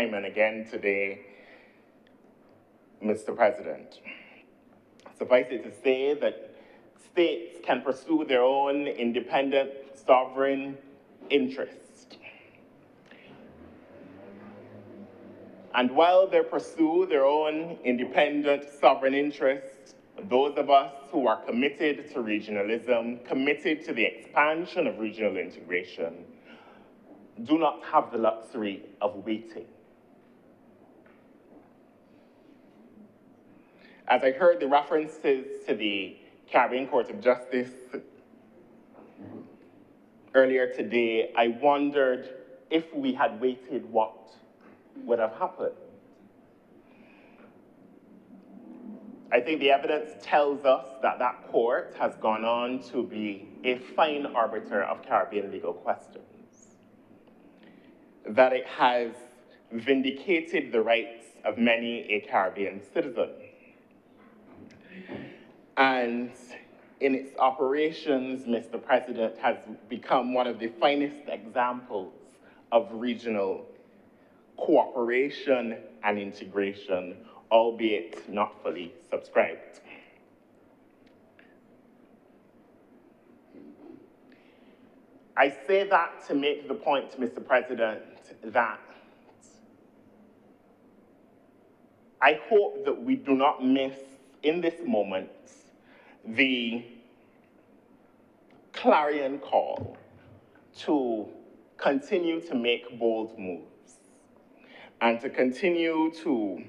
time and again today, Mr. President. Suffice it to say that states can pursue their own independent, sovereign interest. And while they pursue their own independent, sovereign interest, those of us who are committed to regionalism, committed to the expansion of regional integration, do not have the luxury of waiting. As I heard the references to the Caribbean Court of Justice earlier today, I wondered if we had waited, what would have happened? I think the evidence tells us that that court has gone on to be a fine arbiter of Caribbean legal questions, that it has vindicated the rights of many a Caribbean citizen. And in its operations, Mr. President, has become one of the finest examples of regional cooperation and integration, albeit not fully subscribed. I say that to make the point, Mr. President, that I hope that we do not miss, in this moment, the clarion call to continue to make bold moves and to continue to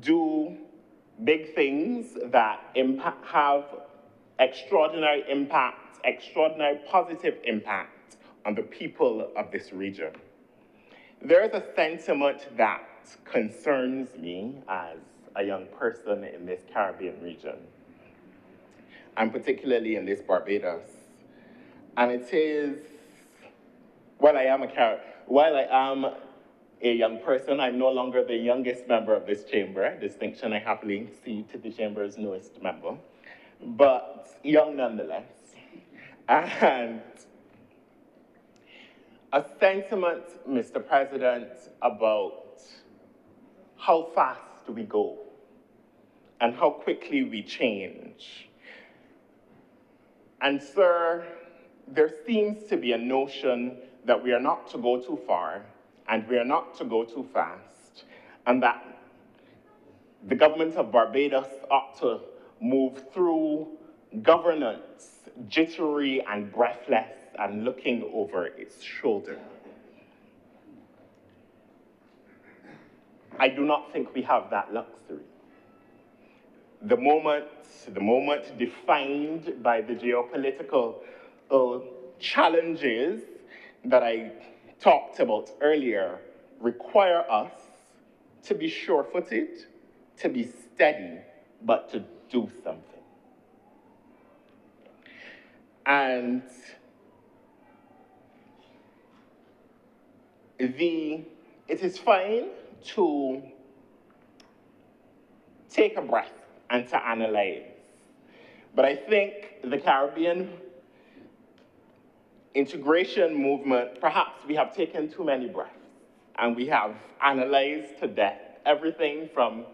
do big things that have extraordinary impact, extraordinary positive impact on the people of this region. There is a sentiment that concerns me as a young person in this Caribbean region, and particularly in this Barbados. And it is, while I am a young person, I'm no longer the youngest member of this chamber, a distinction I happily see to the chamber's newest member, but young nonetheless. And a sentiment, Mr. President, about how fast we go and how quickly we change. And sir, there seems to be a notion that we are not to go too far and we are not to go too fast, and that the government of Barbados ought to move through governance jittery and breathless and looking over its shoulder. I do not think we have that luxury. The moment defined by the geopolitical challenges that I talked about earlier require us to be sure-footed, to be steady, but to do something. And it is fine to take a breath and to analyze. But I think the Caribbean integration movement, perhaps we have taken too many breaths and we have analyzed to death everything from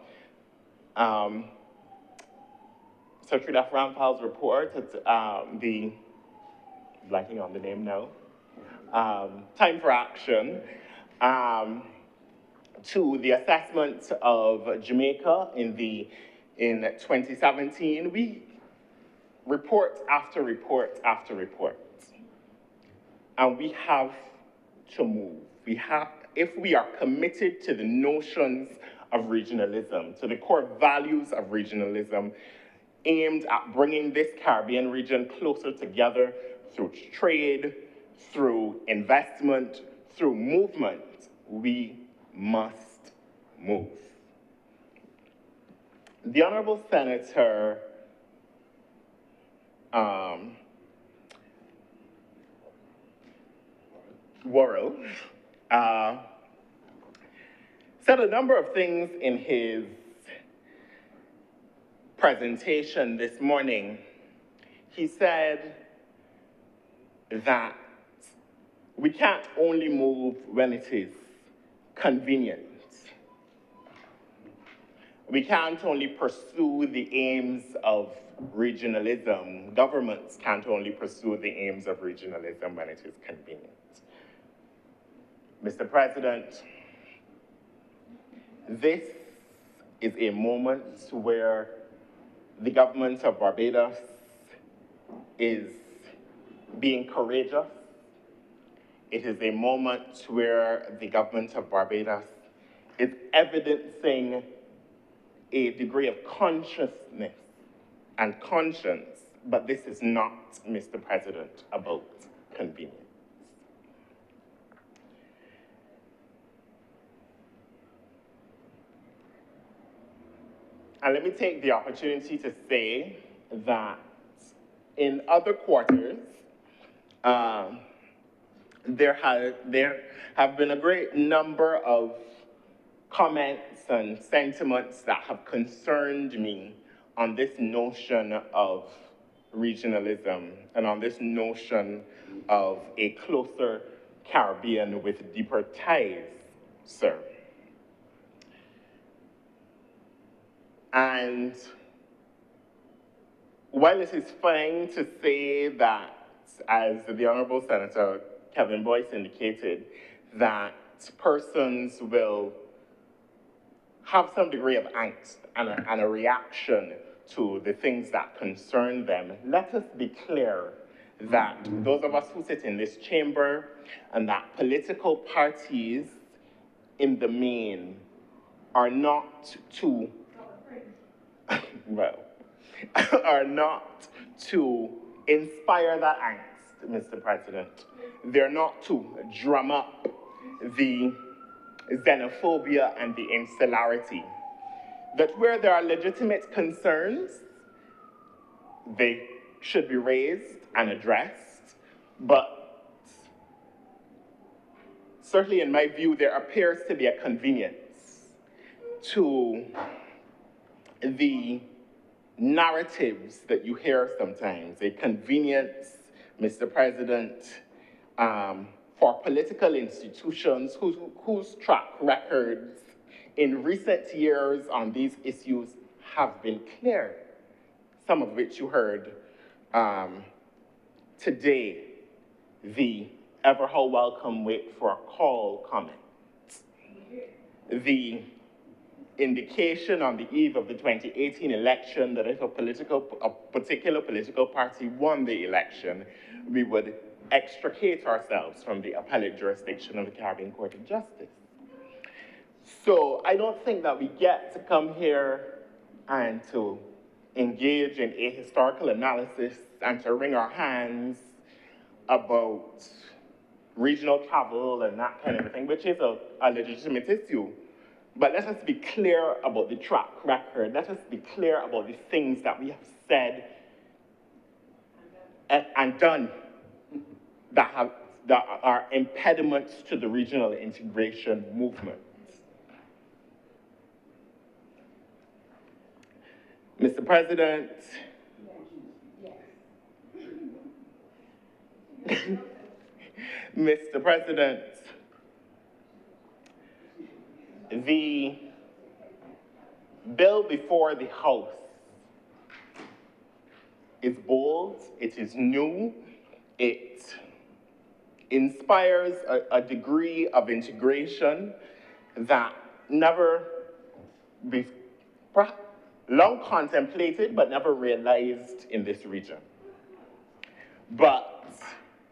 Sir Tridaf Rampal's report, blanking on the name now, Time for Action, to the assessment of Jamaica in 2017, we report after report after report. And we have to move. If we are committed to the notions of regionalism, to the core values of regionalism, aimed at bringing this Caribbean region closer together through trade, through investment, through movement, we must move. The Honorable Senator Worrell said a number of things in his presentation this morning. He said that we can't only move when it is convenient. We can't only pursue the aims of regionalism. Governments can't only pursue the aims of regionalism when it is convenient. Mr. President, this is a moment where the government of Barbados is being courageous. It is a moment where the government of Barbados is evidencing a degree of consciousness and conscience, but this is not, Mr. President, about convenience. And let me take the opportunity to say that in other quarters, there have been a great number of comments and sentiments that have concerned me on this notion of regionalism and on this notion of a closer Caribbean with deeper ties, sir. And while it is fine to say that, as the Honorable Senator Kevin Boyce indicated, that persons will have some degree of angst and a reaction to the things that concern them, let us be clear that those of us who sit in this chamber and that political parties in the main are not to, well, are not to inspire that angst, Mr. President. They're not to drum up the xenophobia and the insularity. That where there are legitimate concerns, they should be raised and addressed, but certainly in my view, there appears to be a convenience to the narratives that you hear sometimes, a convenience, Mr. President, for political institutions whose track records in recent years on these issues have been clear, some of which you heard today, the ever how welcome wait for a call comment, the indication on the eve of the 2018 election that if a particular political party won the election, we would extricate ourselves from the appellate jurisdiction of the Caribbean Court of Justice. So I don't think that we get to come here and to engage in a historical analysis and to wring our hands about regional travel and that kind of a thing, which is a legitimate issue. But let us be clear about the track record. Let us be clear about the things that we have said and done that are impediments to the regional integration movement. Mr. President, Mr. President, the bill before the House is bold, it is new, it inspires a degree of integration that never long contemplated but never realized in this region. But,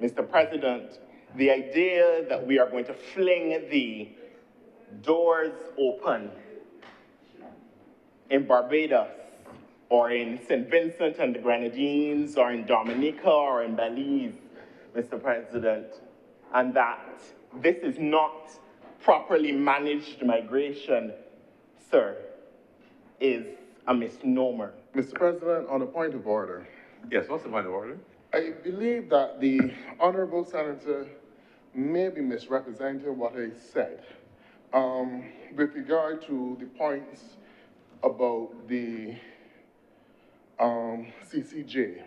Mr. President, the idea that we are going to fling the doors open in Barbados or in St. Vincent and the Grenadines or in Dominica or in Belize, Mr. President, and that this is not properly managed migration, sir, is a misnomer. Mr. President, on a point of order. Yes, what's the point of order? I believe that the Honorable Senator may be misrepresenting what I said with regard to the points about the CCJ.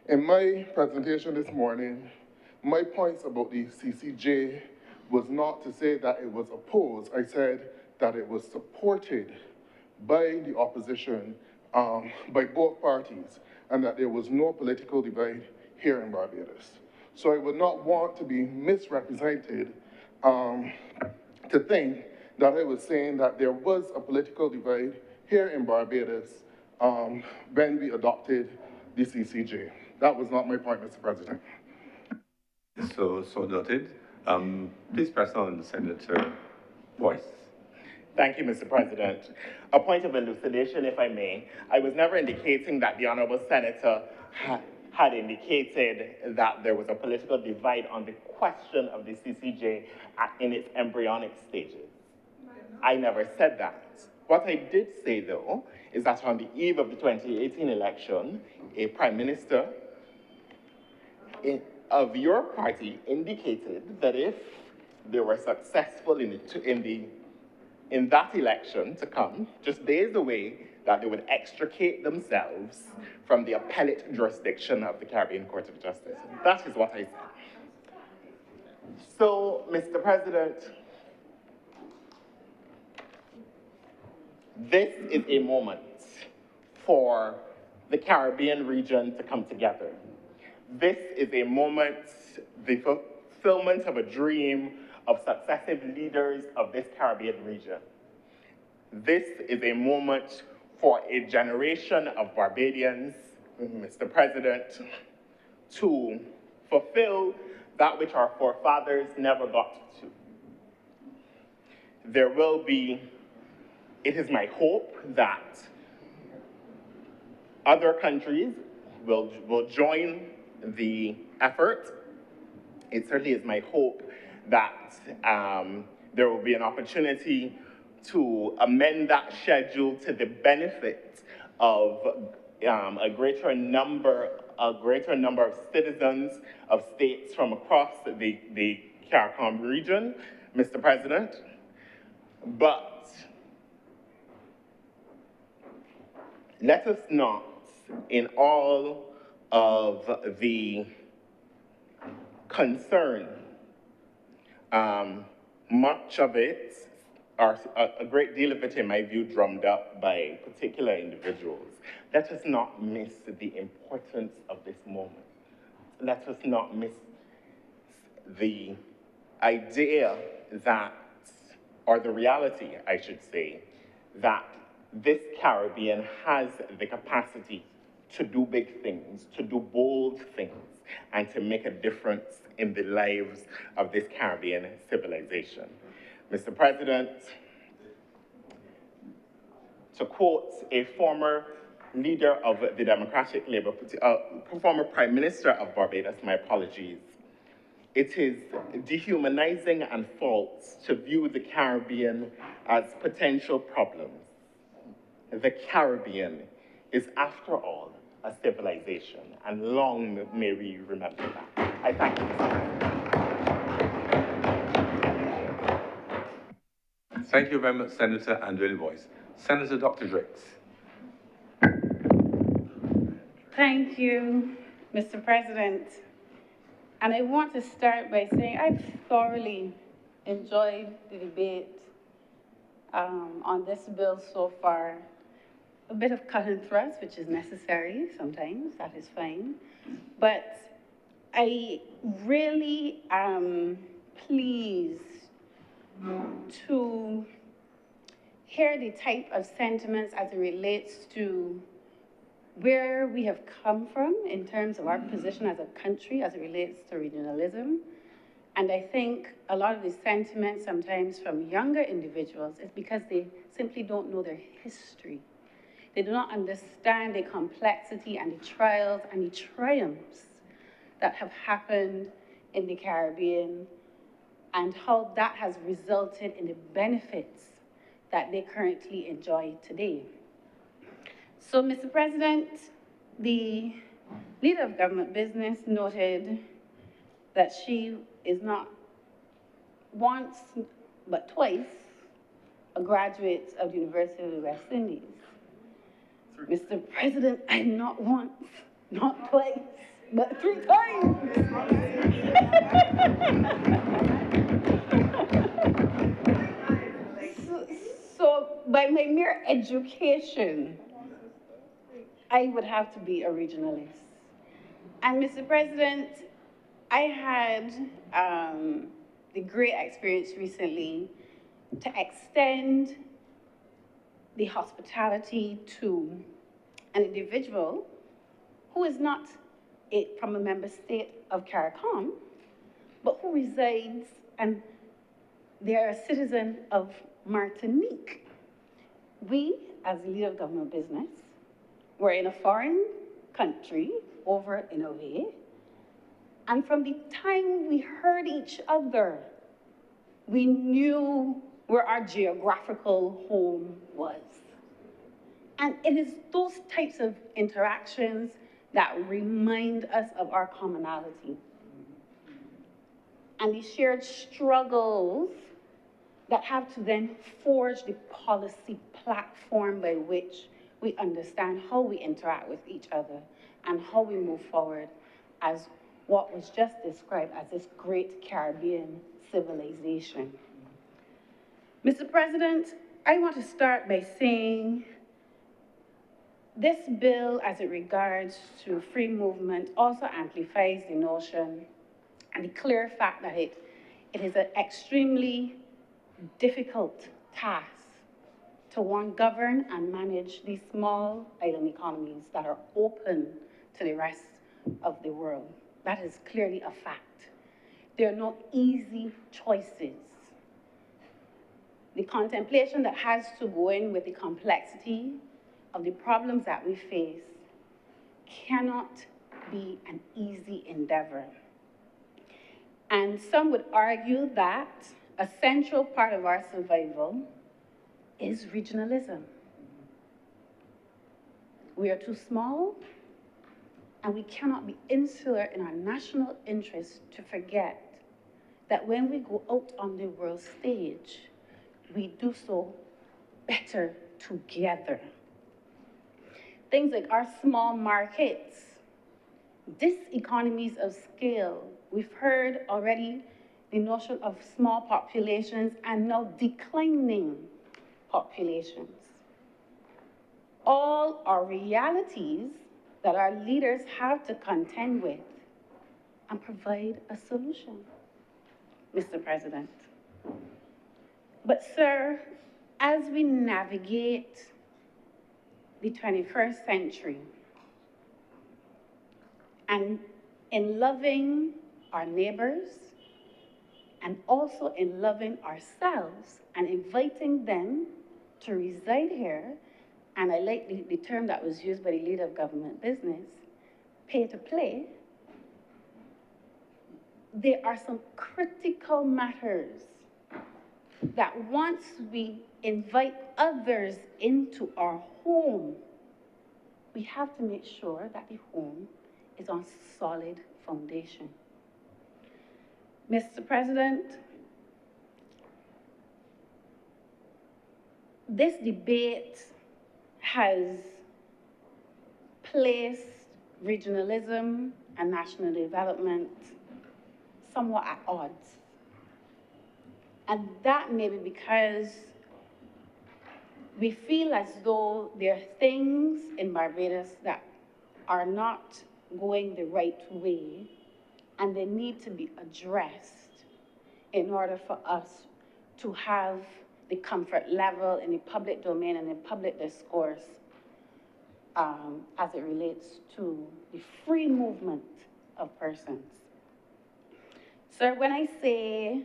In my presentation this morning, my points about the CCJ was not to say that it was opposed. I said that it was supported by the opposition, by both parties, and that there was no political divide here in Barbados. So I would not want to be misrepresented to think that I was saying that there was a political divide here in Barbados when we adopted the CCJ. That was not my point, Mr. President. So noted. Please press on, Senator Boyce. Thank you, Mr. President. A point of elucidation, if I may. I was never indicating that the Honourable Senator had indicated that there was a political divide on the question of the CCJ in its embryonic stages. I never said that. What I did say, though, is that on the eve of the 2018 election, a Prime Minister of your party indicated that if they were successful in that election to come, just days away, that they would extricate themselves from the appellate jurisdiction of the Caribbean Court of Justice. That is what I said. So, Mr. President, this is a moment for the Caribbean region to come together. This is a moment, the fulfillment of a dream of successive leaders of this Caribbean region. This is a moment for a generation of Barbadians, Mr. President, to fulfill that which our forefathers never got to. There will be, it is my hope that other countries will join the effort. It certainly is my hope that there will be an opportunity to amend that schedule to the benefit of a greater number of citizens of states from across the CARICOM region, Mr. President. But let us not, in all of the concern, much of it, or a great deal of it, in my view, drummed up by particular individuals. Let us not miss the importance of this moment. Let us not miss the idea that, or the reality, I should say, that this Caribbean has the capacity to do big things, to do bold things, and to make a difference in the lives of this Caribbean civilization. Mr. President, to quote a former leader of the Democratic Labour Party, former Prime Minister of Barbados, my apologies, it is dehumanizing and false to view the Caribbean as potential problems. The Caribbean is, after all, a civilization, and long may we remember that. I thank you, Mr. President. Thank you very much, Senator Andrew Boyce. Senator Dr. Drix. Thank you, Mr. President. And I want to start by saying I've thoroughly enjoyed the debate on this bill so far. A bit of cut and thrust, which is necessary sometimes, that is fine. But I really am pleased to hear the type of sentiments as it relates to where we have come from in terms of our position as a country as it relates to regionalism. And I think a lot of the sentiments sometimes from younger individuals is because they simply don't know their history. They do not understand the complexity and the trials and the triumphs that have happened in the Caribbean and how that has resulted in the benefits that they currently enjoy today. So, Mr. President, the leader of government business noted that she is not once, but twice, a graduate of the University of the West Indies. Mr. President, I'm not once, not twice, but 3 times. So by my mere education, I would have to be a regionalist. And Mr. President, I had the great experience recently to extend the hospitality to an individual who is not from a member state of CARICOM, but who resides and they're a citizen of Martinique. We, as the leader of government business, were in a foreign country over in Ove, and from the time we heard each other, we knew where our geographical home was. And it is those types of interactions that remind us of our commonality. And the shared struggles that have to then forge the policy platform by which we understand how we interact with each other and how we move forward as what was just described as this great Caribbean civilization. Mr. President, I want to start by saying this bill, as it regards to free movement, also amplifies the notion and the clear fact that it is an extremely difficult task to one, govern and manage these small island economies that are open to the rest of the world. That is clearly a fact. There are no easy choices. The contemplation that has to go in with the complexity of the problems that we face cannot be an easy endeavor. And some would argue that a central part of our survival is regionalism. We are too small, and we cannot be insular in our national interest to forget that when we go out on the world stage, we do so better together. Things like our small markets, diseconomies of scale. We've heard already the notion of small populations and now declining populations. All are realities that our leaders have to contend with and provide a solution, Mr. President. But, sir, as we navigate the 21st century, and in loving our neighbors, and also in loving ourselves and inviting them to reside here, and I like the term that was used by the leader of government business, pay to play, there are some critical matters that once we invite others into our home, we have to make sure that the home is on solid foundation. Mr. President, this debate has placed regionalism and national development somewhat at odds. And that may be because we feel as though there are things in Barbados that are not going the right way, and they need to be addressed in order for us to have the comfort level in the public domain and in public discourse as it relates to the free movement of persons. Sir, when I say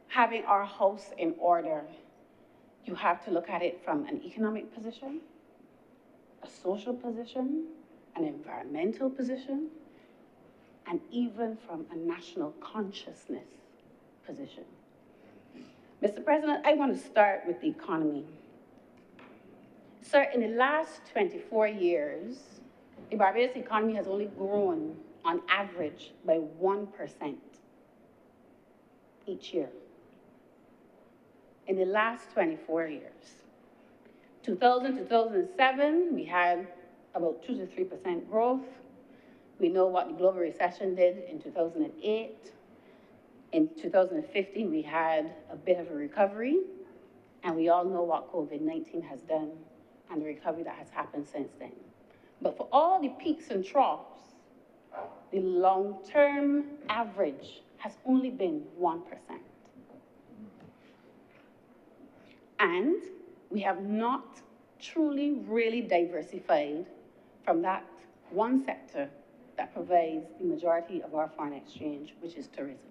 having our house in order, you have to look at it from an economic position, a social position, an environmental position, and even from a national consciousness position. Mr. President, I want to start with the economy. Sir, in the last 24 years, the Barbados economy has only grown on average by 1% each year. In the last 24 years. 2000 to 2007, we had about 2 to 3% growth. We know what the global recession did in 2008. In 2015, we had a bit of a recovery, and we all know what COVID-19 has done and the recovery that has happened since then. But for all the peaks and troughs, the long-term average has only been 1%. And we have not truly, really diversified from that one sector that provides the majority of our foreign exchange, which is tourism.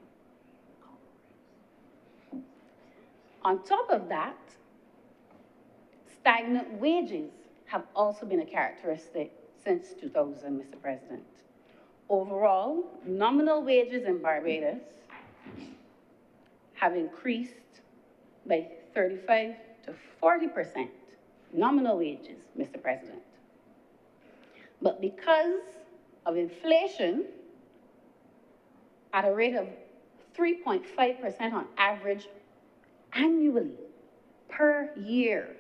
On top of that, stagnant wages have also been a characteristic since 2000, Mr. President. Overall, nominal wages in Barbados have increased by 35 to 40%. Nominal wages, Mr. President. But because of inflation at a rate of 3.5% on average annually per year,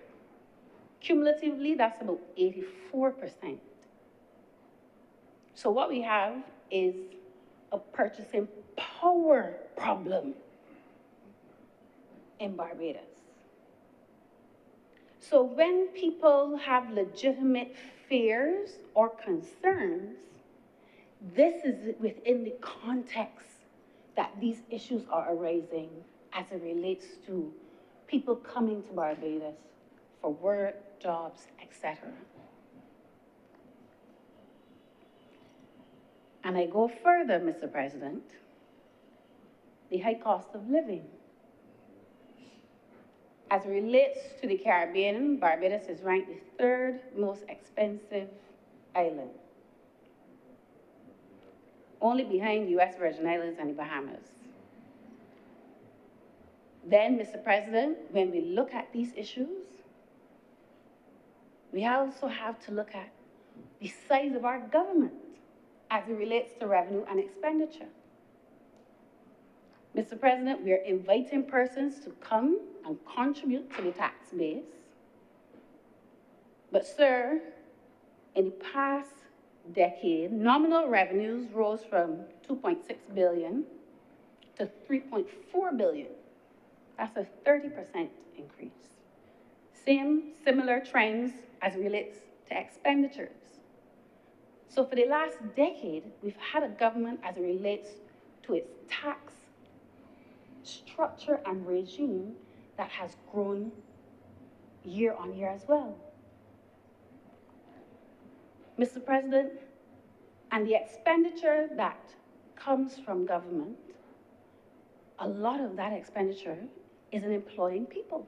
cumulatively, that's about 84%. So what we have is a purchasing power problem in Barbados. So when people have legitimate fears or concerns, this is within the context that these issues are arising as it relates to people coming to Barbados for work, jobs, etc. And I go further, Mr. President, the high cost of living. As it relates to the Caribbean, Barbados is ranked the third most expensive island, only behind US Virgin Islands and the Bahamas. Then, Mr. President, when we look at these issues, we also have to look at the size of our government as it relates to revenue and expenditure. Mr. President, we are inviting persons to come and contribute to the tax base. But, sir, in the past decade, nominal revenues rose from 2.6 billion to 3.4 billion. That's a 30% increase. Similar trends as it relates to expenditures. So for the last decade, we've had a government as it relates to its tax structure and regime that has grown year on year as well. Mr. President, and the expenditure that comes from government, a lot of that expenditure is in employing people.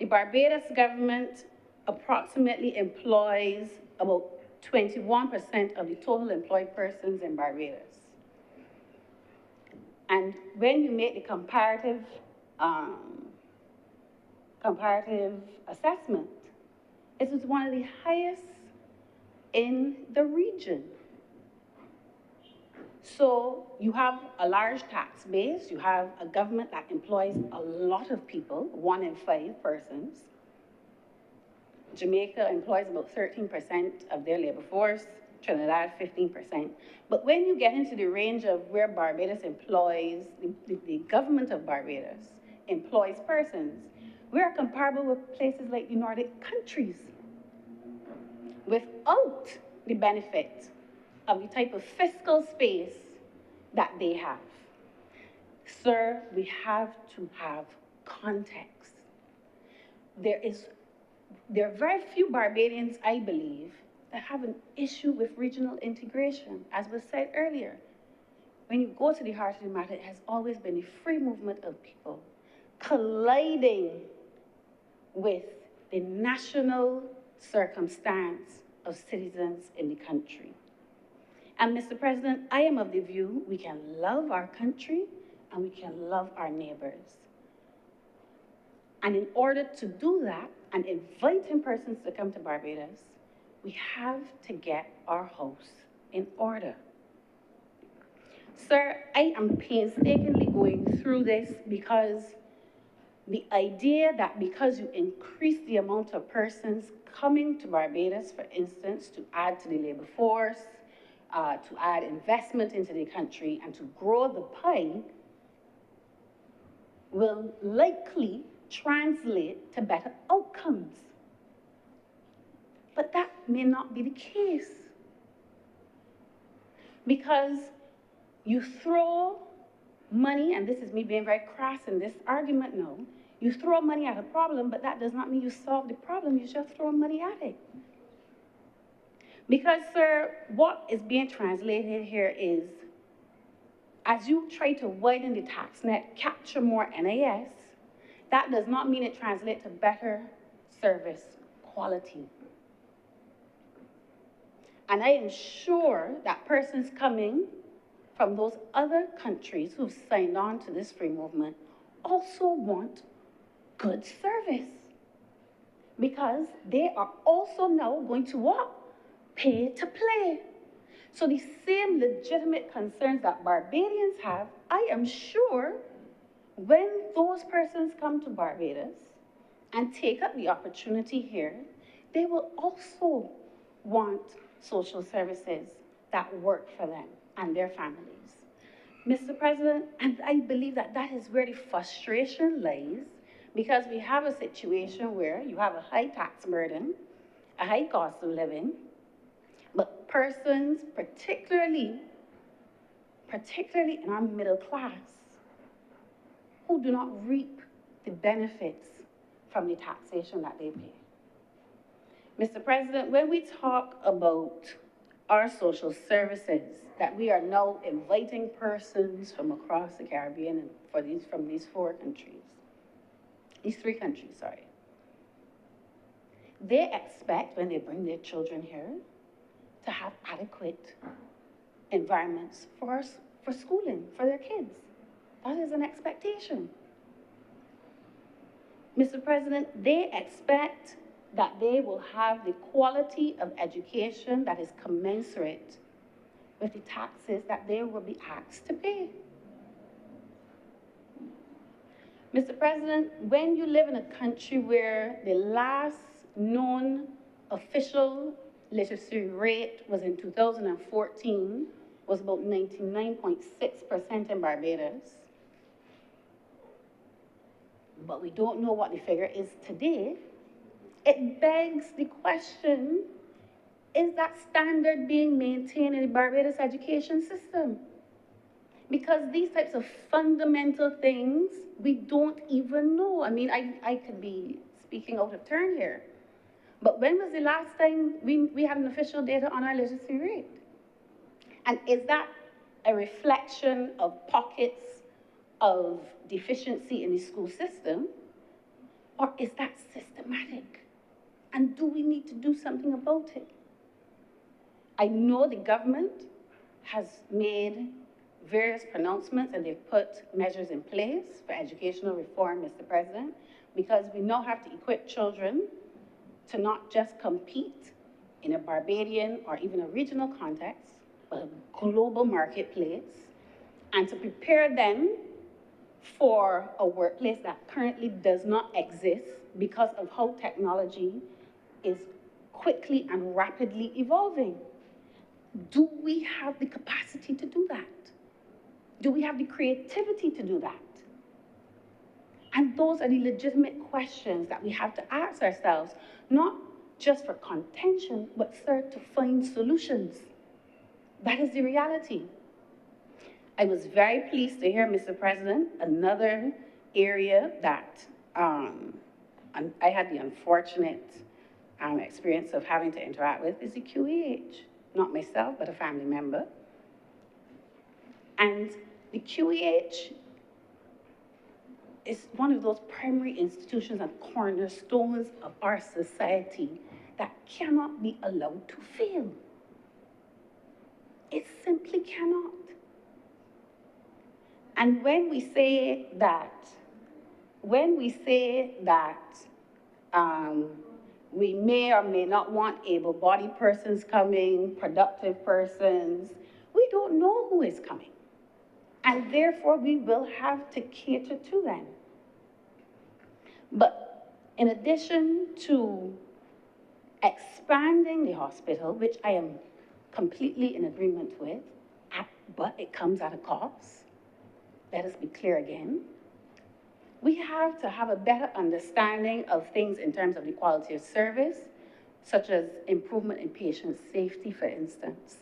The Barbados government approximately employs about 21% of the total employed persons in Barbados. And when you make the comparative assessment, it is one of the highest in the region. So you have a large tax base, you have a government that employs a lot of people, 1 in 5 persons. Jamaica employs about 13% of their labor force, Trinidad 15%. But when you get into the range of where Barbados employs, the government of Barbados employs persons, we are comparable with places like the Nordic countries without the benefit of the type of fiscal space that they have. Sir, we have to have context. There are very few Barbadians, I believe, that have an issue with regional integration. As was said earlier, when you go to the heart of the matter, it has always been a free movement of people colliding with the national circumstance of citizens in the country. And Mr. President, I am of the view we can love our country and we can love our neighbors. And in order to do that and inviting persons to come to Barbados, we have to get our house in order. Sir, I am painstakingly going through this because the idea that because you increase the amount of persons coming to Barbados, for instance, to add to the labor force, to add investment into the country and to grow the pie will likely translate to better outcomes. But that may not be the case. Because you throw money, and this is me being very crass in this argument now, you throw money at a problem, but that does not mean you solve the problem, you just throw money at it. Because, sir, what is being translated here is, as you try to widen the tax net, capture more NIS, that does not mean it translates to better service quality. And I am sure that persons coming from those other countries who've signed on to this free movement also want good service. Because they are also now going to what? Pay to play. So the same legitimate concerns that Barbadians have, I am sure when those persons come to Barbados and take up the opportunity here, they will also want social services that work for them and their families. Mr. President, and I believe that that is where the frustration lies, because we have a situation where you have a high tax burden, a high cost of living, but persons, particularly in our middle class, who do not reap the benefits from the taxation that they pay. Mr. President, when we talk about our social services, that we are now inviting persons from across the Caribbean and from these three countries, they expect when they bring their children here to have adequate environments for schooling for their kids. That is an expectation. Mr. President, they expect that they will have the quality of education that is commensurate with the taxes that they will be asked to pay. Mr. President, when you live in a country where the last known official literacy rate was in 2014, was about 99.6% in Barbados, but we don't know what the figure is today, it begs the question, is that standard being maintained in the Barbados education system? Because these types of fundamental things, we don't even know. I mean, I could be speaking out of turn here, but when was the last time we had an official data on our literacy rate? And is that a reflection of pockets of deficiency in the school system, or is that systematic? And do we need to do something about it? I know the government has made various pronouncements and they've put measures in place for educational reform, Mr. President, because we now have to equip children to not just compete in a Barbadian or even a regional context, but a global marketplace, and to prepare them for a workplace that currently does not exist because of how technology is quickly and rapidly evolving. Do we have the capacity to do that? Do we have the creativity to do that? And those are the legitimate questions that we have to ask ourselves, not just for contention, but, sir, to find solutions. That is the reality. I was very pleased to hear, Mr. President, another area that I had the unfortunate experience of having to interact with is the QEH. Not myself, but a family member. And the QEH is one of those primary institutions and cornerstones of our society that cannot be allowed to fail. It simply cannot. And when we say that we may or may not want able-bodied persons coming, productive persons, we don't know who is coming. And therefore, we will have to cater to them. But in addition to expanding the hospital, which I am completely in agreement with, but it comes at a cost. Let us be clear again. We have to have a better understanding of things in terms of the quality of service, such as improvement in patient safety, for instance.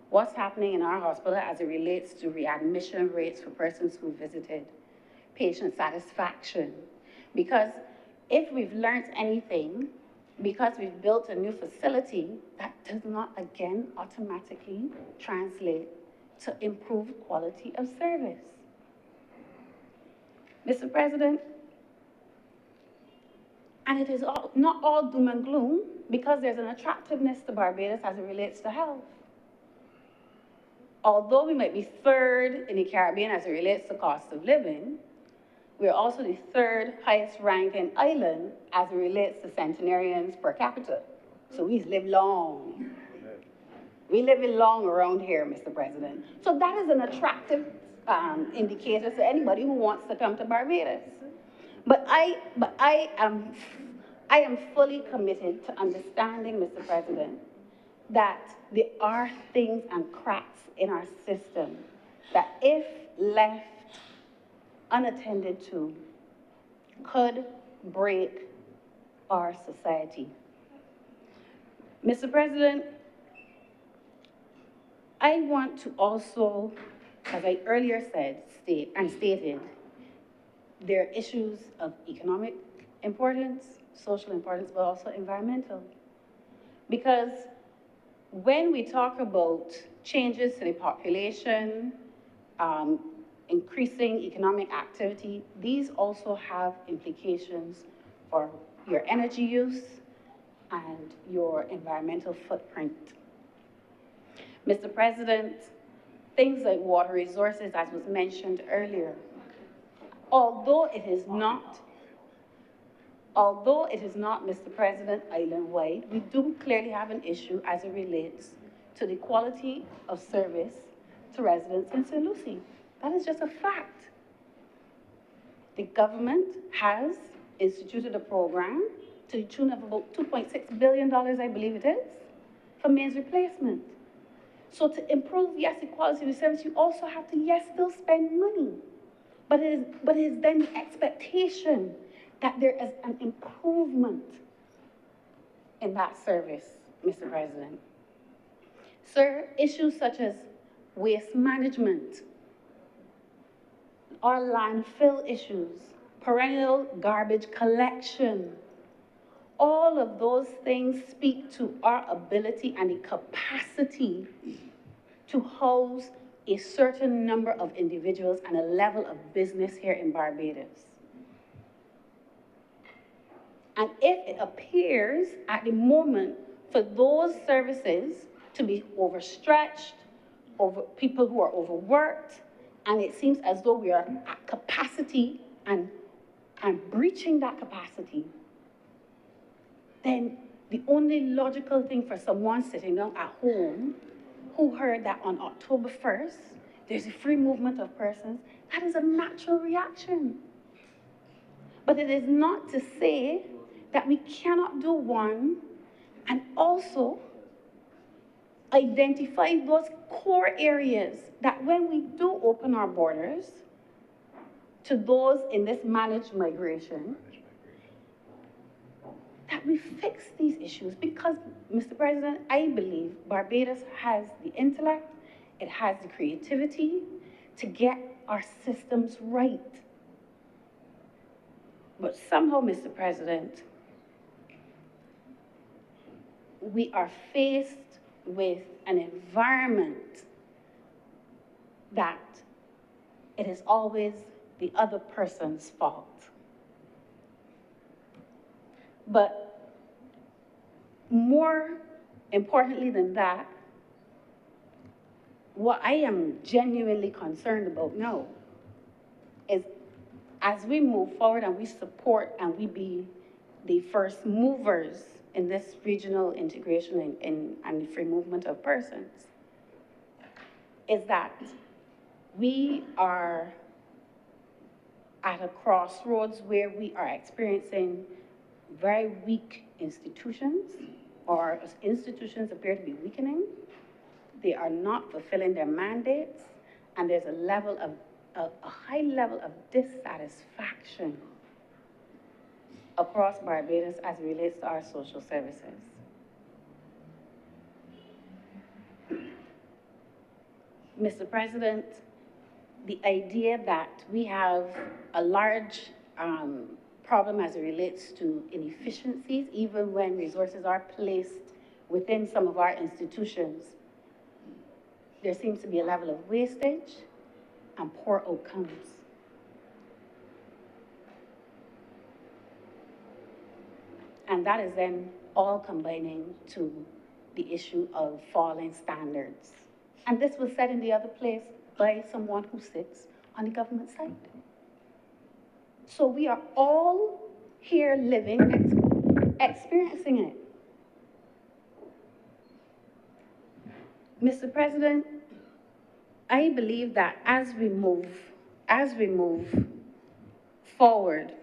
What's happening in our hospital as it relates to readmission rates for persons who visited, patient satisfaction. Because if we've learned anything, because we've built a new facility, that does not, again, automatically translate to improved quality of service. Mr. President, and it is not all doom and gloom, because there's an attractiveness to Barbados as it relates to health. Although we might be third in the Caribbean as it relates to cost of living, we're also the third highest ranking island as it relates to centenarians per capita. So we live long. We live long around here, Mr. President. So that is an attractive indicator to anybody who wants to come to Barbados. But I am fully committed to understanding, Mr. President, that there are things and cracks in our system that, if left unattended to, could break our society. Mr. President, I want to also, as I earlier said, stated, there are issues of economic importance, social importance, but also environmental. Because when we talk about changes to the population, increasing economic activity, these also have implications for your energy use and your environmental footprint. Mr. President, things like water resources, as was mentioned earlier, although it is not, Mr. President, island-wide, we do clearly have an issue as it relates to the quality of service to residents in St. Lucie. That is just a fact. The government has instituted a program to the tune of about $2.6 billion, I believe it is, for mains replacement. So to improve, yes, the quality of the service, you also have to, yes, still spend money. But it is then the expectation that there is an improvement in that service, Mr. President. Sir, issues such as waste management, our landfill issues, perennial garbage collection, all of those things speak to our ability and the capacity to house a certain number of individuals and a level of business here in Barbados. And if it appears at the moment for those services to be overstretched, people who are overworked, and it seems as though we are at capacity and breaching that capacity, then the only logical thing for someone sitting down at home who heard that on October 1st, there's a free movement of persons, that is a natural reaction. But it is not to say that we cannot do one and also identify those core areas that when we do open our borders to those in this managed migration, that we fix these issues. Because, Mr. President, I believe Barbados has the intellect, it has the creativity to get our systems right. But somehow, Mr. President, we are faced with an environment that it is always the other person's fault. But more importantly than that, what I am genuinely concerned about now is, as we move forward and we support and we be the first movers in this regional integration and the free movement of persons, is that we are at a crossroads where we are experiencing very weak institutions, or institutions appear to be weakening, they are not fulfilling their mandates, and there's a high level of dissatisfaction across Barbados as it relates to our social services. Mr. President, the idea that we have a large problem as it relates to inefficiencies, even when resources are placed within some of our institutions, there seems to be a level of wastage and poor outcomes. And that is then all combining to the issue of falling standards. And this was said in the other place by someone who sits on the government side. So we are all here living, experiencing it. Mr. President, I believe that as we move forward,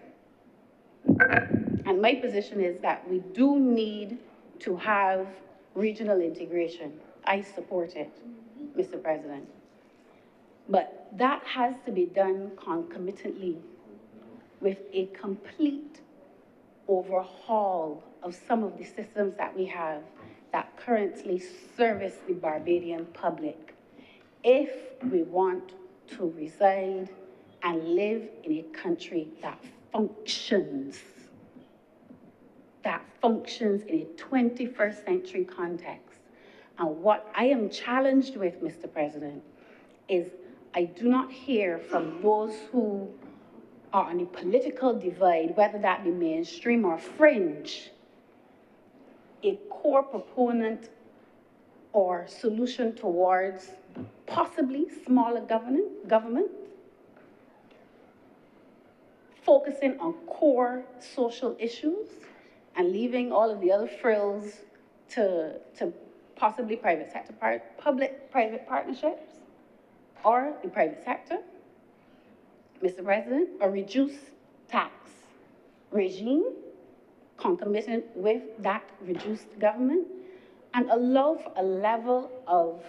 and my position is that we do need to have regional integration. I support it, Mr. President. But that has to be done concomitantly with a complete overhaul of some of the systems that we have that currently service the Barbadian public, if we want to reside and live in a country that functions in a 21st century context. And what I am challenged with, Mr. President, is I do not hear from those who are on a political divide, whether that be mainstream or fringe, a core proponent or solution towards possibly smaller government, focusing on core social issues and leaving all of the other frills to possibly private sector, public-private partnerships or the private sector. Mr. President, a reduced tax regime concomitant with that reduced government, and allow for a level of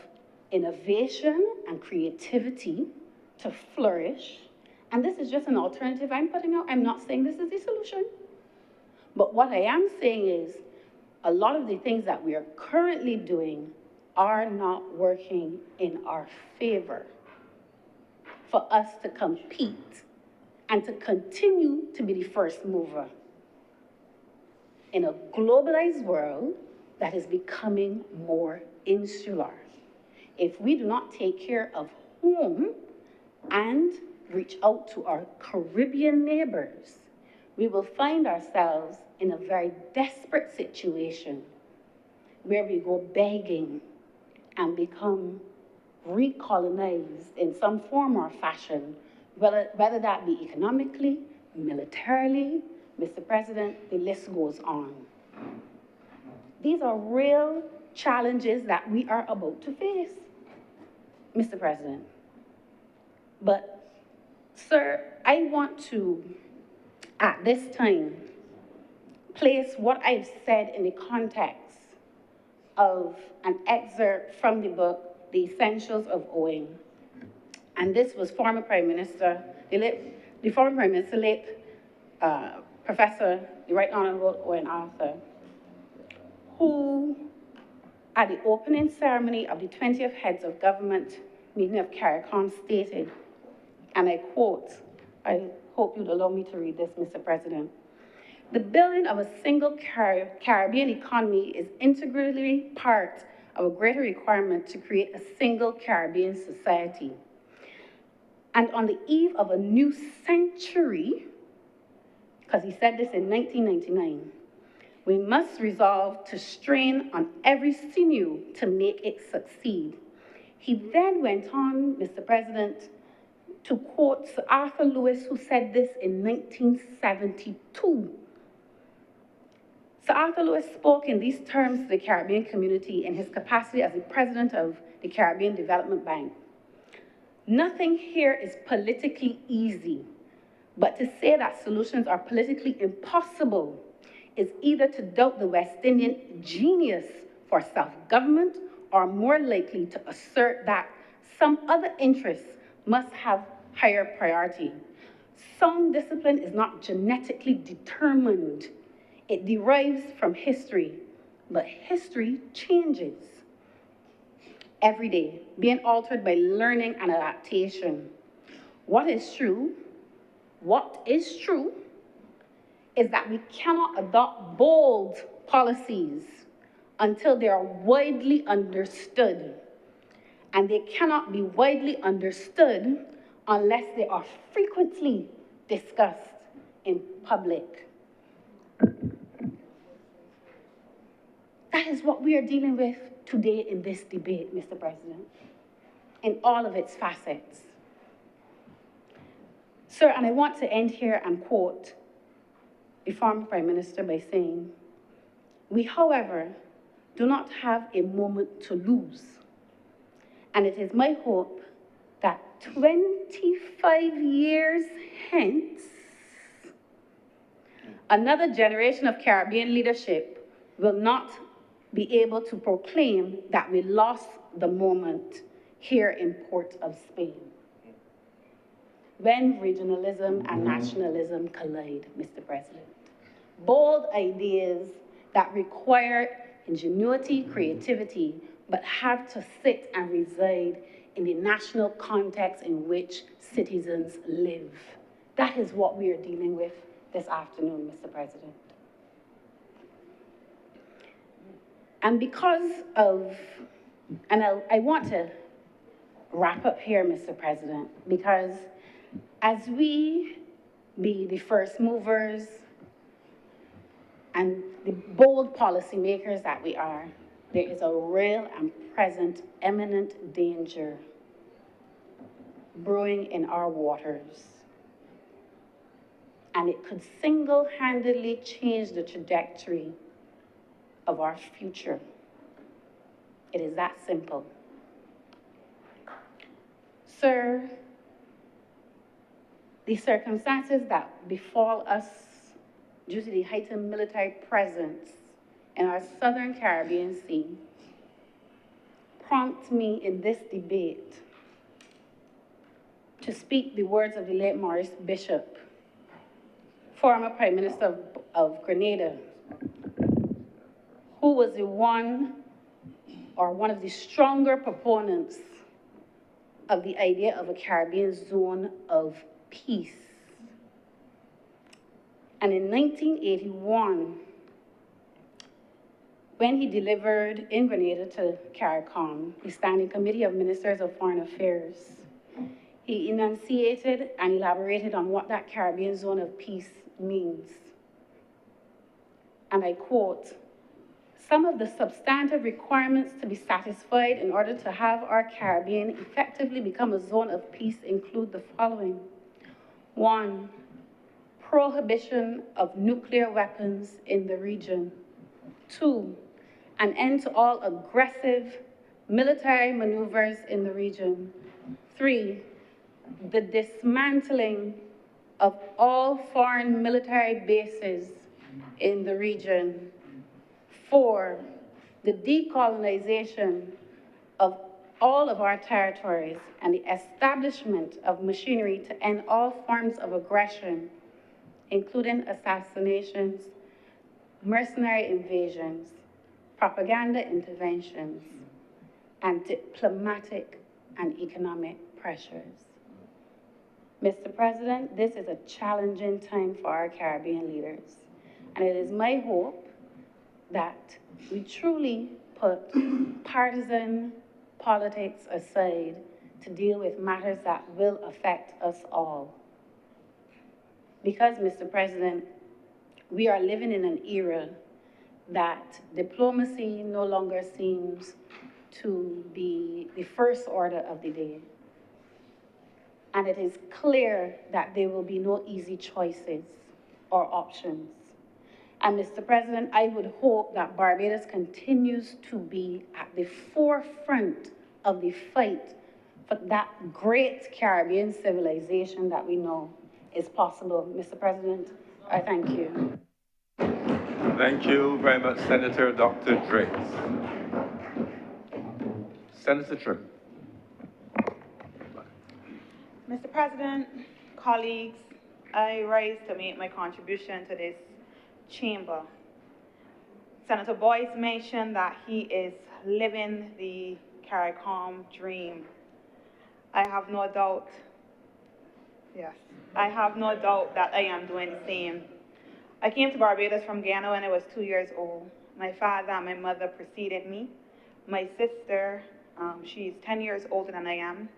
innovation and creativity to flourish. And this is just an alternative I'm putting out. I'm not saying this is the solution. But what I am saying is a lot of the things that we are currently doing are not working in our favor for us to compete and to continue to be the first mover in a globalized world that is becoming more insular. If we do not take care of home and reach out to our Caribbean neighbors, we will find ourselves in a very desperate situation where we go begging and become recolonized in some form or fashion, whether that be economically, militarily. Mr. President, the list goes on. These are real challenges that we are about to face, Mr. President. But, sir, I want to, at this time, place what I've said in the context of an excerpt from the book, The Essentials of Owing. And this was former Prime Minister, the former Prime Minister, late Professor, the Right Honorable Owen Arthur, who, at the opening ceremony of the 20th Heads of Government meeting of CARICOM, stated, and I quote, I hope you'd allow me to read this, Mr. President. The building of a single Caribbean economy is integrally part of a greater requirement to create a single Caribbean society. And on the eve of a new century, because he said this in 1999, we must resolve to strain on every sinew to make it succeed. He then went on, Mr. President, to quote Sir Arthur Lewis, who said this in 1972. Sir Arthur Lewis spoke in these terms to the Caribbean community in his capacity as the president of the Caribbean Development Bank. Nothing here is politically easy, but to say that solutions are politically impossible is either to doubt the West Indian genius for self-government are more likely to assert that some other interests must have higher priority. Sound discipline is not genetically determined. It derives from history, but history changes every day, being altered by learning and adaptation. What is true is that we cannot adopt bold policies until they are widely understood. And they cannot be widely understood unless they are frequently discussed in public. That is what we are dealing with today in this debate, Mr. President, in all of its facets. Sir, and I want to end here and quote the former Prime Minister by saying, "We, however, do not have a moment to lose. And it is my hope that 25 years hence, another generation of Caribbean leadership will not be able to proclaim that we lost the moment here in Port of Spain." When regionalism and nationalism collide, Mr. President. Bold ideas that require ingenuity, creativity, but have to sit and reside in the national context in which citizens live. That is what we are dealing with this afternoon, Mr. President. And because of, and I want to wrap up here, Mr. President, because as we be the first movers and the bold policymakers that we are, there is a real and present imminent danger brewing in our waters. And it could single-handedly change the trajectory of our future. It is that simple. Sir, the circumstances that befall us due to the heightened military presence in our southern Caribbean Sea prompt me in this debate to speak the words of the late Maurice Bishop, former Prime Minister of Grenada, who was one of the stronger proponents of the idea of a Caribbean zone of peace. And in 1981, when he delivered in Grenada to CARICOM, the Standing Committee of Ministers of Foreign Affairs, he enunciated and elaborated on what that Caribbean zone of peace means. And I quote, "Some of the substantive requirements to be satisfied in order to have our Caribbean effectively become a zone of peace include the following. 1, prohibition of nuclear weapons in the region. 2, an end to all aggressive military maneuvers in the region. 3, the dismantling of all foreign military bases in the region. 4, the decolonization of all of our territories and the establishment of machinery to end all forms of aggression, including assassinations, mercenary invasions, propaganda interventions, and diplomatic and economic pressures." Mr. President, this is a challenging time for our Caribbean leaders, and it is my hope that we truly put partisan politics aside to deal with matters that will affect us all. Because, Mr. President, we are living in an era that diplomacy no longer seems to be the first order of the day. And it is clear that there will be no easy choices or options. And Mr. President, I would hope that Barbados continues to be at the forefront of the fight for that great Caribbean civilization that we know is possible. Mr. President, I thank you. Thank you very much, Senator Dr. Driggs. Senator Trim. Mr. President, colleagues, I rise to make my contribution to this chamber. Senator Boyce mentioned that he is living the CARICOM dream. I have no doubt, yes, I have no doubt that I am doing the same. I came to Barbados from Guyana when I was 2 years old. My father and my mother preceded me. My sister, she's 10 years older than I am.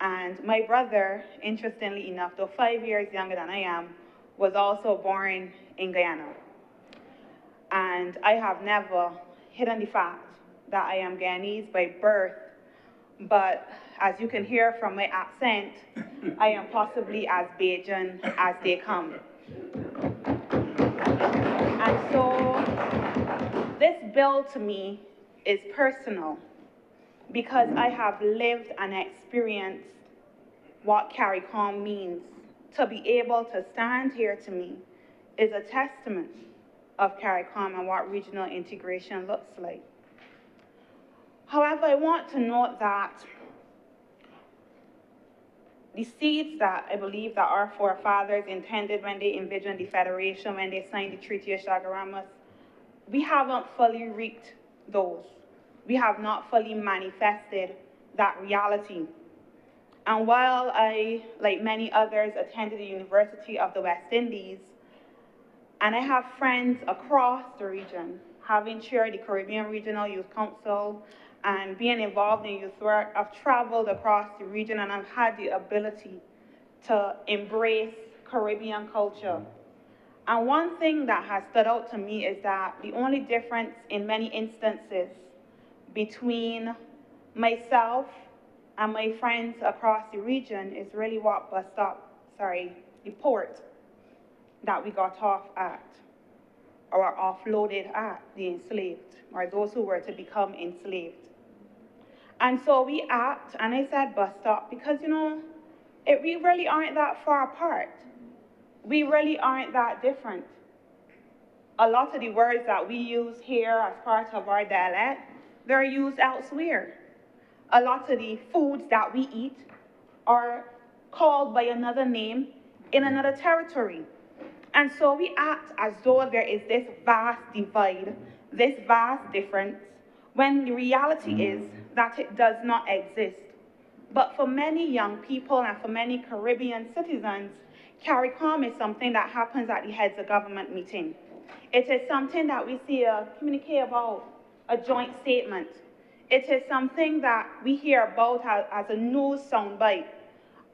And my brother, interestingly enough, though 5 years younger than I am, was also born in Guyana. And I have never hidden the fact that I am Guyanese by birth, but as you can hear from my accent, I am possibly as Bajan as they come. And so this bill to me is personal because I have lived and experienced what CARICOM means. To be able to stand here to me is a testament of CARICOM and what regional integration looks like. However, I want to note that the seeds that I believe that our forefathers intended when they envisioned the Federation, when they signed the Treaty of Chaguaramas, we haven't fully reaped those. We have not fully manifested that reality. And while I, like many others, attended the University of the West Indies, and I have friends across the region, having chaired the Caribbean Regional Youth Council and being involved in youth work, I've traveled across the region and I've had the ability to embrace Caribbean culture. And one thing that has stood out to me is that the only difference in many instances between myself and my friends across the region is really what the port that we got off at, or offloaded at the enslaved, or those who were to become enslaved. And so we act, and I said bus stop, because, we really aren't that far apart. We really aren't that different. A lot of the words that we use here as part of our dialect, they're used elsewhere. A lot of the foods that we eat are called by another name in another territory. And so we act as though there is this vast divide, this vast difference, when the reality is that it does not exist. But for many young people and for many Caribbean citizens, CARICOM is something that happens at the heads of government meeting. It is something that we see a communique about, a joint statement. It is something that we hear about as a news soundbite.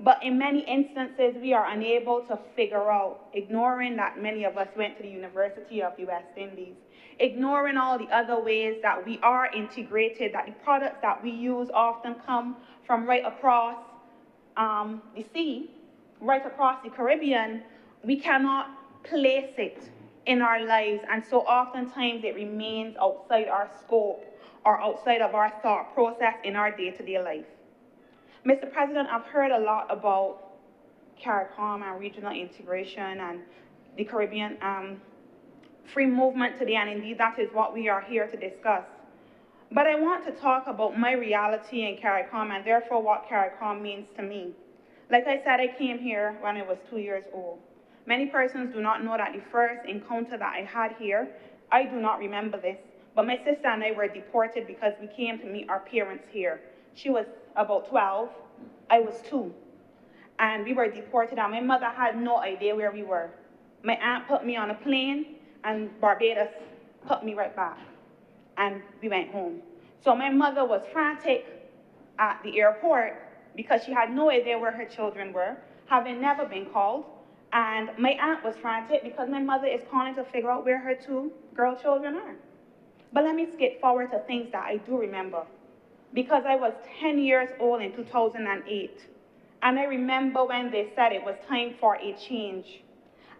But in many instances, we are unable to figure out, ignoring that many of us went to the University of the West Indies, ignoring all the other ways that we are integrated, that the products that we use often come from right across the sea, right across the Caribbean. We cannot place it in our lives, and so oftentimes it remains outside our scope or outside of our thought process in our day-to-day life. Mr. President, I've heard a lot about CARICOM and regional integration and the Caribbean free movement today, and indeed that is what we are here to discuss. But I want to talk about my reality in CARICOM and therefore what CARICOM means to me. Like I said, I came here when I was 2 years old. Many persons do not know that the first encounter that I had here, I do not remember this, but my sister and I were deported because we came to meet our parents here. She was about 12, I was 2, and we were deported, and my mother had no idea where we were. My aunt put me on a plane, and Barbados put me right back, and we went home. So my mother was frantic at the airport because she had no idea where her children were, having never been called, and my aunt was frantic because my mother is calling to figure out where her 2 girl children are. But let me skip forward to things that I do remember, because I was 10 years old in 2008, and I remember when they said it was time for a change.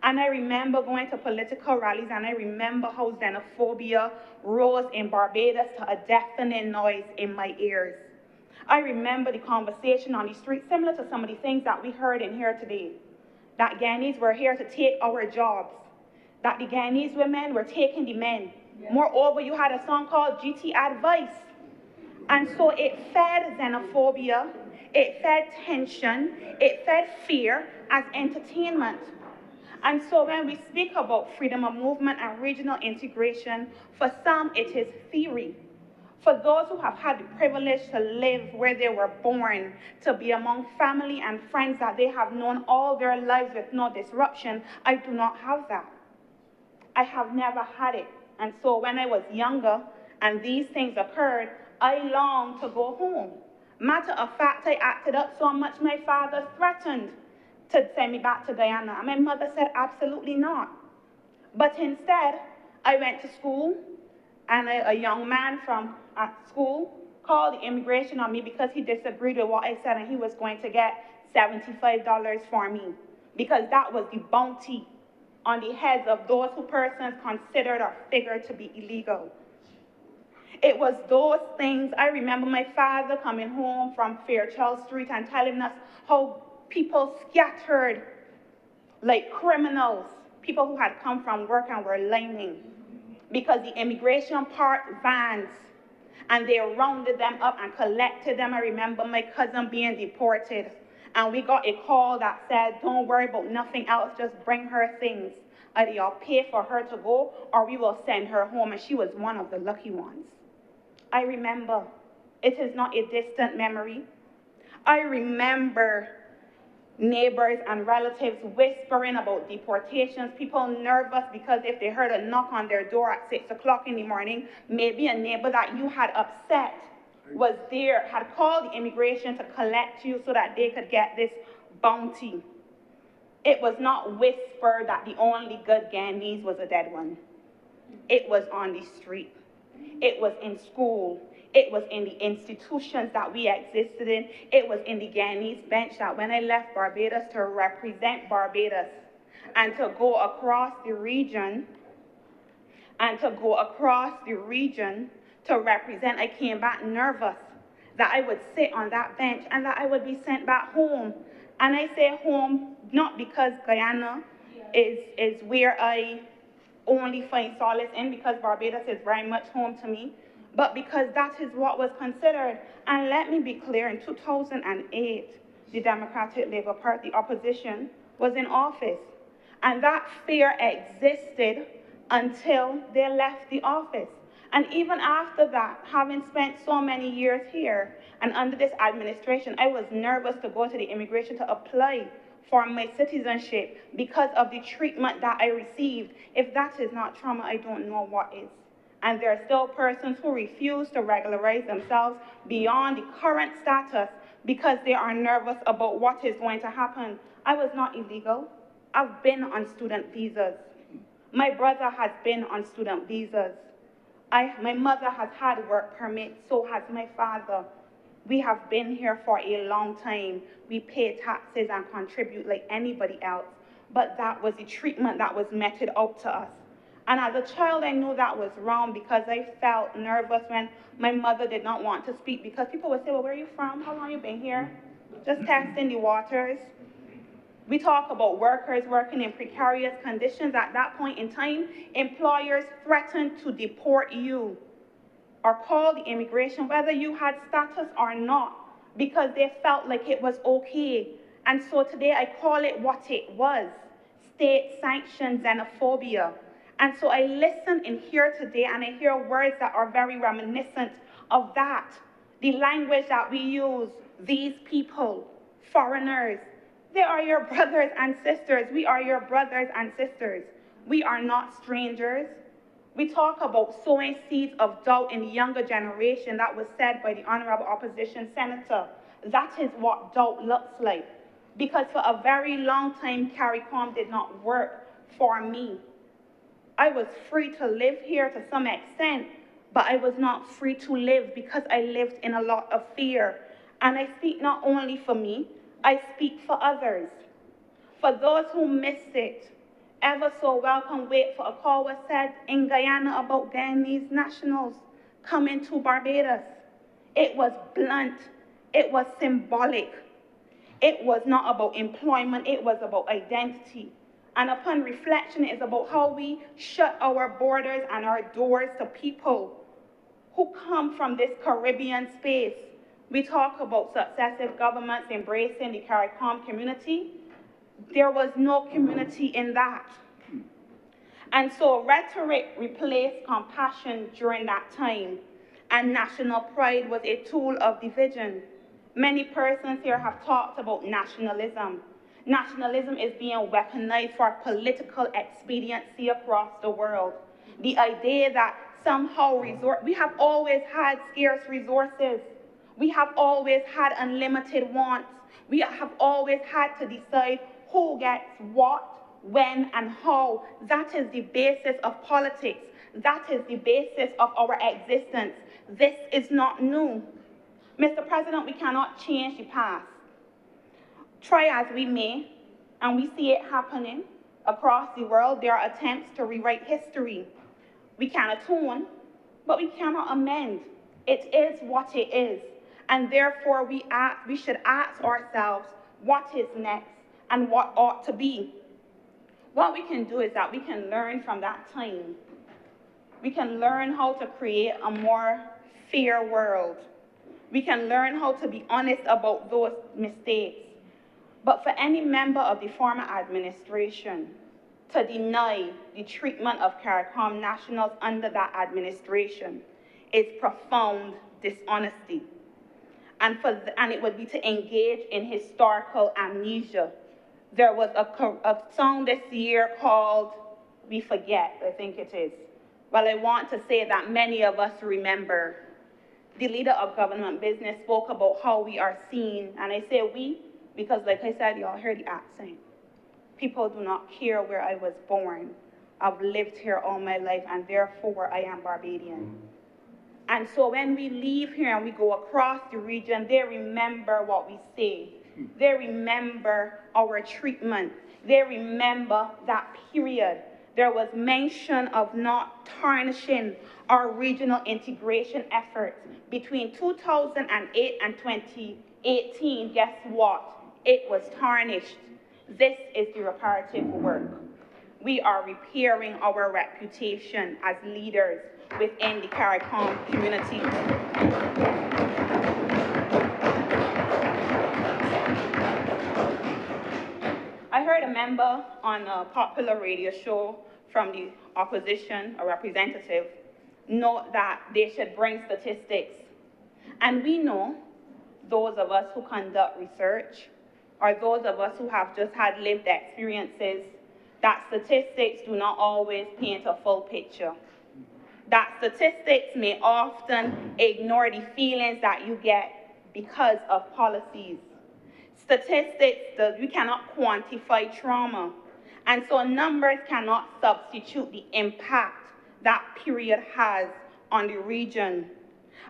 And I remember going to political rallies, and I remember how xenophobia rose in Barbados to a deafening noise in my ears. I remember the conversation on the street, similar to some of the things that we heard in here today, that Guyanese were here to take our jobs, that the Guyanese women were taking the men. Moreover, you had a song called GT Advice. And so it fed xenophobia, it fed tension, it fed fear as entertainment. And so when we speak about freedom of movement and regional integration, for some it is theory. For those who have had the privilege to live where they were born, to be among family and friends that they have known all their lives with no disruption, I do not have that. I have never had it. And so when I was younger and these things occurred, I longed to go home. Matter of fact, I acted up so much my father threatened to send me back to Guyana. And my mother said, absolutely not. But instead, I went to school, and a young man from school called the immigration on me because he disagreed with what I said, and he was going to get $75 for me, because that was the bounty on the heads of those who persons considered or figured to be illegal. It was those things. I remember my father coming home from Fairchild Street and telling us how people scattered like criminals, people who had come from work and were lining, because the immigration parked vans and they rounded them up and collected them. I remember my cousin being deported, and we got a call that said, don't worry about nothing else, just bring her things. Either y'all pay for her to go or we will send her home, and she was one of the lucky ones. I remember. It is not a distant memory. I remember neighbors and relatives whispering about deportations, people nervous because if they heard a knock on their door at 6 o'clock in the morning, maybe a neighbor that you had upset was there, had called the immigration to collect you so that they could get this bounty. It was not whispered that the only good Ghanese was a dead one. It was on the street. It was in school. It was in the institutions that we existed in. It was in the Ghanese bench that when I left Barbados to represent Barbados and to go across the region, to represent, I came back nervous that I would sit on that bench and that I would be sent back home. And I say home not because Guyana is where I only find solace in, because Barbados is very much home to me, but because that is what was considered. And let me be clear, in 2008, the Democratic Labour Party, the opposition, was in office. And that fear existed until they left the office. And even after that, having spent so many years here and under this administration, I was nervous to go to the immigration to apply for my citizenship because of the treatment that I received. If that is not trauma, I don't know what is. And there are still persons who refuse to regularize themselves beyond the current status because they are nervous about what is going to happen. I was not illegal. I've been on student visas. My brother has been on student visas. My mother has had work permits, so has my father. We have been here for a long time. We pay taxes and contribute like anybody else. But that was the treatment that was meted out to us. And as a child, I knew that was wrong because I felt nervous when my mother did not want to speak, because people would say, well, where are you from? How long have you been here? Just testing the waters. We talk about workers working in precarious conditions. At that point in time, employers threatened to deport you or call the immigration, whether you had status or not, because they felt like it was okay. And so today I call it what it was, state-sanctioned xenophobia. And so I listen and hear today, and I hear words that are very reminiscent of that. The language that we use, these people, foreigners, they are your brothers and sisters. We are your brothers and sisters. We are not strangers. We talk about sowing seeds of doubt in the younger generation. That was said by the Honorable Opposition Senator. That is what doubt looks like. Because for a very long time, CARICOM did not work for me. I was free to live here to some extent, but I was not free to live because I lived in a lot of fear. And I speak not only for me, I speak for others. For those who missed it, ever so welcome wait for a call was said in Guyana about Guyanese nationals coming to Barbados. It was blunt, it was symbolic. It was not about employment, it was about identity. And upon reflection, it's about how we shut our borders and our doors to people who come from this Caribbean space. We talk about successive governments embracing the CARICOM community. There was no community in that. And so rhetoric replaced compassion during that time, and national pride was a tool of division. Many persons here have talked about nationalism. Nationalism is being weaponized for political expediency across the world. The idea that somehow we have always had scarce resources. We have always had unlimited wants. We have always had to decide who gets what, when, and how. That is the basis of politics. That is the basis of our existence. This is not new. Mr. President, we cannot change the past. Try as we may, and we see it happening across the world, there are attempts to rewrite history. We can atone, but we cannot amend. It is what it is. And therefore, we should ask ourselves, what is next and what ought to be? What we can do is that we can learn from that time. We can learn how to create a more fair world. We can learn how to be honest about those mistakes. But for any member of the former administration to deny the treatment of CARICOM nationals under that administration is profound dishonesty. And it would be to engage in historical amnesia. There was a song this year called We Forget, I think it is. Well, I want to say that many of us remember. The leader of government business spoke about how we are seen, and I say we because, like I said, y'all heard the accent. People do not care where I was born. I've lived here all my life, and therefore I am Barbadian. And so when we leave here and we go across the region, they remember what we say. They remember our treatment. They remember that period. There was mention of not tarnishing our regional integration efforts. Between 2008 and 2018, guess what? It was tarnished. This is the reparative work. We are repairing our reputation as leaders within the CARICOM community. I heard a member on a popular radio show from the opposition, a representative, note that they should bring statistics. And we know, those of us who conduct research, or those of us who have just had lived experiences, that statistics do not always paint a full picture. That statistics may often ignore the feelings that you get because of policies. Statistics, you cannot quantify trauma. And so numbers cannot substitute the impact that period has on the region.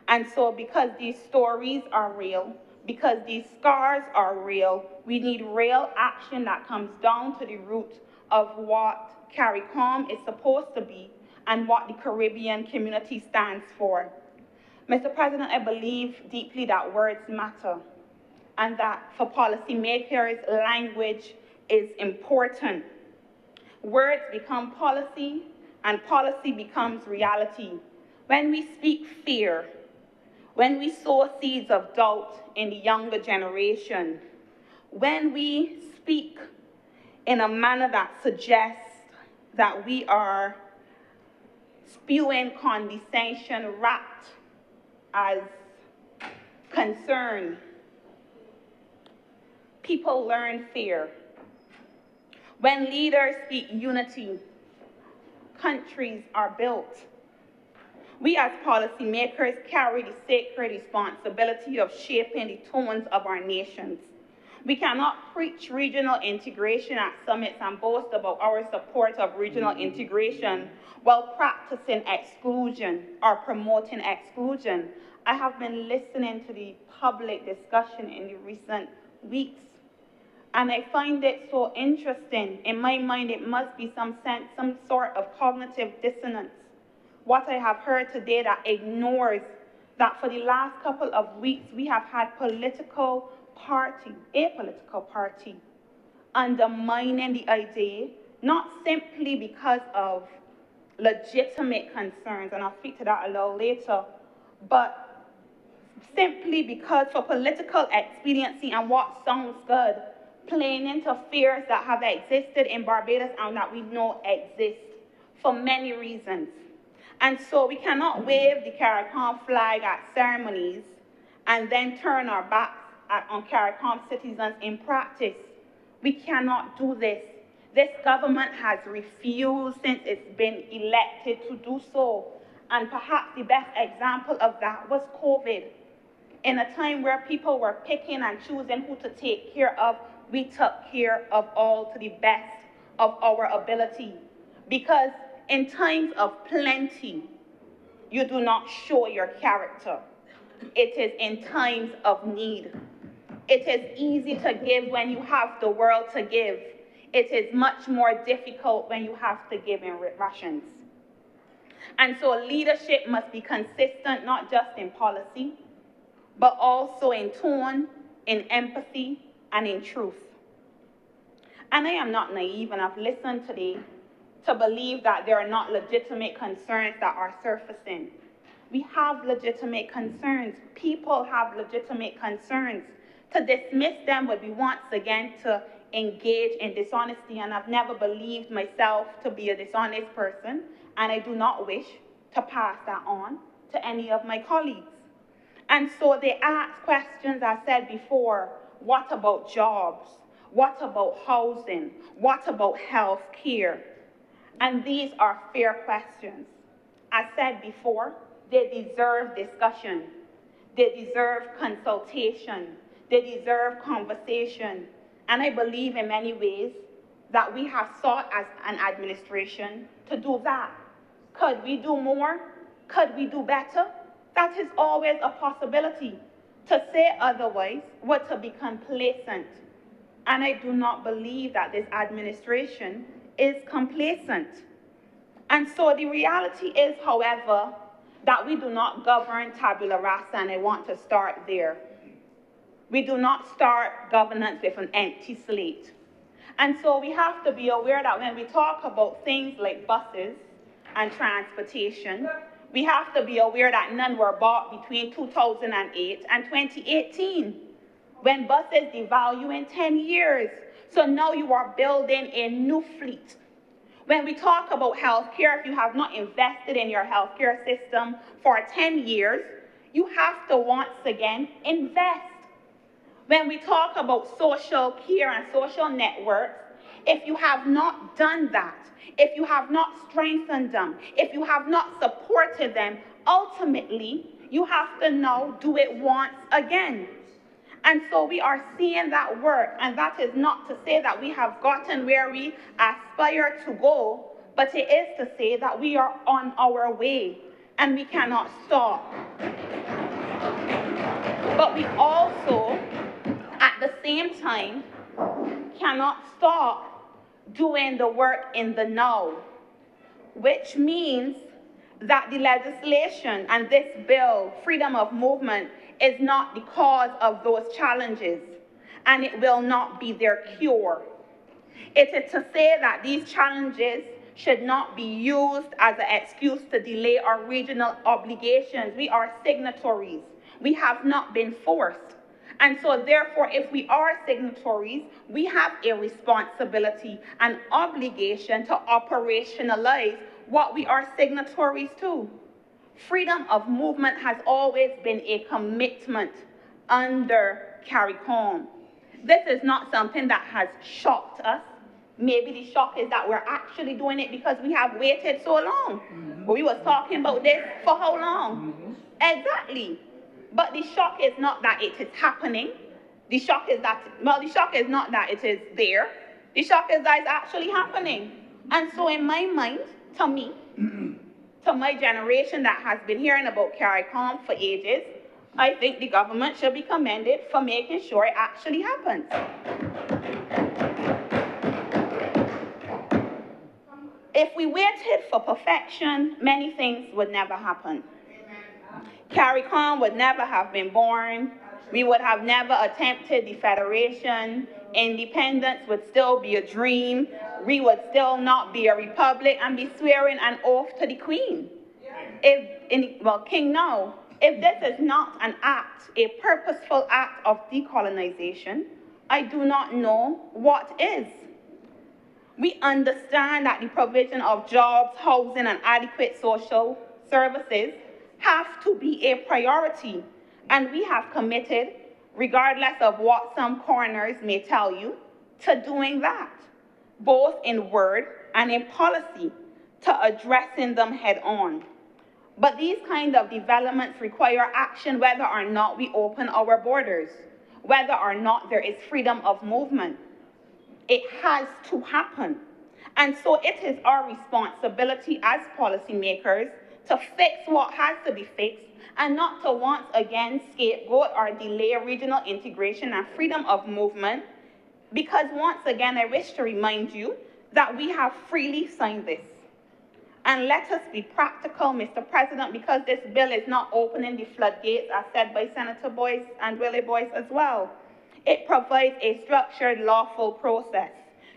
And so because these stories are real, because these scars are real, we need real action that comes down to the root of what CARICOM is supposed to be and what the Caribbean community stands for. Mr. President, I believe deeply that words matter, and that for policymakers, language is important. Words become policy, and policy becomes reality. When we speak fear, when we sow seeds of doubt in the younger generation, when we speak in a manner that suggests that we are spewing condescension wrapped as concern, people learn fear. When leaders speak unity, countries are built. We as policymakers carry the sacred responsibility of shaping the tones of our nations. We cannot preach regional integration at summits and boast about our support of regional integration while practicing exclusion or promoting exclusion. I have been listening to the public discussion in the recent weeks, and I find it so interesting. In my mind, it must be some sort of cognitive dissonance. What I have heard today that ignores that for the last couple of weeks, we have had a political party, undermining the idea, not simply because of legitimate concerns, and I'll speak to that a little later, but simply because for political expediency and what sounds good, playing into fears that have existed in Barbados and that we know exist for many reasons. And so we cannot wave the CARICOM flag at ceremonies and then turn our backs on CARICOM citizens in practice. We cannot do this. This government has refused since it's been elected to do so. And perhaps the best example of that was COVID. In a time where people were picking and choosing who to take care of, we took care of all to the best of our ability. Because in times of plenty, you do not show your character. It is in times of need. It is easy to give when you have the world to give. It is much more difficult when you have to give in rations. And so leadership must be consistent, not just in policy, but also in tone, in empathy, and in truth. And I am not naive, and I've listened today to believe that there are not legitimate concerns that are surfacing. We have legitimate concerns. People have legitimate concerns. To dismiss them would be once again to engage in dishonesty, and I've never believed myself to be a dishonest person, and I do not wish to pass that on to any of my colleagues. And so they ask questions, I said before, what about jobs? What about housing? What about health care? And these are fair questions. I said before, they deserve discussion. They deserve consultation. They deserve conversation. And I believe in many ways that we have sought as an administration to do that. Could we do more? Could we do better? That is always a possibility. To say otherwise would to be complacent. And I do not believe that this administration is complacent. And so the reality is, however, that we do not govern tabula rasa, and I want to start there. We do not start governance with an empty slate. And so we have to be aware that when we talk about things like buses and transportation, we have to be aware that none were bought between 2008 and 2018, when buses devalue in 10 years. So now you are building a new fleet. When we talk about healthcare, if you have not invested in your healthcare system for 10 years, you have to once again invest. When we talk about social care and social networks, if you have not done that, if you have not strengthened them, if you have not supported them, ultimately, you have to now do it once again. And so we are seeing that work, and that is not to say that we have gotten where we aspire to go, but it is to say that we are on our way, and we cannot stop. But we also, at the same time, cannot stop doing the work in the now, which means that the legislation and this bill, freedom of movement, is not the cause of those challenges, and it will not be their cure. It is to say that these challenges should not be used as an excuse to delay our regional obligations. We are signatories. We have not been forced. And so therefore, if we are signatories, we have a responsibility, an obligation to operationalize what we are signatories to. Freedom of movement has always been a commitment under CARICOM. This is not something that has shocked us. Maybe the shock is that we're actually doing it because we have waited so long. But we was talking about this for how long? Exactly. But the shock is not that it is happening. The shock is that, well, the shock is not that it is there. The shock is that it's actually happening. And so in my mind, to me, to my generation that has been hearing about CARICOM for ages, I think the government should be commended for making sure it actually happens. If we waited for perfection, many things would never happen. CARICOM would never have been born. We would have never attempted the federation. Independence would still be a dream. We would still not be a republic and be swearing an oath to the Queen. King now. If this is not an act, a purposeful act of decolonization, I do not know what is. We understand that the provision of jobs, housing, and adequate social services have to be a priority, and we have committed, regardless of what some corners may tell you, to doing that, both in word and in policy, to addressing them head on. But these kind of developments require action whether or not we open our borders, whether or not there is freedom of movement. It has to happen. And so it is our responsibility as policymakers to fix what has to be fixed and not to once again scapegoat or delay regional integration and freedom of movement, because once again, I wish to remind you that we have freely signed this. And let us be practical, Mr. President, because this bill is not opening the floodgates, as said by Senator Boyce and Willie Boyce as well. It provides a structured, lawful process.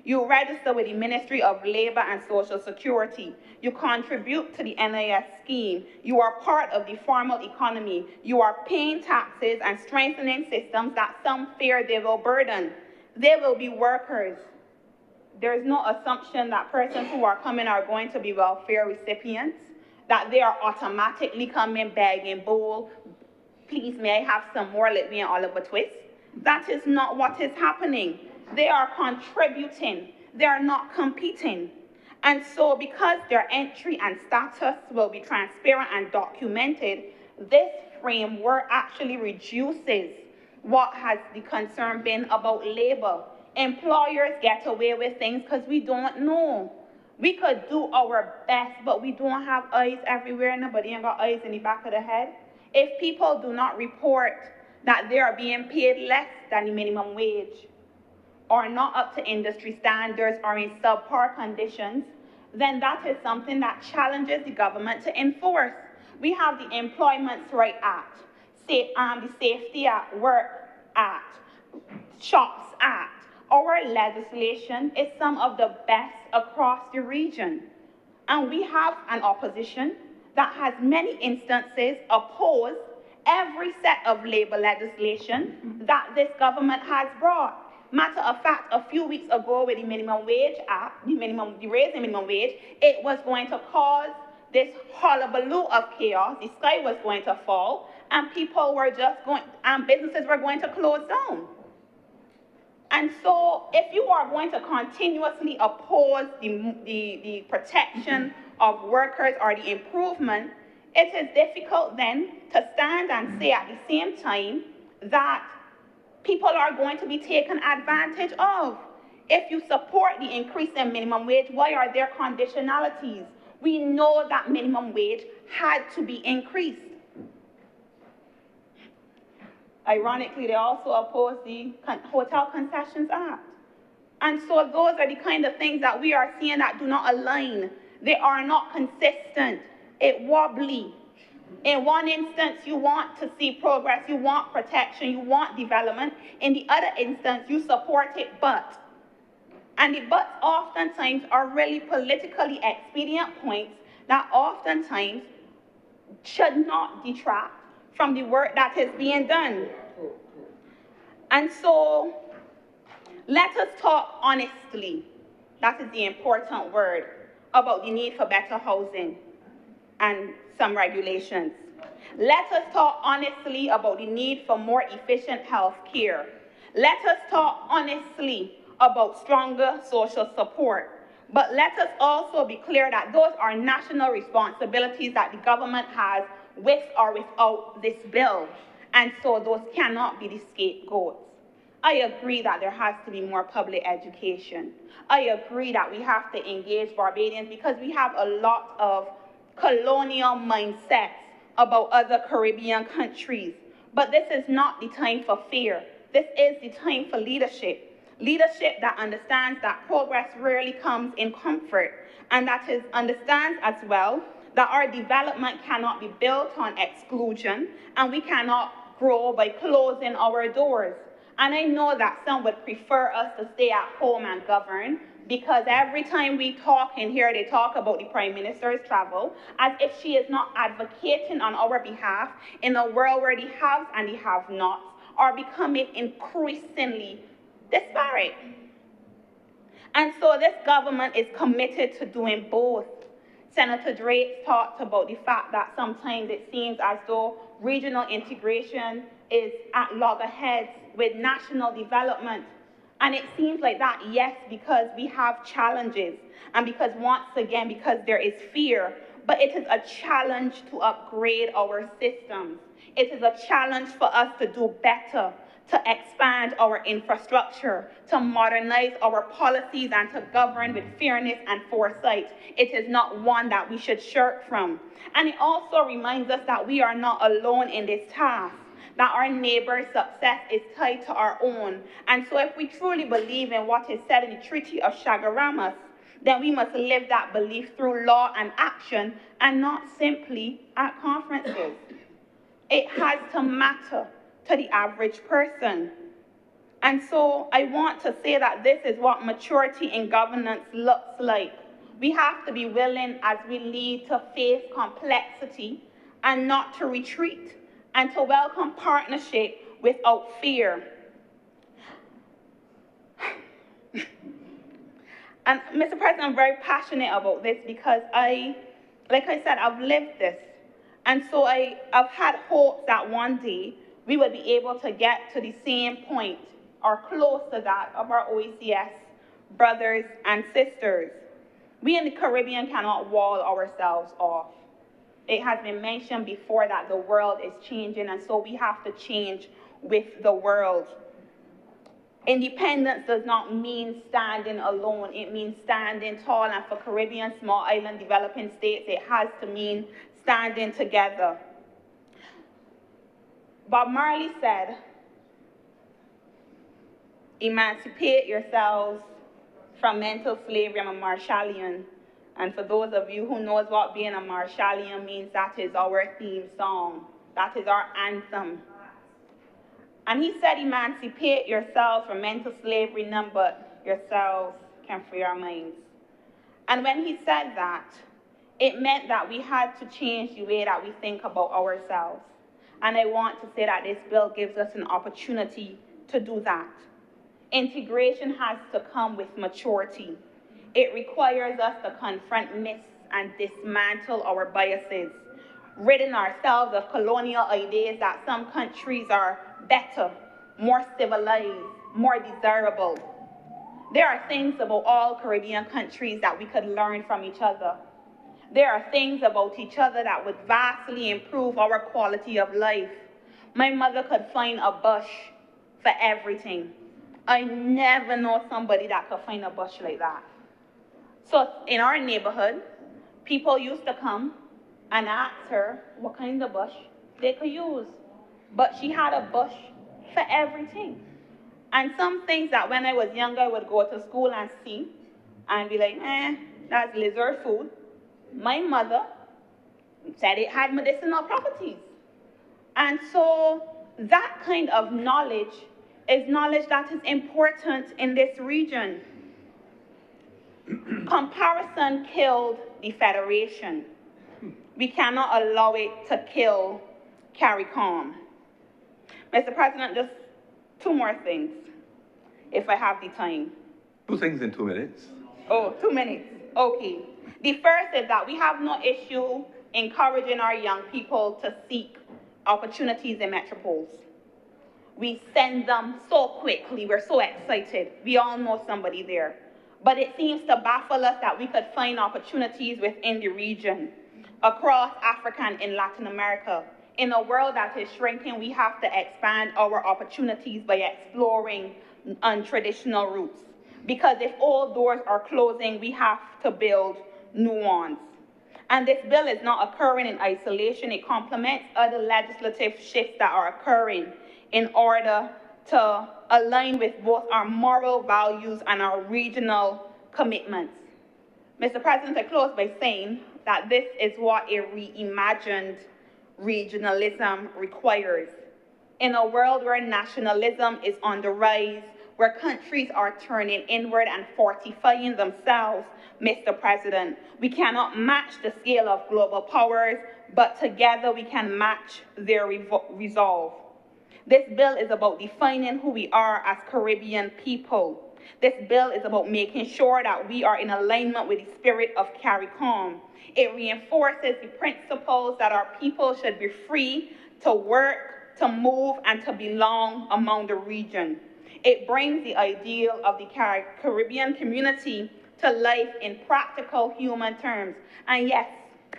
You register with the Ministry of Labor and Social Security. You contribute to the NIS scheme. You are part of the formal economy. You are paying taxes and strengthening systems that some fear they will burden. They will be workers. There is no assumption that persons who are coming are going to be welfare recipients, that they are automatically coming begging, bowl, please may I have some more, let me and Oliver Twist. That is not what is happening. They are contributing. They are not competing. And so because their entry and status will be transparent and documented, this framework actually reduces what has the concern been about labor. Employers get away with things because we don't know. We could do our best, but we don't have eyes everywhere. Nobody ain't got eyes in the back of the head. If people do not report that they are being paid less than the minimum wage, or not up to industry standards, or in subpar conditions, then that is something that challenges the government to enforce. We have the Employment Rights Act, the Safety at Work Act, Shops Act. Our legislation is some of the best across the region. And we have an opposition that has many instances opposed every set of labor legislation that this government has brought. Matter of fact, a few weeks ago with the Minimum Wage Act, the raising minimum wage, it was going to cause this hullabaloo of chaos. The sky was going to fall, and people were just going, and businesses were going to close down. And so if you are going to continuously oppose the protection of workers or the improvement, it is difficult then to stand and say at the same time that people are going to be taken advantage of. If you support the increase in minimum wage, why are there conditionalities? We know that minimum wage had to be increased. Ironically, they also oppose the Hotel Concessions Act. And so those are the kind of things that we are seeing that do not align. They are not consistent. It wobbly. In one instance, you want to see progress, you want protection, you want development. In the other instance, you support it, but. And the buts oftentimes are really politically expedient points that oftentimes should not detract from the work that is being done. And so, let us talk honestly, that is the important word, about the need for better housing and some regulations. Let us talk honestly about the need for more efficient health care. Let us talk honestly about stronger social support. But let us also be clear that those are national responsibilities that the government has with or without this bill. And so those cannot be the scapegoats. I agree that there has to be more public education. I agree that we have to engage Barbadians because we have a lot of colonial mindsets about other Caribbean countries. But this is not the time for fear. This is the time for leadership. Leadership that understands that progress rarely comes in comfort, and that understands as well that our development cannot be built on exclusion, and we cannot grow by closing our doors. And I know that some would prefer us to stay at home and govern, because every time we talk in here, they talk about the Prime Minister's travel, as if she is not advocating on our behalf in a world where the haves and the have-nots are becoming increasingly disparate. And so this government is committed to doing both. Senator Drake talked about the fact that sometimes it seems as though regional integration is at loggerheads with national development. And it seems like that, yes, because we have challenges, and because once again, because there is fear, but it is a challenge to upgrade our systems. It is a challenge for us to do better, to expand our infrastructure, to modernize our policies, and to govern with fairness and foresight. It is not one that we should shirk from. And it also reminds us that we are not alone in this task, that our neighbor's success is tied to our own. And so if we truly believe in what is said in the Treaty of Chaguaramas, then we must live that belief through law and action, and not simply at conferences. It has to matter to the average person. And so I want to say that this is what maturity in governance looks like. We have to be willing, as we lead, to face complexity and not to retreat, and to welcome partnership without fear. And Mr. President, I'm very passionate about this because like I said, I've lived this. And so I've had hopes that one day we would be able to get to the same point or close to that of our OECS brothers and sisters. We in the Caribbean cannot wall ourselves off. It has been mentioned before that the world is changing, and so we have to change with the world. Independence does not mean standing alone. It means standing tall, and for Caribbean, small island developing states, it has to mean standing together. Bob Marley said, "Emancipate yourselves from mental slavery." I'm a Marshallian. And for those of you who knows what being a Marshallian means, that is our theme song. That is our anthem. And he said, emancipate yourselves from mental slavery, none but yourselves can free our minds. And when he said that, it meant that we had to change the way that we think about ourselves. And I want to say that this bill gives us an opportunity to do that. Integration has to come with maturity. It requires us to confront myths and dismantle our biases, ridding ourselves of colonial ideas that some countries are better, more civilized, more desirable. There are things about all Caribbean countries that we could learn from each other. There are things about each other that would vastly improve our quality of life. My mother could find a bush for everything. I never know somebody that could find a bush like that. So in our neighborhood, people used to come and ask her what kind of bush they could use. But she had a bush for everything. And some things that when I was younger, I would go to school and see and be like, that's lizard food. My mother said it had medicinal properties. And so that kind of knowledge is knowledge that is important in this region. Comparison killed the Federation. We cannot allow it to kill CARICOM. Mr. President, just two more things, if I have the time. 2 things in 2 minutes. Oh, 2 minutes, okay. The first is that we have no issue encouraging our young people to seek opportunities in metropoles. We send them so quickly, we're so excited. We all know somebody there. But it seems to baffle us that we could find opportunities within the region, across Africa and in Latin America. In a world that is shrinking, we have to expand our opportunities by exploring untraditional routes. Because if all doors are closing, we have to build new ones. And this bill is not occurring in isolation. It complements other legislative shifts that are occurring in order to align with both our moral values and our regional commitments. Mr. President, I close by saying that this is what a reimagined regionalism requires. In a world where nationalism is on the rise, where countries are turning inward and fortifying themselves, Mr. President. We cannot match the scale of global powers, but together we can match their resolve. This bill is about defining who we are as Caribbean people. This bill is about making sure that we are in alignment with the spirit of CARICOM. It reinforces the principles that our people should be free to work, to move, and to belong among the region. It brings the ideal of the Caribbean community to life in practical human terms. And yes,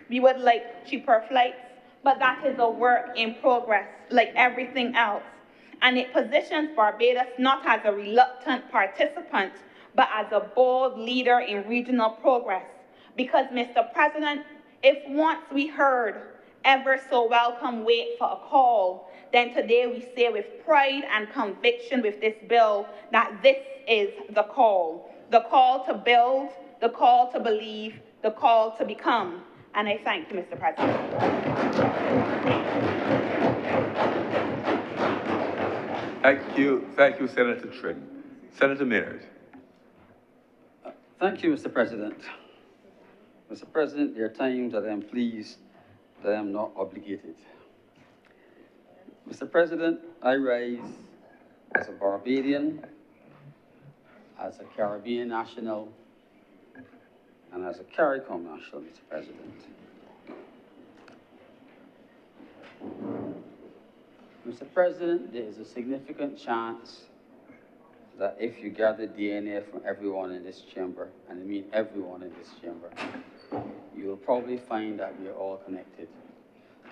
we would like cheaper flights, but that is a work in progress, like everything else. And it positions Barbados not as a reluctant participant, but as a bold leader in regional progress. Because, Mr. President, if once we heard ever so welcome wait for a call, then today we say with pride and conviction with this bill that this is the call to build, the call to believe, the call to become. And I thank you, Mr. President. Thank you, Senator Trigg. Senator Maynard. Thank you, Mr. President. Mr. President, there are times that I am pleased that I am not obligated. Mr. President, I rise as a Barbadian, as a Caribbean national, and as a CARICOM national, Mr. President. Mr. President, there is a significant chance that if you gather DNA from everyone in this chamber, and I mean everyone in this chamber, you will probably find that we are all connected.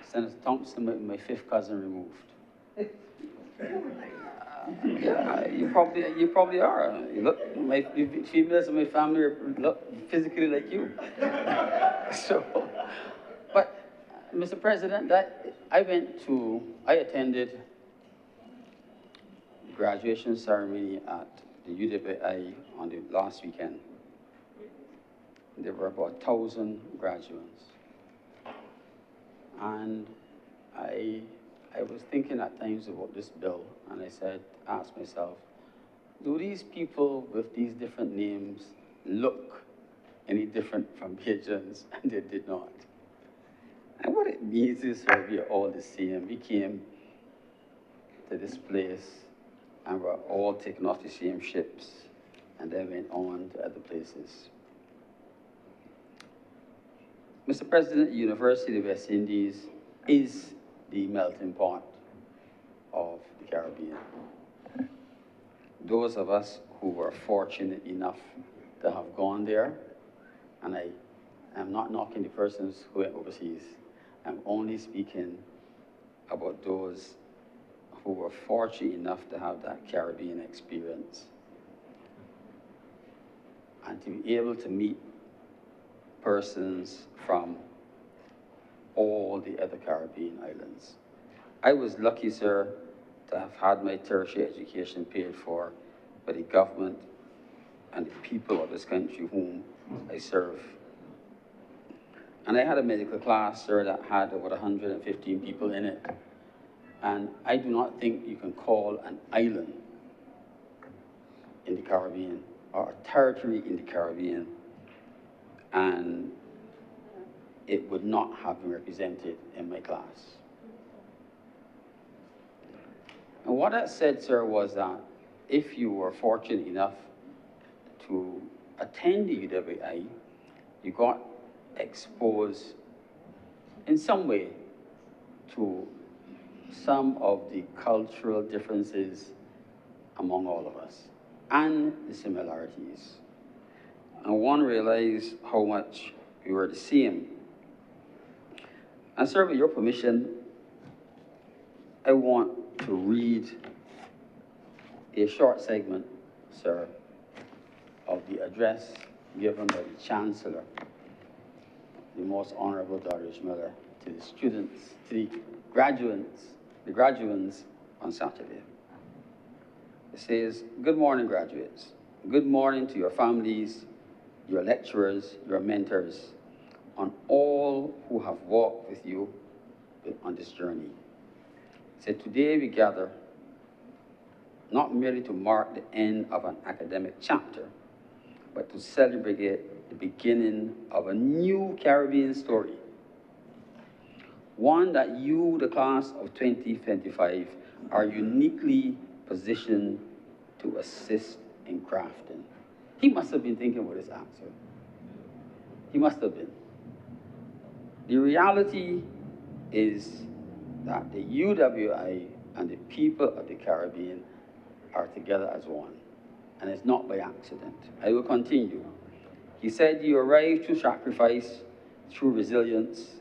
Senator Thompson, my fifth cousin removed. Yeah, you probably are. You look, my females in my family look physically like you. So, but Mr. President, I attended the graduation ceremony at the UWI on the last weekend. There were about 1,000 graduates. And I was thinking at times about this bill, and asked myself, do these people with these different names look any different from Bajans? And they did not. And what it means is that we are all the same. We came to this place and we're all taken off the same ships and then went on to other places. Mr. President, the University of the West Indies is the melting pot of the Caribbean. Those of us who were fortunate enough to have gone there, and I am not knocking the persons who went overseas, I'm only speaking about those who were fortunate enough to have that Caribbean experience and to be able to meet persons from all the other Caribbean islands. I was lucky, sir, to have had my tertiary education paid for by the government and the people of this country whom I serve. And I had a medical class, sir, that had over 115 people in it. And I do not think you can call an island in the Caribbean or a territory in the Caribbean and it would not have been represented in my class. And what I said, sir, was that if you were fortunate enough to attend the UWI, you got exposed in some way to some of the cultural differences among all of us and the similarities. And one realized how much we were the same. And sir, with your permission, I want to read a short segment, sir, of the address given by the Chancellor, the Most Honorable Doris Miller, to the students, to the graduates on Saturday. It says, "Good morning, graduates. Good morning to your families, your lecturers, your mentors, on all who have walked with you on this journey. So today we gather not merely to mark the end of an academic chapter, but to celebrate the beginning of a new Caribbean story. One that you, the class of 2025, are uniquely positioned to assist in crafting. He must have been thinking about his answer. He must have been. The reality is that the UWI and the people of the Caribbean are together as one, and it's not by accident. I will continue. He said, you arrived through sacrifice, through resilience,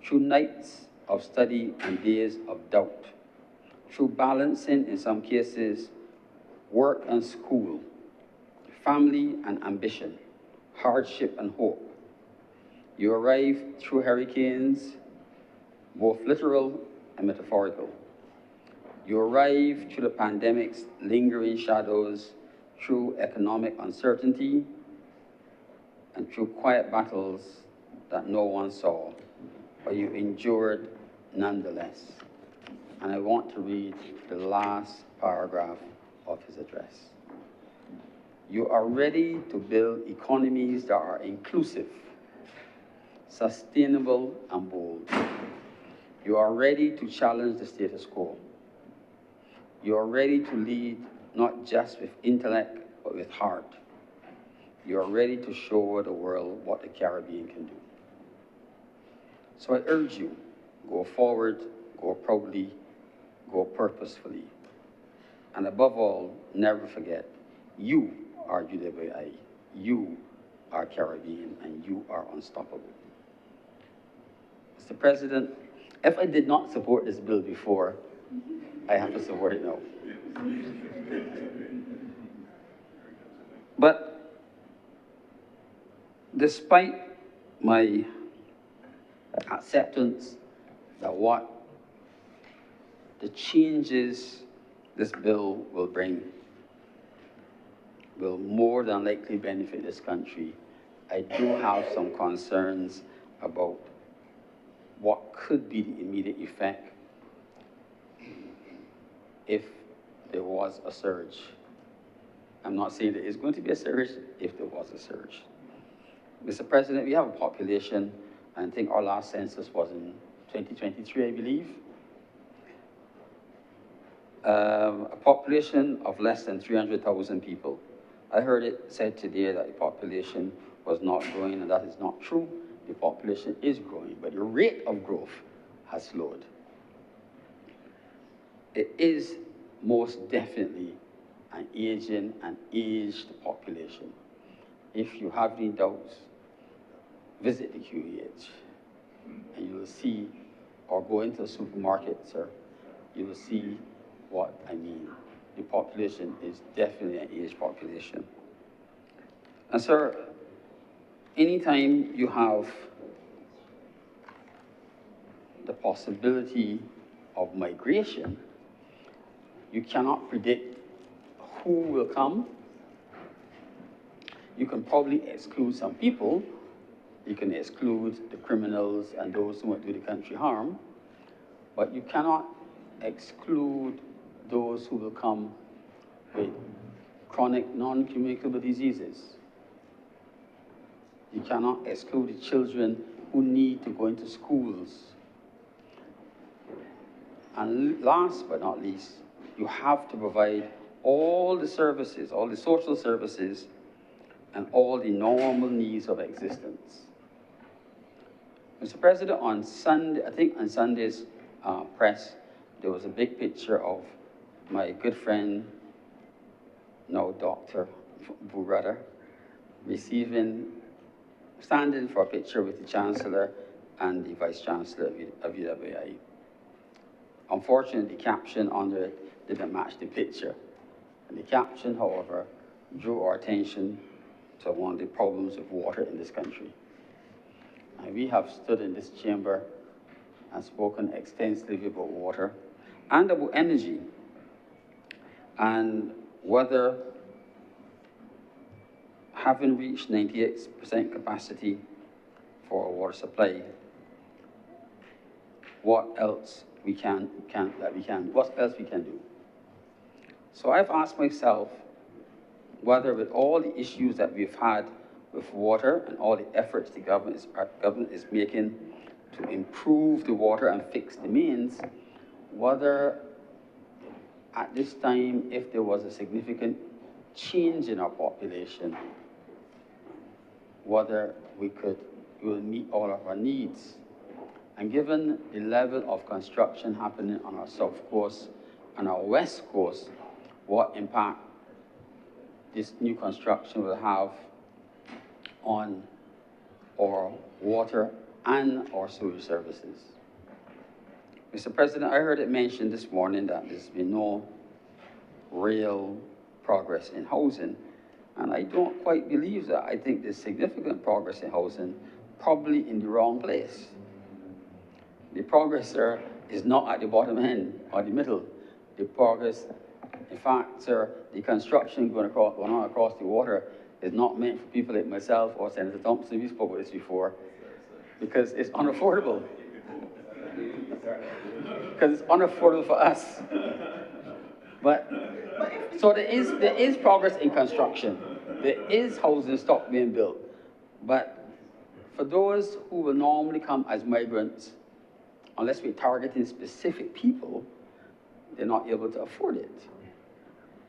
through nights of study and days of doubt, through balancing, in some cases, work and school, family and ambition, hardship and hope. You arrived through hurricanes, both literal and metaphorical. You arrived through the pandemic's lingering shadows, through economic uncertainty, and through quiet battles that no one saw, but you endured nonetheless. And I want to read the last paragraph of his address. You are ready to build economies that are inclusive, sustainable, and bold. You are ready to challenge the status quo. You are ready to lead not just with intellect, but with heart. You are ready to show the world what the Caribbean can do. So I urge you, go forward, go proudly, go purposefully. And above all, never forget, you are UWI, you are Caribbean, and you are unstoppable. Mr. President, if I did not support this bill before, I have to support it now. But despite my acceptance that what the changes this bill will bring will more than likely benefit this country, I do have some concerns about what could be the immediate effect if there was a surge. I'm not saying there is going to be a surge if there was a surge. Mr. President, we have a population, and I think our last census was in 2023, I believe. A population of less than 300,000 people. I heard it said today that the population was not growing, and that is not true. The population is growing, but the rate of growth has slowed. It is most definitely an aging and aged population. If you have any doubts, visit the QEH, and you will see, or go into a supermarket, sir, you will see what I mean. The population is definitely an aged population. And sir, anytime you have the possibility of migration, you cannot predict who will come. You can probably exclude some people. You can exclude the criminals and those who want to do the country harm, but you cannot exclude those who will come with chronic non-communicable diseases. You cannot exclude the children who need to go into schools. And last but not least, you have to provide all the services, all the social services, and all the normal needs of existence. Mr. President, on Sunday, I think on Sunday's press, there was a big picture of my good friend, now Dr. Burrada, standing for a picture with the Chancellor and the Vice Chancellor of UWI. Unfortunately, the caption under it didn't match the picture. And the caption, however, drew our attention to one of the problems of water in this country. And we have stood in this chamber and spoken extensively about water and about energy, and whether having reached 98% capacity for our water supply, what else we can do. So I've asked myself whether with all the issues that we've had with water and all the efforts the our government is making to improve the water and fix the mains, whether at this time, if there was a significant change in our population, whether we will meet all of our needs. And given the level of construction happening on our south coast and our west coast, what impact this new construction will have on our water and our sewage services. Mr. President, I heard it mentioned this morning that there's been no real progress in housing, and I don't quite believe that. I think there's significant progress in housing, probably in the wrong place. The progress, sir, is not at the bottom end or the middle. The progress, in fact, sir, the construction going on across the water is not meant for people like myself or Senator Thompson. We spoke about this before, because it's unaffordable. Because it's unaffordable for us. But so there is progress in construction. There is housing stock being built. But for those who will normally come as migrants, unless we're targeting specific people, they're not able to afford it.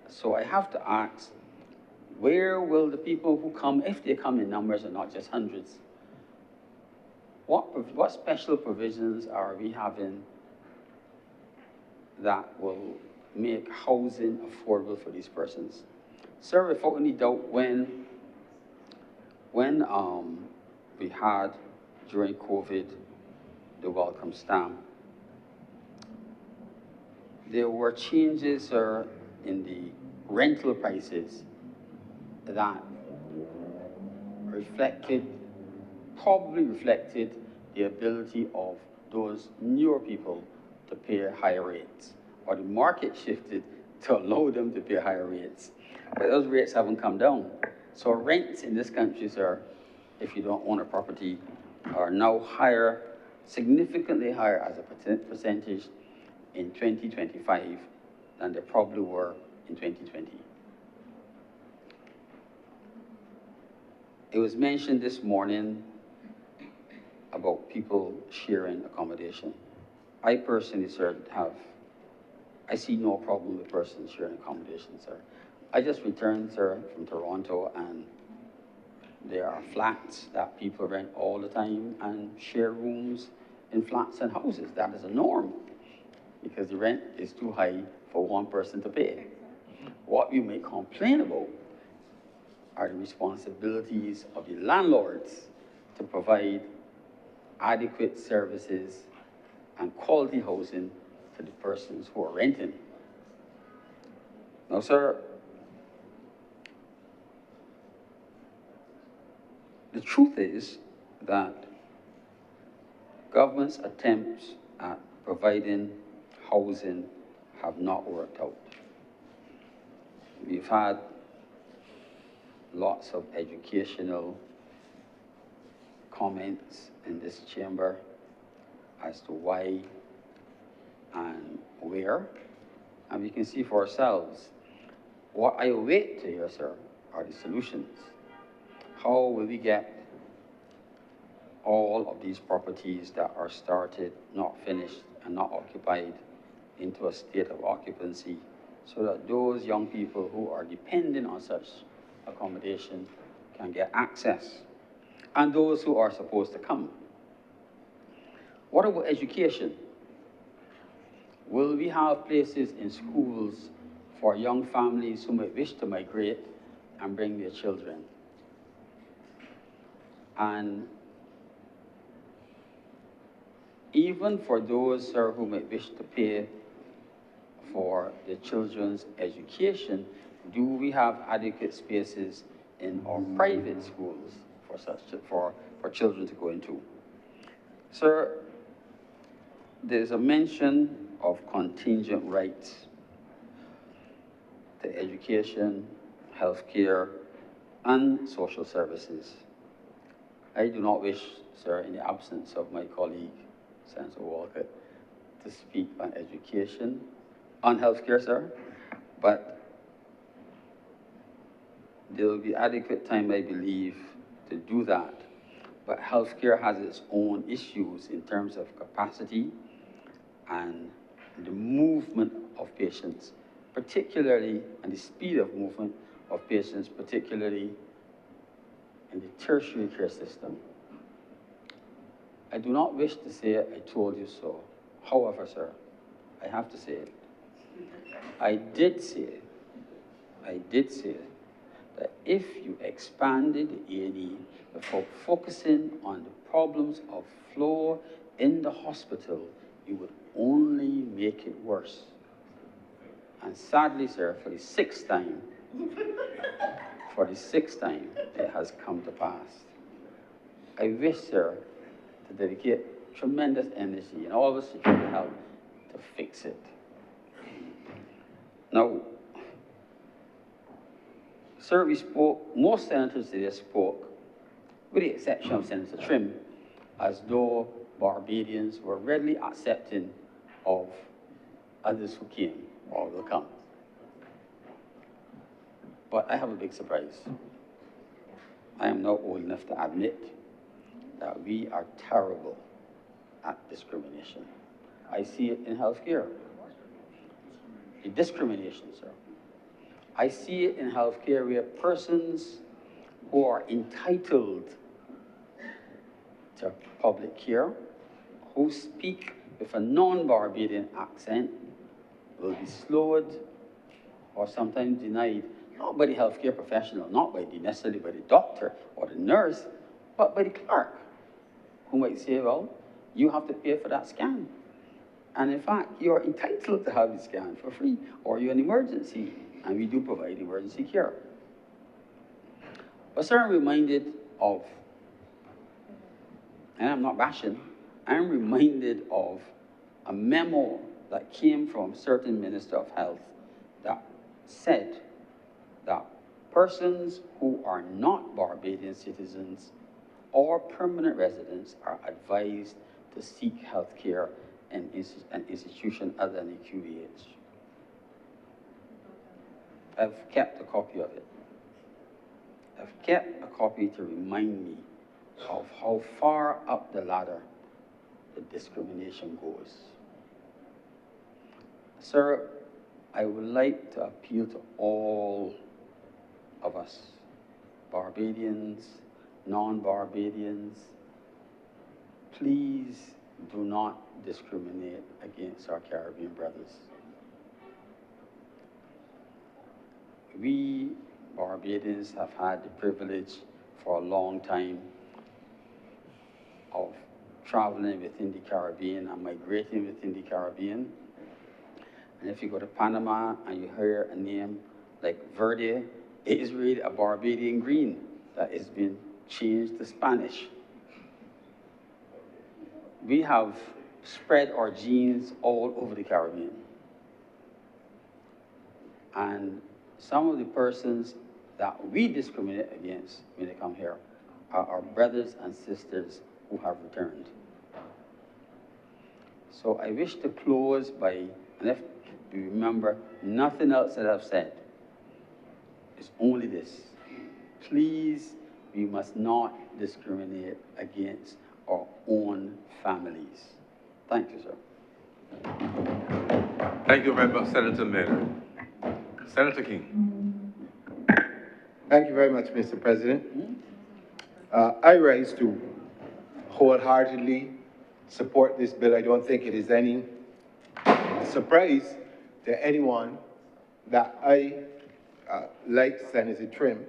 So I have to ask, where will the people who come, if they come in numbers and not just hundreds, what special provisions are we having that will make housing affordable for these persons? Sir, without any doubt, when we had, during COVID, the welcome stamp, there were changes, sir, in the rental prices that probably reflected the ability of those newer people to pay higher rates, or the market shifted to allow them to pay higher rates. But those rates haven't come down. So rents in this country, sir, if you don't own a property, are now higher, significantly higher as a percentage in 2025 than they probably were in 2020. It was mentioned this morning about people sharing accommodation. I personally, sir, I see no problem with persons sharing accommodation, sir. I just returned, sir, from Toronto, and there are flats that people rent all the time and share rooms in flats and houses. That is a norm, because the rent is too high for one person to pay. What we may complain about are the responsibilities of the landlords to provide adequate services and quality housing to the persons who are renting. Now, sir, the truth is that government's attempts at providing housing have not worked out. We've had lots of educational comments in this chamber as to why and where, and we can see for ourselves. What I await to hear, sir, are the solutions. How will we get all of these properties that are started, not finished, and not occupied into a state of occupancy, so that those young people who are dependent on such accommodation can get access, and those who are supposed to come? What about education? Will we have places in schools for young families who may wish to migrate and bring their children? And even for those, sir, who may wish to pay for their children's education, do we have adequate spaces in our private schools for children to go into? Sir, there's a mention of contingent rights to education, healthcare, and social services. I do not wish, sir, in the absence of my colleague, Senator Walker, to speak on education, on healthcare, sir, but there will be adequate time, I believe, to do that. But healthcare has its own issues in terms of capacity and the movement of patients, particularly, and the speed of movement of patients, particularly in the tertiary care system. I do not wish to say I told you so. However, sir, I have to say it. I did say that if you expanded the A&E before focusing on the problems of flow in the hospital, you would only make it worse. And sadly, sir, for the sixth time, it has come to pass. I wish, sir, to dedicate tremendous energy and all of us that you can help to fix it. Now, sir, we spoke, most senators today spoke, with the exception of Senator Trim, as though Barbadians were readily accepting of others who came or will come. But I have a big surprise. I am now old enough to admit that we are terrible at discrimination. I see it in healthcare. The discrimination, sir. I see it in healthcare where persons who are entitled to public care, who speak with a non-Barbadian accent, will be slowed or sometimes denied, not by the healthcare professional, not necessarily by the doctor or the nurse, but by the clerk, who might say, well, you have to pay for that scan. And in fact, you're entitled to have the scan for free, or you're an emergency, and we do provide emergency care. But sir, I'm reminded of, and I'm not bashing, I'm reminded of a memo that came from a certain Minister of Health that said that persons who are not Barbadian citizens or permanent residents are advised to seek health care in an institution other than a QEH. I've kept a copy of it. I've kept a copy to remind me of how far up the ladder the discrimination goes. Sir, I would like to appeal to all of us, Barbadians, non-Barbadians, please do not discriminate against our Caribbean brothers. We Barbadians have had the privilege for a long time of traveling within the Caribbean and migrating within the Caribbean. And if you go to Panama and you hear a name like Verde, it is really a Barbadian green that has been changed to Spanish. We have spread our genes all over the Caribbean. And some of the persons that we discriminate against when they come here are our brothers and sisters who have returned. So I wish to close by, and if you remember nothing else that I've said, it's only this. Please, we must not discriminate against our own families. Thank you, sir. Thank you very much, Senator Maynard. Senator King. Thank you very much, Mr. President. I rise to wholeheartedly support this bill. I don't think it is any surprise to anyone that I, like Senator Trim,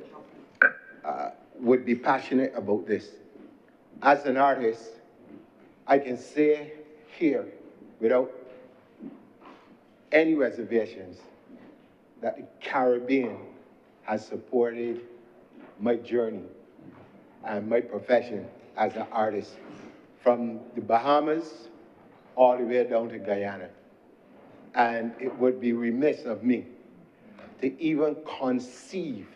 would be passionate about this. As an artist, I can say here, without any reservations, that the Caribbean has supported my journey and my profession as an artist, from the Bahamas all the way down to Guyana. And it would be remiss of me to even conceive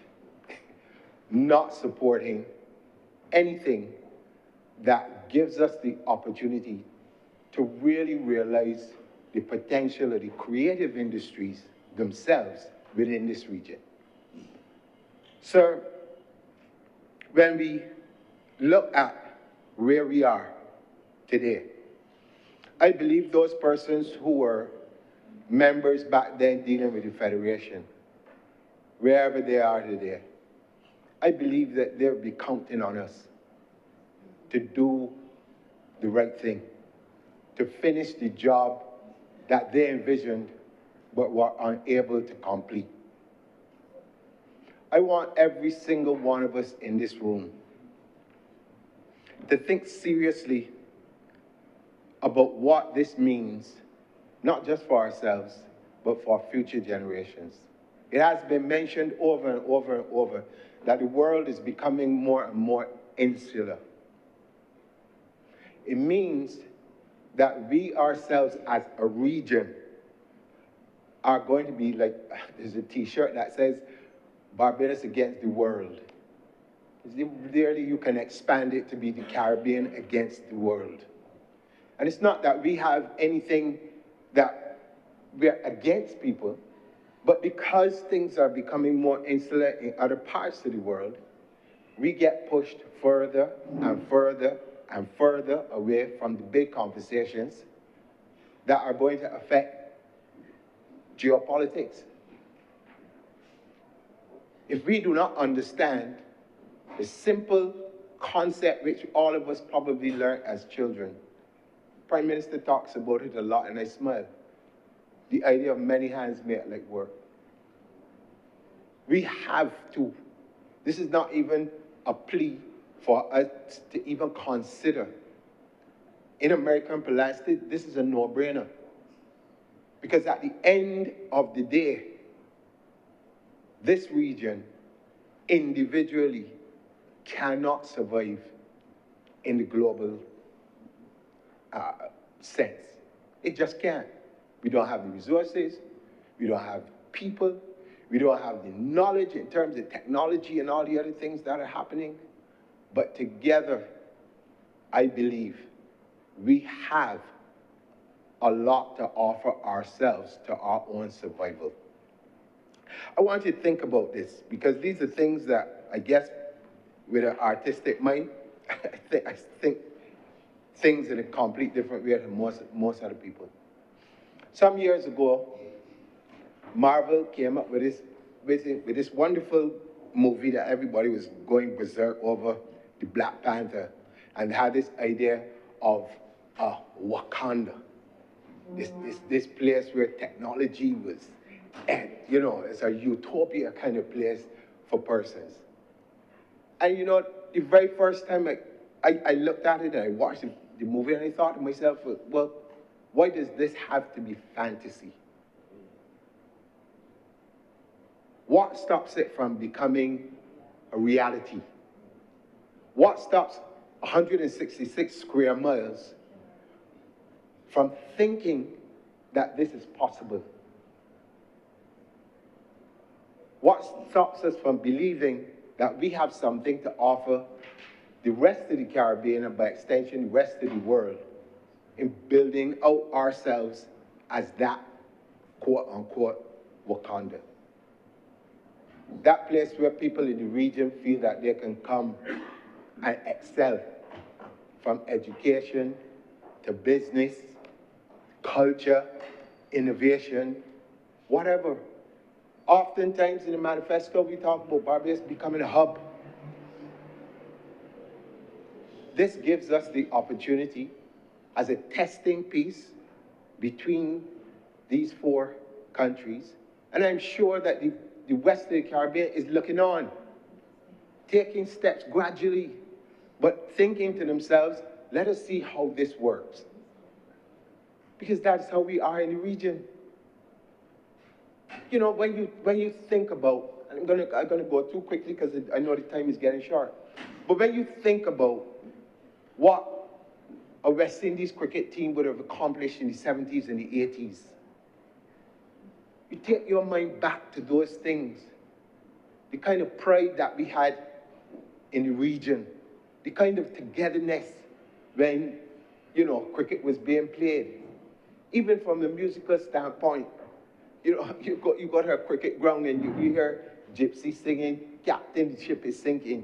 not supporting anything that gives us the opportunity to really realize the potential of the creative industries themselves within this region. Sir, when we look at where we are today, I believe those persons who were members back then dealing with the Federation, wherever they are today, I believe that they'll be counting on us to do the right thing, to finish the job that they envisioned but were unable to complete. I want every single one of us in this room to think seriously about what this means, not just for ourselves, but for future generations. It has been mentioned over and over and over that the world is becoming more and more insular. It means that we ourselves as a region are going to be like, there's a t-shirt that says, Barbados against the world. Literally, you can expand it to be the Caribbean against the world. And it's not that we have anything that we're against people, but because things are becoming more insular in other parts of the world, we get pushed further and further and further away from the big conversations that are going to affect geopolitics. If we do not understand the simple concept which all of us probably learned as children, Prime Minister talks about it a lot and I smile, the idea of many hands make like work. We have to, this is not even a plea for us to even consider. In American parlance, this is a no-brainer. Because at the end of the day, this region individually cannot survive in the global sense. It just can't. We don't have the resources, we don't have people, we don't have the knowledge in terms of technology and all the other things that are happening. But together, I believe we have a lot to offer ourselves to our own survival. I want you to think about this because these are things that I guess with an artistic mind, I think things in a complete different way than most other people. Some years ago, Marvel came up with this wonderful movie that everybody was going berserk over, the Black Panther, and had this idea of Wakanda, this place where technology was, and you know, it's a utopia kind of place for persons. And you know, the very first time I looked at it and I watched the movie and I thought to myself, well, why does this have to be fantasy? What stops it from becoming a reality? What stops 166 square miles from thinking that this is possible? What stops us from believing that we have something to offer the rest of the Caribbean and by extension the rest of the world in building out ourselves as that quote-unquote Wakanda? That place where people in the region feel that they can come and excel from education to business, culture, innovation, whatever. Oftentimes in the manifesto, we talk about Barbados becoming a hub. This gives us the opportunity as a testing piece between these four countries. And I'm sure that the West of the Caribbean is looking on, taking steps gradually, but thinking to themselves, let us see how this works. Because that's how we are in the region. You know, when you think about, I'm gonna go too quickly because I know the time is getting short, but when you think about what a West Indies cricket team would have accomplished in the 70s and the 80s, you take your mind back to those things, the kind of pride that we had in the region, the kind of togetherness when, you know, cricket was being played. Even from a musical standpoint, you know, you go to a cricket ground and you hear Gypsy singing, captain, the ship is sinking.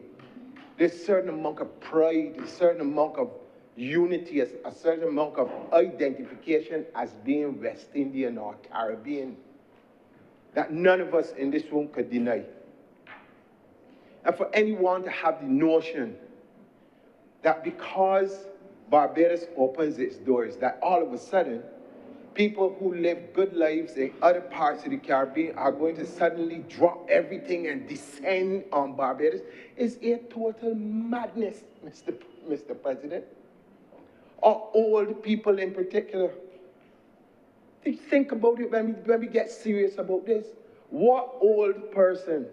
There's a certain amount of pride, a certain amount of unity, a certain amount of identification as being West Indian or Caribbean that none of us in this room could deny. And for anyone to have the notion that because Barbados opens its doors, that all of a sudden, people who live good lives in other parts of the Caribbean are going to suddenly drop everything and descend on Barbados is a total madness, Mr. President. Or old people in particular. Think about it when we get serious about this. What old person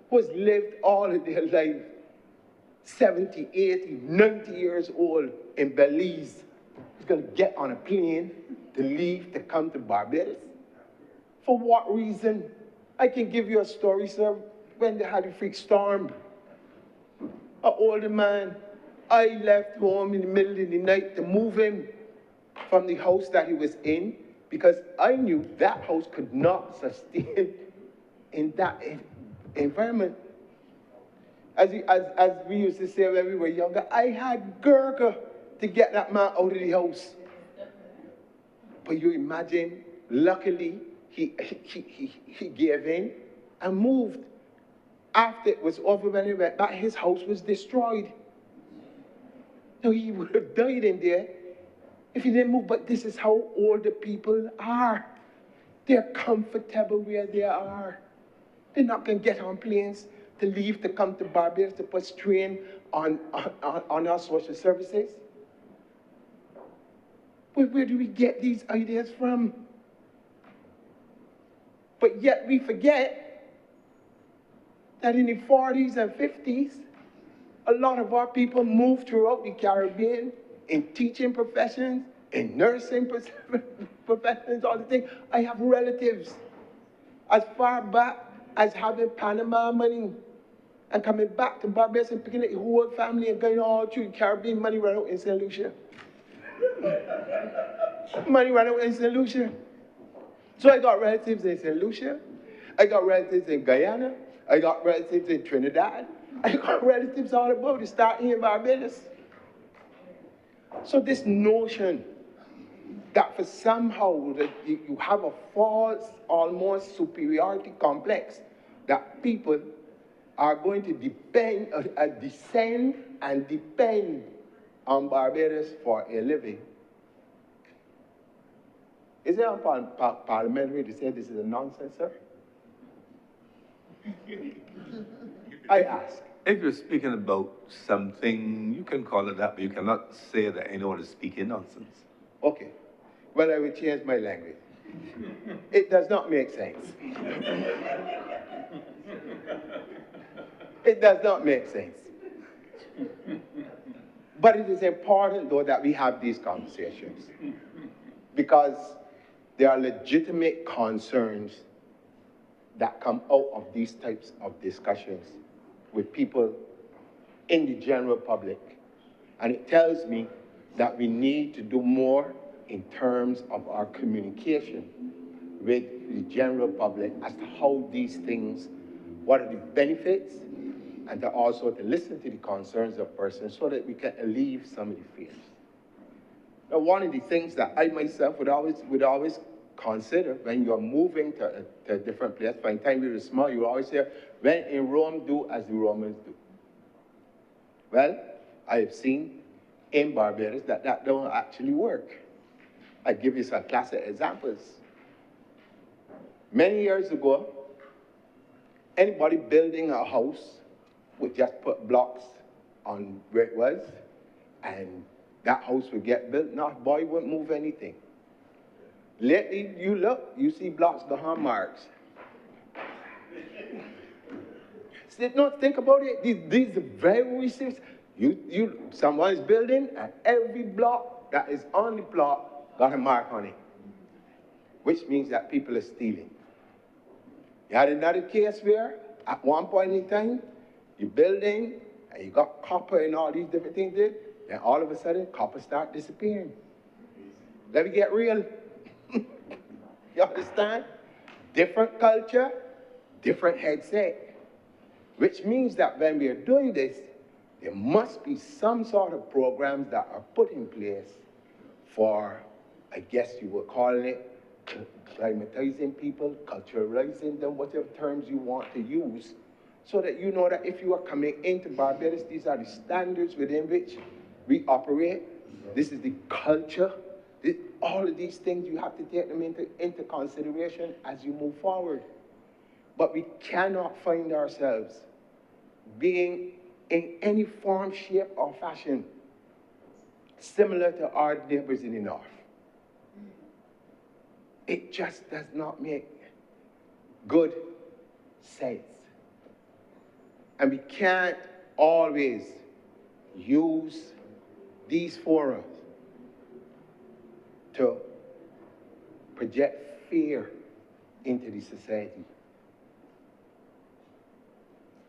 who has lived all of their life, 70, 80, 90 years old in Belize, is going to get on a plane to leave to come to Barbados? For what reason? I can give you a story, sir, when they had a freak storm. An older man, I left home in the middle of the night to move him from the house that he was in because I knew that house could not sustain in that environment. As we used to say when we were younger, I had Gurkha to get that man out of the house. But you imagine, luckily, he gave in and moved. After it was over, when he went back, his house was destroyed. No, he would have died in there if he didn't move. But this is how older people are. They're comfortable where they are. They're not going to get on planes to leave to come to Barbados to put strain on our social services. Where do we get these ideas from? But yet we forget that in the 40s and 50s, a lot of our people moved throughout the Caribbean in teaching professions, in nursing professions, all the things. I have relatives as far back as having Panama money and coming back to Barbados and picking up the whole family and going all through the Caribbean. Money ran out in St. Lucia. Money ran out in St. Lucia. So I got relatives in St. Lucia. I got relatives in Guyana. I got relatives in Trinidad. I got relatives all about to start here in Barbados. So this notion that for somehow that you have a false, almost superiority complex, that people are going to descend and depend on Barbados for a living. Is it parliamentary to say this is a nonsense, sir? I ask. If you're speaking about something, you can call it that, but you cannot say that anyone is speaking nonsense. Okay. Well, I will change my language. It does not make sense. It does not make sense. But it is important, though, that we have these conversations because there are legitimate concerns that come out of these types of discussions with people in the general public. And it tells me that we need to do more in terms of our communication with the general public as to how these things, what are the benefits, and to also to listen to the concerns of persons so that we can alleviate some of the fears. Now, one of the things that I myself would always consider when you're moving to a different place, by the time you're small, you always hear, when in Rome, do as the Romans do. Well, I have seen in Barbados that don't actually work. I give you some classic examples. Many years ago, anybody building a house would just put blocks on where it was, and that house would get built. No, boy wouldn't move anything. Lately, you look, you see blocks behind marks. No, think about it. These are very serious. Someone is building, and every block that is on the plot got a mark on it, which means that people are stealing. You had another case where, at one point in time, you're building, and you got copper and all these different things there, then all of a sudden, copper start disappearing. Let me get real. You understand? Different culture, different headset. which means that when we are doing this, there must be some sort of programs that are put in place for, I guess you would call it, climatizing people, culturalizing them, whatever terms you want to use, so that you know that if you are coming into Barbados, these are the standards within which we operate. This is the culture. All of these things, you have to take them into consideration as you move forward. But we cannot find ourselves being in any form, shape, or fashion similar to our neighbors in the north. It just does not make good sense. And we can't always use these forums to project fear into the society.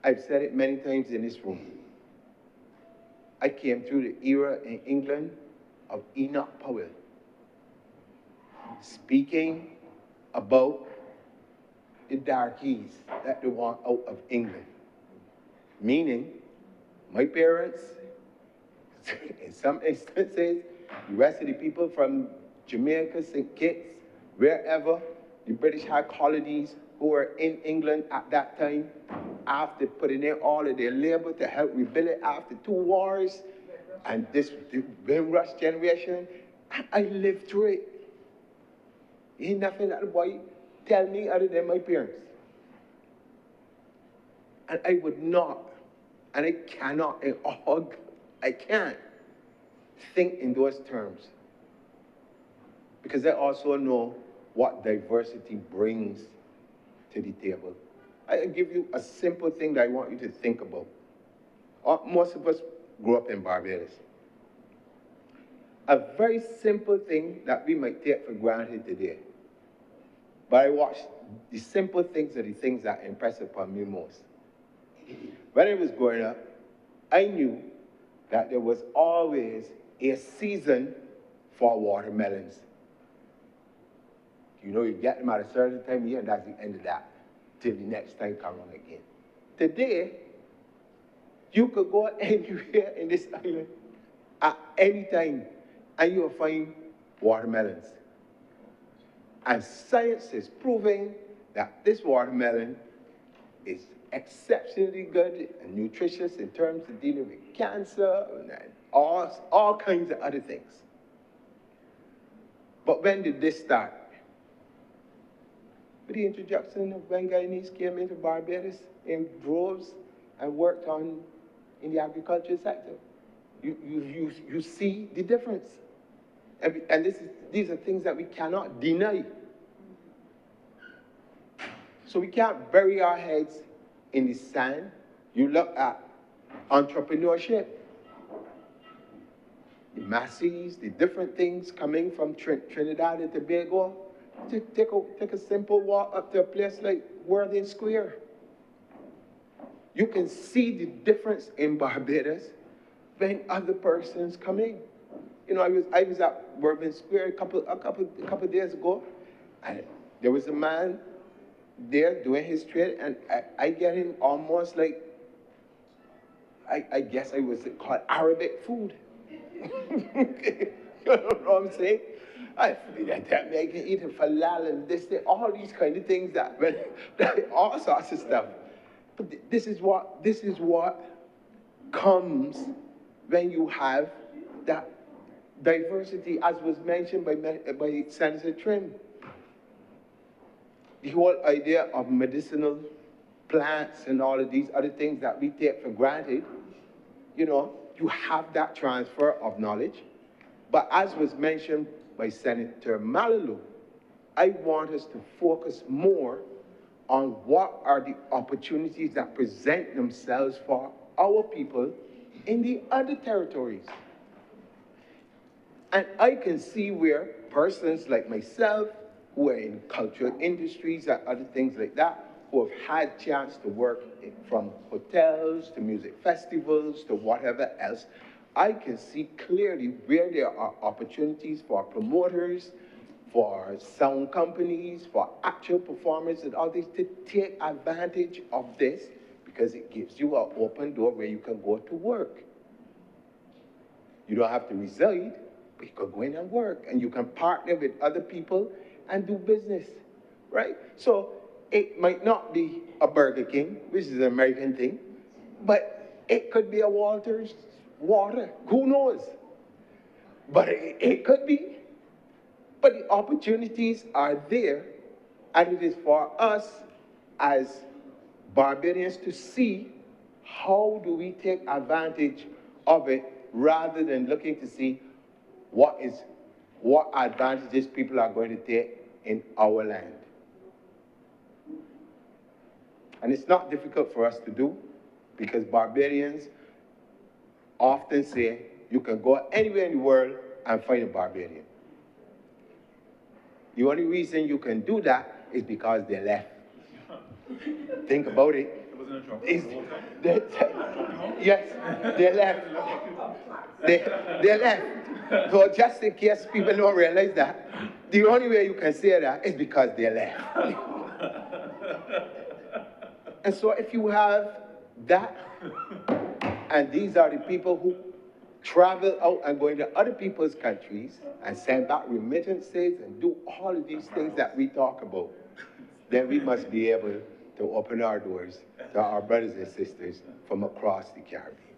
I've said it many times in this room. I came through the era in England of Enoch Powell, speaking about the darkies that they want out of England. Meaning, my parents, in some instances, the rest of the people from Jamaica, St. Kitts, wherever, the British high colonies who were in England at that time, after putting in all of their labor to help rebuild it after 2 wars, and this, the Windrush generation, I lived through it. Ain't nothing that the boy tell me other than my parents. And I would not, and I cannot, I can't think in those terms. Because I also know what diversity brings to the table. I'll give you a simple thing that I want you to think about. Most of us grew up in Barbados. A very simple thing that we might take for granted today. But I watch the simple things are the things that impress upon me most. When I was growing up, I knew that there was always a season for watermelons. You know, you get them at a certain time of year, and that's the end of that, till the next time come on again. Today, you could go anywhere in this island at any time, and you'll find watermelons. And science is proving that this watermelon is exceptionally good and nutritious in terms of dealing with cancer and all kinds of other things. But when did this start? With the introduction of when Guyanese came into Barbados in droves and worked in the agriculture sector. You see the difference. And these are things that we cannot deny. So we can't bury our heads in the sand. You look at entrepreneurship, the masses, the different things coming from Trinidad and Tobago. Take a simple walk up to a place like Worthing Square. You can see the difference in Barbados when other persons come in. You know, I was at Worthing Square a couple of days ago, and there was a man there doing his trade, and I get him almost like, I guess I was called Arabic food. You know what I'm saying? I can eat a falafel and this, all these kind of things all sorts of stuff. But this is what comes when you have that diversity, as was mentioned by Senator Trim. The whole idea of medicinal plants and all of these other things that we take for granted, you know, you have that transfer of knowledge. But as was mentioned by Senator Malalu, I want us to focus more on what are the opportunities that present themselves for our people in the other territories. And I can see where persons like myself, who are in cultural industries and other things like that, who have had chance to work from hotels to music festivals to whatever else, I can see clearly where there are opportunities for promoters, for sound companies, for actual performers and all these to take advantage of this, because it gives you an open door where you can go to work. You don't have to reside, but you can go in and work, and you can partner with other people and do business, right? So it might not be a Burger King, which is an American thing, but it could be a Walter's Water. Who knows? But it could be. But the opportunities are there, and it is for us as Barbadians to see how do we take advantage of it rather than looking to see what advantages people are going to take in our land. And it's not difficult for us to do, because Barbadians often say you can go anywhere in the world and find a Barbadian. The only reason you can do that is because they left. Think about it. Yes, they left. They left. So just in case people don't realize that, the only way you can say that is because they left. And so if you have that, and these are the people who travel out and go into other people's countries and send back remittances and do all of these things that we talk about, then we must be able to open our doors to our brothers and sisters from across the Caribbean.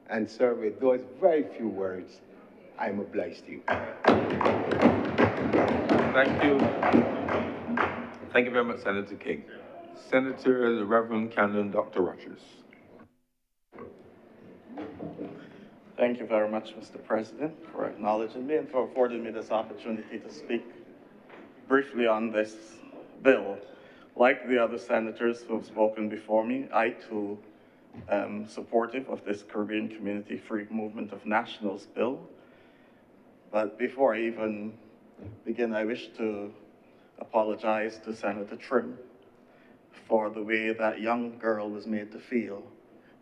And sir, with those very few words, I'm obliged to you. Thank you. Thank you very much, Senator King. Senator, the Reverend Canon Dr. Rogers. Thank you very much, Mr. President, for acknowledging me and for affording me this opportunity to speak briefly on this bill. Like the other senators who have spoken before me, I too am supportive of this Caribbean Community Free Movement of Nationals bill. But before I even begin, I wish to apologize to Senator Trim for the way that young girl was made to feel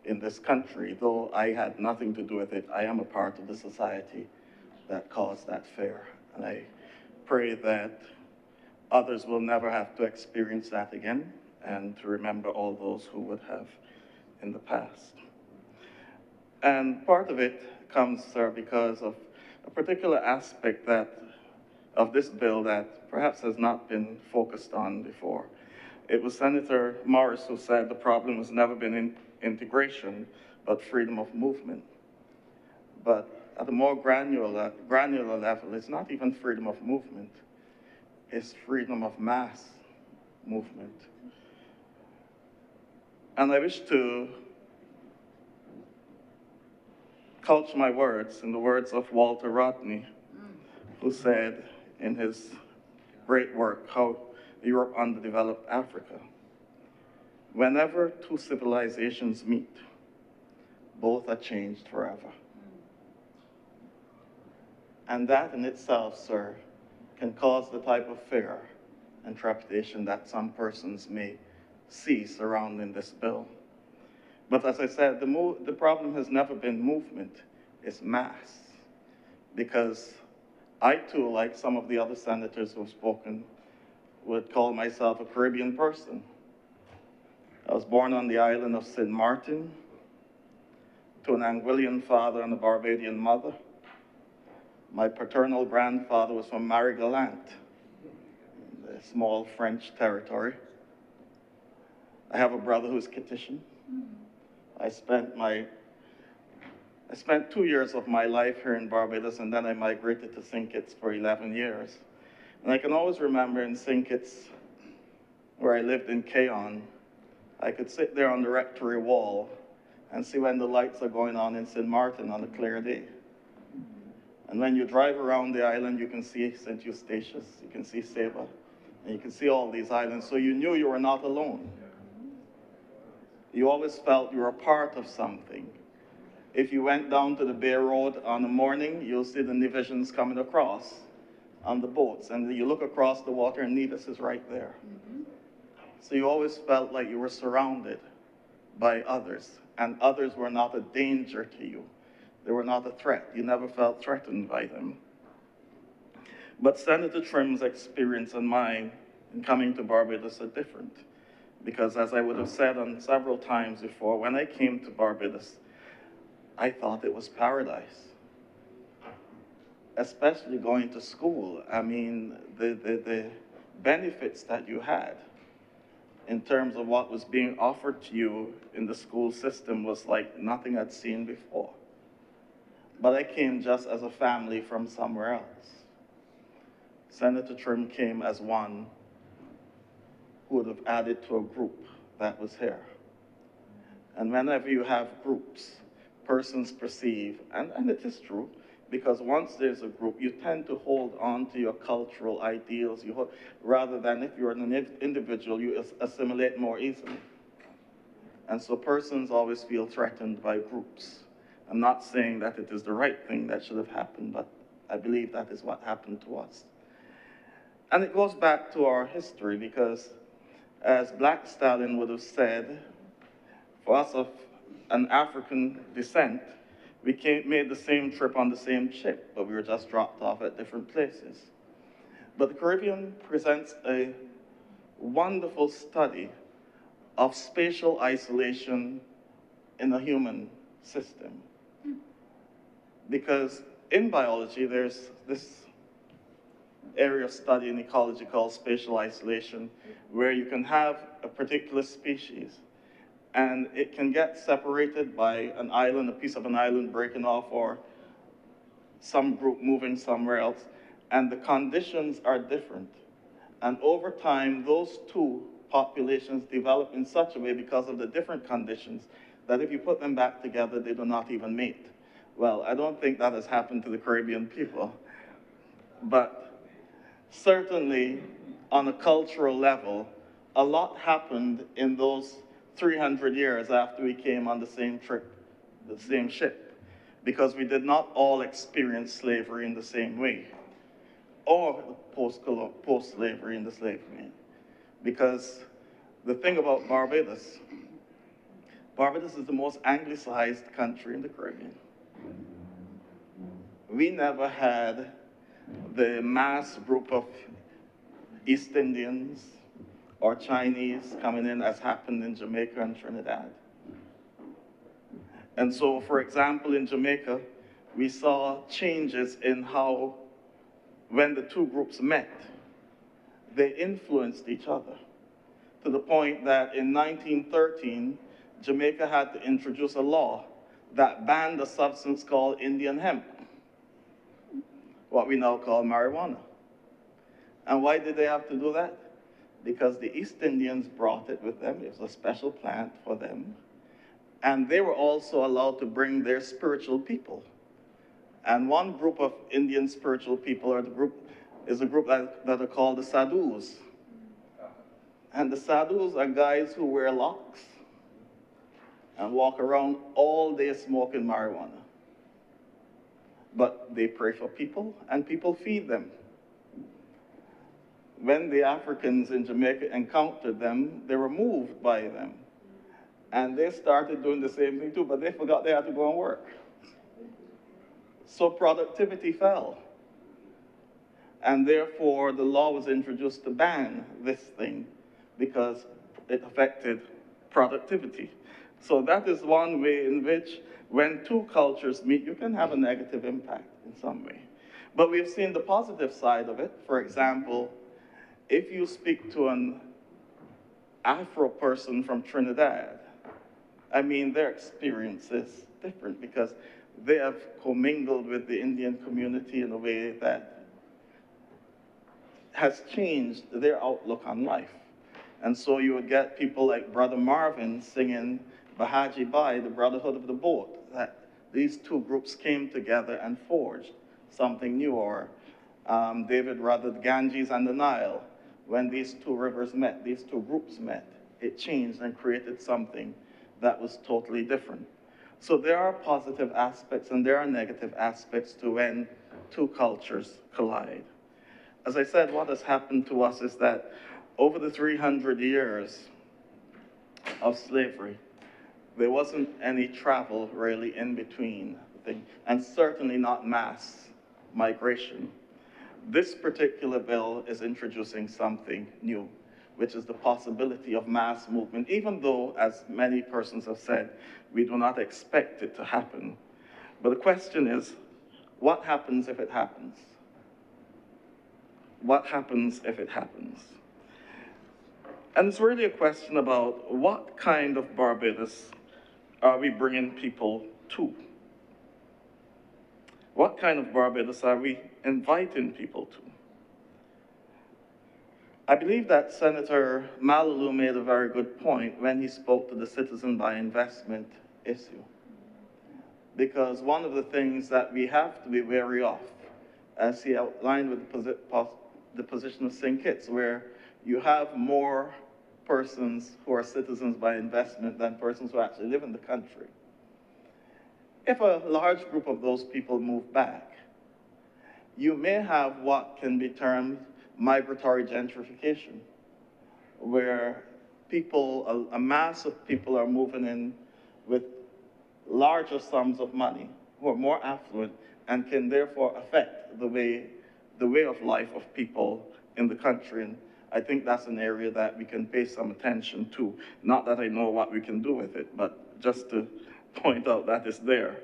in this country. Though I had nothing to do with it, I am a part of the society that caused that fear. And I pray that others will never have to experience that again, and to remember all those who would have in the past. And part of it comes, sir, because of a particular aspect of this bill that perhaps has not been focused on before. It was Senator Morris who said the problem has never been in integration, but freedom of movement. But at a more granular level, it's not even freedom of movement, it's freedom of mass movement. And I wish to couch my words in the words of Walter Rodney, who said in his great work, How Europe Underdeveloped Africa, whenever two civilizations meet, both are changed forever. And that in itself, sir, can cause the type of fear and trepidation that some persons may see surrounding this bill. But as I said, the problem has never been movement, it's mass. Because I too, like some of the other senators who have spoken, would call myself a Caribbean person. I was born on the island of St. Martin to an Anguillian father and a Barbadian mother. My paternal grandfather was from Marie-Galante, the small French territory. I have a brother who's Kittitian. I spent 2 years of my life here in Barbados, and then I migrated to St. Kitts for 11 years. And I can always remember in St. Kitts, where I lived in Keon, I could sit there on the rectory wall and see when the lights are going on in St. Martin on a clear day. And when you drive around the island, you can see St. Eustatius, you can see Saba, and you can see all these islands, so you knew you were not alone. You always felt you were a part of something. If you went down to the Bay Road on a morning, you'll see the Nevisians coming across on the boats, and you look across the water and Nevis is right there. So you always felt like you were surrounded by others, and others were not a danger to you. They were not a threat. You never felt threatened by them. But Senator Trim's experience and mine in coming to Barbados are different, Because as I would have said on several times before, when I came to Barbados, I thought it was paradise. Especially going to school. I mean, the benefits that you had in terms of what was being offered to you in the school system was like nothing I'd seen before. But I came just as a family from somewhere else. Senator Trim came as one who would have added to a group that was here. And whenever you have groups, persons perceive, and it is true, because once there's a group, you tend to hold on to your cultural ideals, rather than if you're an individual, you assimilate more easily. And so persons always feel threatened by groups. I'm not saying that it is the right thing that should have happened, but I believe that is what happened to us. And it goes back to our history, because as Black Stallion would have said, for us of an African descent, we made the same trip on the same ship, but we were just dropped off at different places. But the Caribbean presents a wonderful study of spatial isolation in the human system. Because in biology, there's this area of study in ecology called spatial isolation, where you can have a particular species and it can get separated by an island, a piece of an island breaking off, or some group moving somewhere else, and the conditions are different. And over time, those two populations develop in such a way, because of the different conditions, that if you put them back together, they do not even mate. Well, I don't think that has happened to the Caribbean people, but certainly on a cultural level, a lot happened in those 300 years after we came on the same trip, the same ship, because we did not all experience slavery in the same way, or post-slavery in the slavery. Because the thing about Barbados, Barbados is the most anglicized country in the Caribbean. We never had the mass group of East Indians or Chinese coming in as happened in Jamaica and Trinidad. And so, for example, in Jamaica, we saw changes in how, when the two groups met, they influenced each other, to the point that in 1913, Jamaica had to introduce a law that banned a substance called Indian hemp, what we now call marijuana. And why did they have to do that? Because the East Indians brought it with them. It was a special plant for them. And they were also allowed to bring their spiritual people. And one group of Indian spiritual people is a group that are called the sadhus. And the sadhus are guys who wear locks and walk around all day smoking marijuana. But they pray for people, and people feed them. When the Africans in Jamaica encountered them, they were moved by them. And they started doing the same thing too, but they forgot they had to go and work. So productivity fell. And therefore, the law was introduced to ban this thing because it affected productivity. So that is one way in which, when two cultures meet, you can have a negative impact in some way. But we've seen the positive side of it. For example, if you speak to an Afro person from Trinidad, I mean, their experience is different because they have commingled with the Indian community in a way that has changed their outlook on life. And so you would get people like Brother Marvin singing Bahaji Bai, the Brotherhood of the Boat, that these two groups came together and forged something new. Or David Rutherford, Ganges and the Nile, when these two rivers met, these two groups met, it changed and created something that was totally different. So there are positive aspects and there are negative aspects to when two cultures collide. As I said, what has happened to us is that over the 300 years of slavery, there wasn't any travel really in between, and certainly not mass migration. This particular bill is introducing something new. which is the possibility of mass movement, even though, as many persons have said, we do not expect it to happen. But the question is, what happens if it happens? What happens if it happens? And it's really a question about what kind of Barbados are we bringing people to? What kind of Barbados are we inviting people to? I believe that Senator Malalou made a very good point when he spoke to the citizen by investment issue. Because one of the things that we have to be wary of, as he outlined with the position of St. Kitts, where you have more persons who are citizens by investment than persons who actually live in the country. If a large group of those people move back, you may have what can be termed migratory gentrification, where people, a mass of people are moving in with larger sums of money, who are more affluent, and can therefore affect the way of life of people in the country. And I think that's an area that we can pay some attention to. Not that I know what we can do with it, but just to point out that it's there.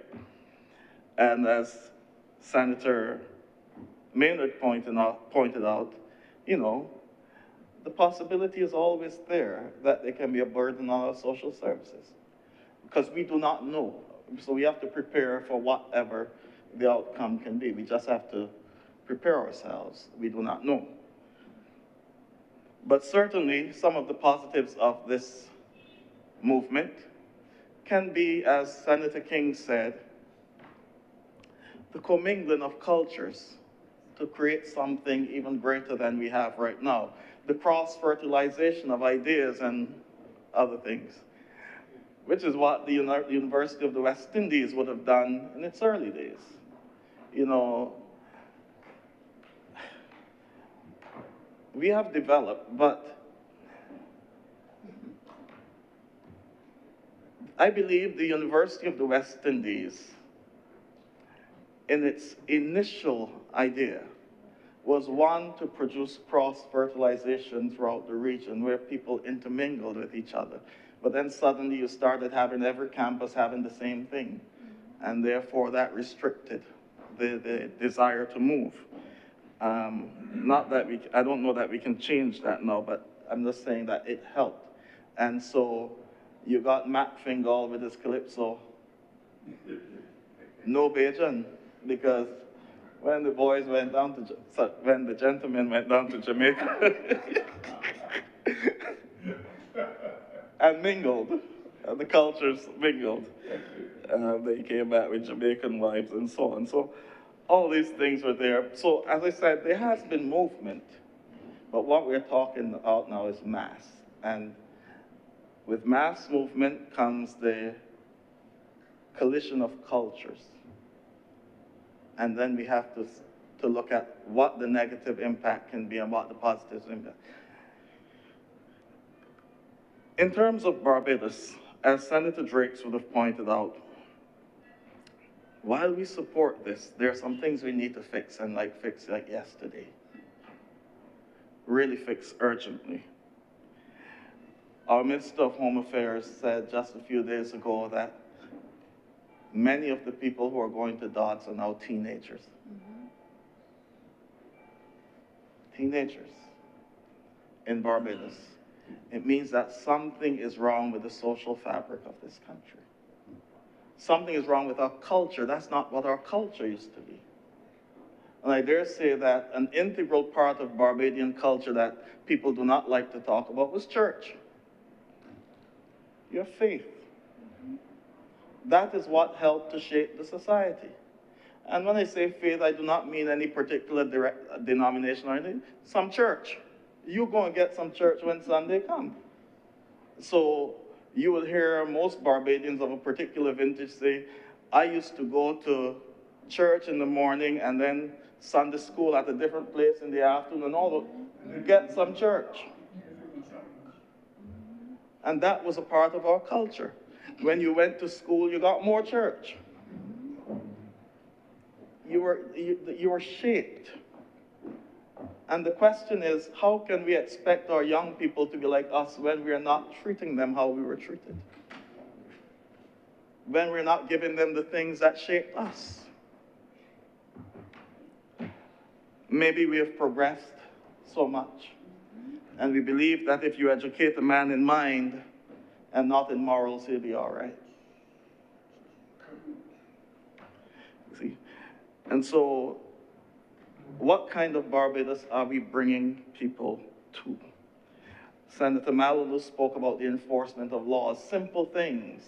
And as Senator Maynard pointed out, you know, the possibility is always there that they can be a burden on our social services, because we do not know. So we have to prepare for whatever the outcome can be. We just have to prepare ourselves. We do not know. But certainly some of the positives of this movement can be, as Senator King said, the commingling of cultures to create something even greater than we have right now. The cross-fertilization of ideas and other things, which is what the University of the West Indies would have done in its early days. You know, we have developed, but I believe the University of the West Indies, in its initial idea, was one to produce cross-fertilization throughout the region where people intermingled with each other. But then suddenly you started having every campus having the same thing. And therefore that restricted the desire to move. Not that I don't know that we can change that now, but I'm just saying that it helped. And so you got Mac Fingal with his Calypso, no Bajan, because when the boys went down to, when the gentlemen went down to Jamaica and mingled, the cultures mingled, they came back with Jamaican vibes and so on. So all these things were there. So as I said, there has been movement, but what we're talking about now is mass. And with mass movement comes the collision of cultures. And then we have to look at what the negative impact can be and what the positive impact. In terms of Barbados, as Senator Drakes would have pointed out, while we support this, there are some things we need to fix, and fix like yesterday. Really fix urgently. Our Minister of Home Affairs said just a few days ago that many of the people who are going to Dodds are now teenagers. Teenagers in Barbados. It means that something is wrong with the social fabric of this country. Something is wrong with our culture. That's not what our culture used to be. And I dare say that an integral part of Barbadian culture that people do not like to talk about was church. Your faith. That is what helped to shape the society. And when I say faith, I do not mean any particular denomination or anything. Some church. You go and get some church when Sunday comes. So you will hear most Barbadians of a particular vintage say, I used to go to church in the morning and then Sunday school at a different place in the afternoon and all that. Get some church. And that was a part of our culture. When you went to school, you got more church. You were shaped And the question is, how can we expect our young people to be like us when we are not treating them how we were treated? When we're not giving them the things that shaped us? Maybe we have progressed so much, and we believe that if you educate a man in mind and not in morals, he'll be all right. See? And so, what kind of Barbados are we bringing people to? Senator Mallalieu spoke about the enforcement of laws, simple things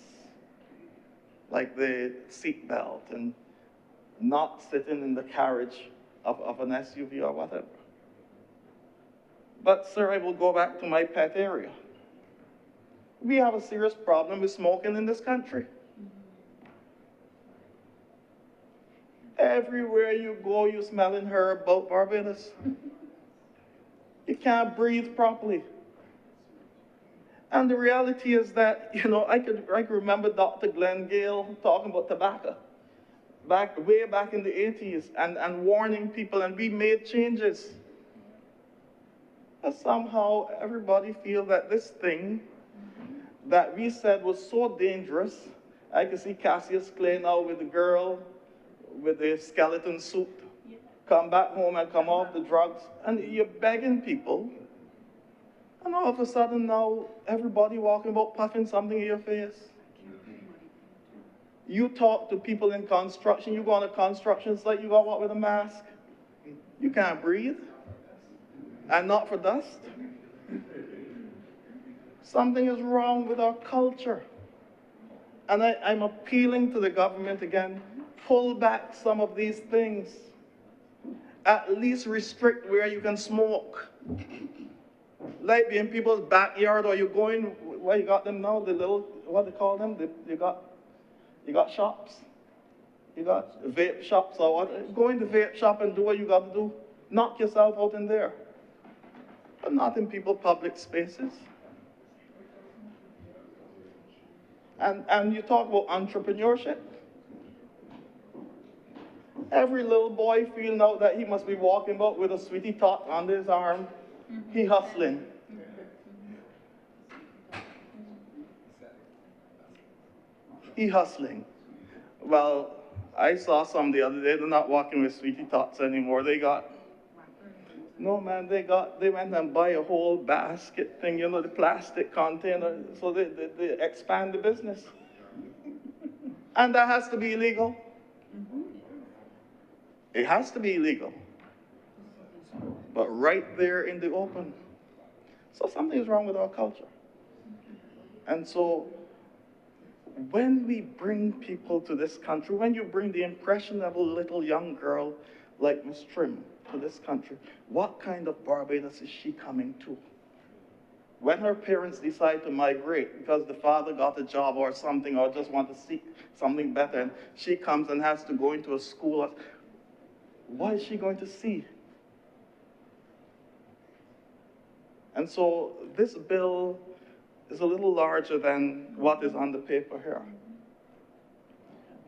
like the seatbelt and not sitting in the carriage of an SUV or whatever. But sir, I will go back to my pet area. We have a serious problem with smoking in this country. Everywhere you go, you're smelling herb about Barbados. You can't breathe properly. And the reality is that, I can remember Dr. Glenn Gale talking about tobacco way back in the 80s and warning people, and we made changes. But somehow everybody feels that this thing that we said was so dangerous. I can see Cassius Clay now with the girl with the skeleton suit, come back home and come off the drugs, and you're begging people. And all of a sudden now, everybody walking about puffing something in your face. You talk to people in construction, you go on a construction site, you got to walk with a mask. You can't breathe. And not for dust. Something is wrong with our culture. And I'm appealing to the government again, pull back some of these things. At least restrict where you can smoke. Like be in people's backyard, or you're going, where you got them now, the little, what they call them? You got shops. You got vape shops or what? Go in the vape shop and do what you got to do. Knock yourself out in there. But not in people's public spaces. And you talk about entrepreneurship. Every little boy feels now that he must be walking about with a sweetie tot under his arm. He hustling. He hustling. Well, I saw some the other day, they're not walking with sweetie tots anymore. They went and buy a whole basket thing, the plastic container, so they expand the business. And that has to be illegal. It has to be illegal. But right there in the open. So something is wrong with our culture. And so when we bring people to this country, when you bring the impressionable little young girl like Miss Trim to this country, what kind of Barbados is she coming to? When her parents decide to migrate because the father got a job or something, or just want to seek something better, and she comes and has to go into a school, what is she going to see? And so this bill is a little larger than what is on the paper here.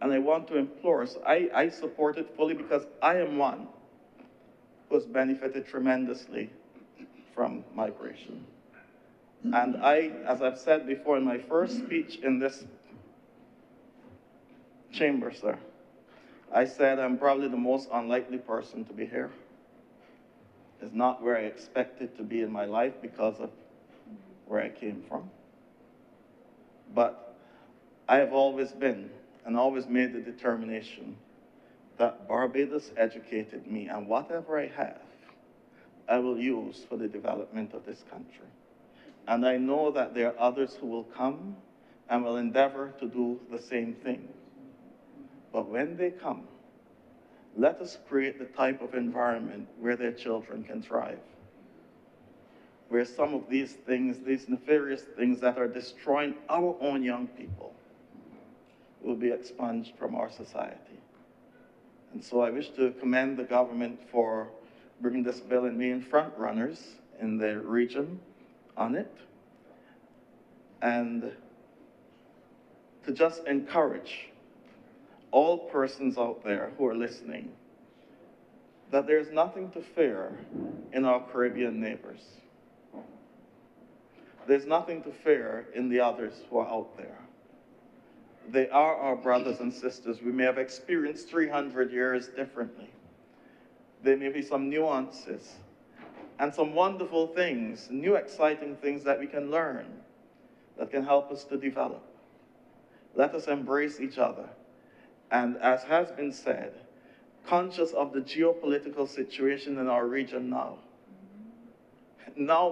And I want to implore us, I support it fully because I am one who has benefited tremendously from migration. And as I've said before in my first speech in this chamber, sir, I said I'm probably the most unlikely person to be here. It's not where I expected to be in my life because of where I came from. But I have always been and always made the determination that Barbados educated me, and whatever I have, I will use for the development of this country. And I know that there are others who will come and will endeavor to do the same thing. But when they come, let us create the type of environment where their children can thrive. Where some of these things, these nefarious things that are destroying our own young people, will be expunged from our society. And so I wish to commend the government for bringing this bill and being front runners in the region on it. And to just encourage all persons out there who are listening that there's nothing to fear in our Caribbean neighbors. There's nothing to fear in the others who are out there. They are our brothers and sisters. We may have experienced 300 years differently. There may be some nuances and some wonderful things, new exciting things that we can learn that can help us to develop. Let us embrace each other. And as has been said, conscious of the geopolitical situation in our region now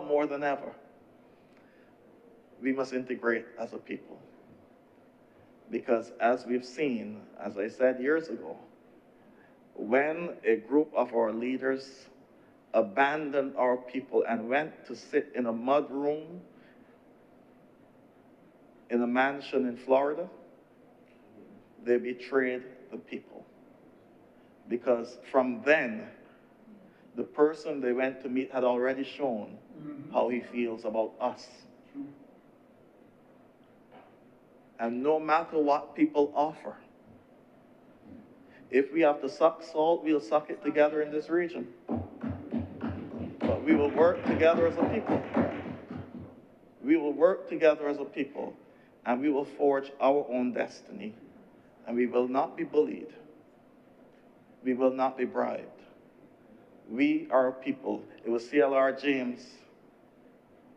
more than ever, we must integrate as a people. Because as we've seen, as I said years ago, when a group of our leaders abandoned our people and went to sit in a mud room in a mansion in Florida, they betrayed the people. Because from then, the person they went to meet had already shown how he feels about us. And no matter what people offer, if we have to suck salt, we'll suck it together in this region. But we will work together as a people. We will work together as a people, and we will forge our own destiny. And we will not be bullied. We will not be bribed. We are a people. It was C.L.R. James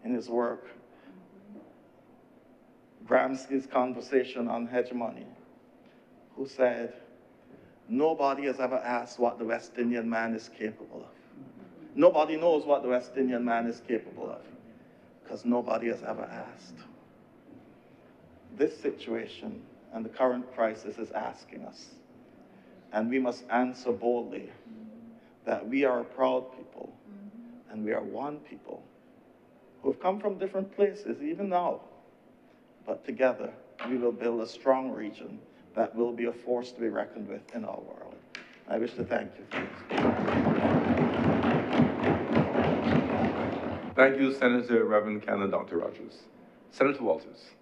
in his work, Gramsci's Conversation on Hegemony, who said, nobody has ever asked what the West Indian man is capable of. Nobody knows what the West Indian man is capable of, because nobody has ever asked. This situation and the current crisis is asking us, and we must answer boldly that we are a proud people, and we are one people who have come from different places, even now. But together, we will build a strong region that will be a force to be reckoned with in our world. I wish to thank you for this. Thank you, Senator Reverend Canon Dr. Rogers. Senator Walters.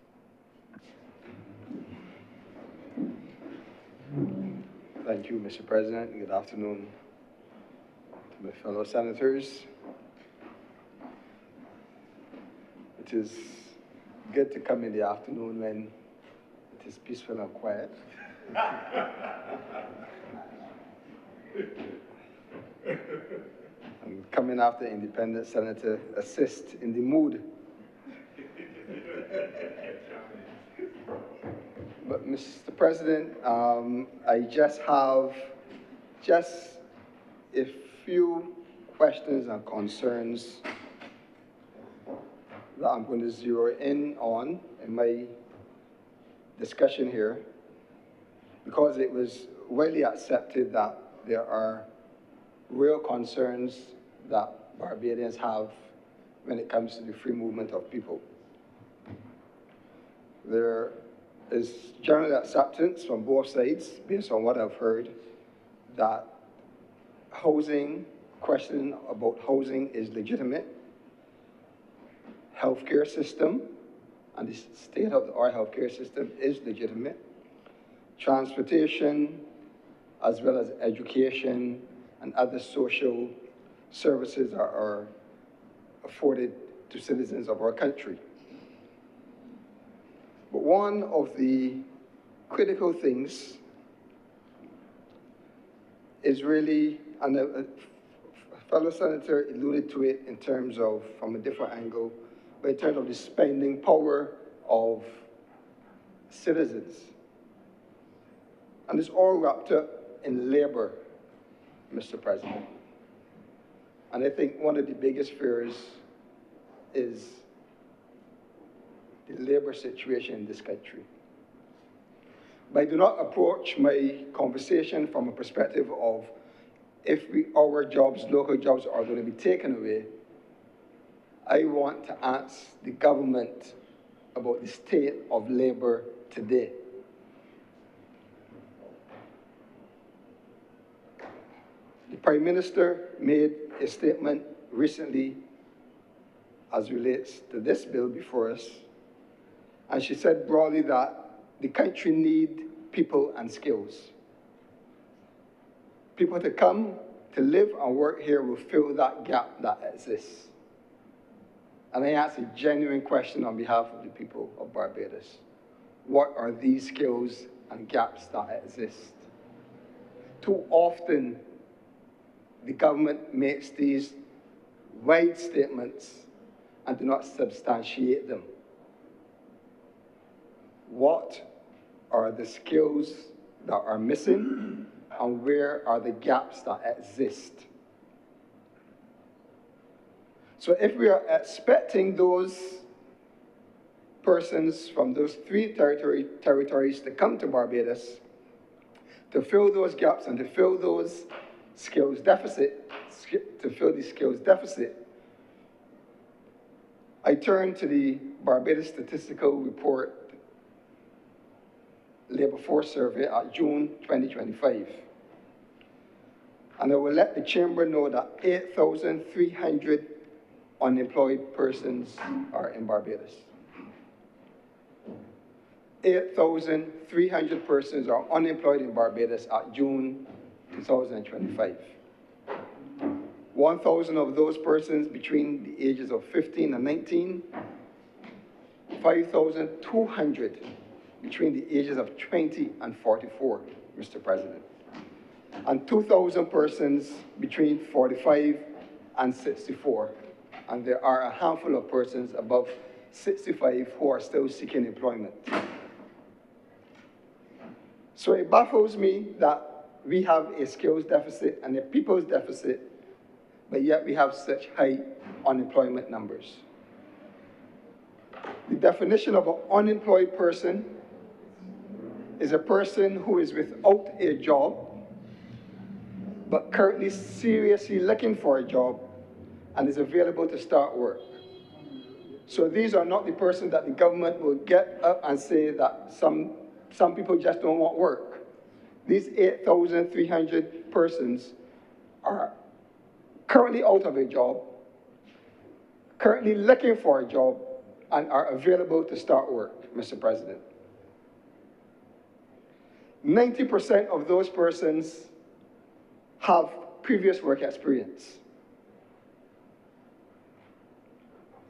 Thank you, Mr. President. Good afternoon to my fellow senators. It is good to come in the afternoon when it is peaceful and quiet. And coming after independent senator assist in the mood. But Mr. President, I just have a few questions and concerns that I'm going to zero in on in my discussion here, because it was widely accepted that there are real concerns that Barbadians have when it comes to the free movement of people. There is general acceptance from both sides, based on what I've heard, that question about housing is legitimate. Healthcare system and the state of our healthcare system is legitimate. Transportation, as well as education and other social services are afforded to citizens of our country. But one of the critical things is really, and a fellow senator alluded to it in terms of, from a different angle, but in terms of the spending power of citizens. And it's all wrapped up in labor, Mr. President. And I think one of the biggest fears is the labor situation in this country. But I do not approach my conversation from a perspective of if our jobs, local jobs, are going to be taken away. I want to ask the government about the state of labor today. The Prime Minister made a statement recently as relates to this bill before us, and she said broadly that the country needs people and skills. People to come to live and work here will fill that gap that exists. And I ask a genuine question on behalf of the people of Barbados. What are these skills and gaps that exist? Too often, the government makes these wide statements and do not substantiate them. What are the skills that are missing, and where are the gaps that exist? So if we are expecting those persons from those three territories to come to Barbados to fill those gaps and to fill those skills deficit, I turn to the Barbados Statistical Report Labor Force Survey at June 2025. And I will let the Chamber know that 8,300 unemployed persons are in Barbados. 8,300 persons are unemployed in Barbados at June 2025. 1,000 of those persons between the ages of 15 and 19, 5,200 between the ages of 20 and 44, Mr. President, and 2,000 persons between 45 and 64. And there are a handful of persons above 65 who are still seeking employment. So it baffles me that we have a skills deficit and a people's deficit, but yet we have such high unemployment numbers. The definition of an unemployed person is a person who is without a job, but currently seriously looking for a job and is available to start work. So these are not the persons that the government will get up and say that some people just don't want work. These 8,300 persons are currently out of a job, currently looking for a job, and are available to start work, Mr. President. 90% of those persons have previous work experience.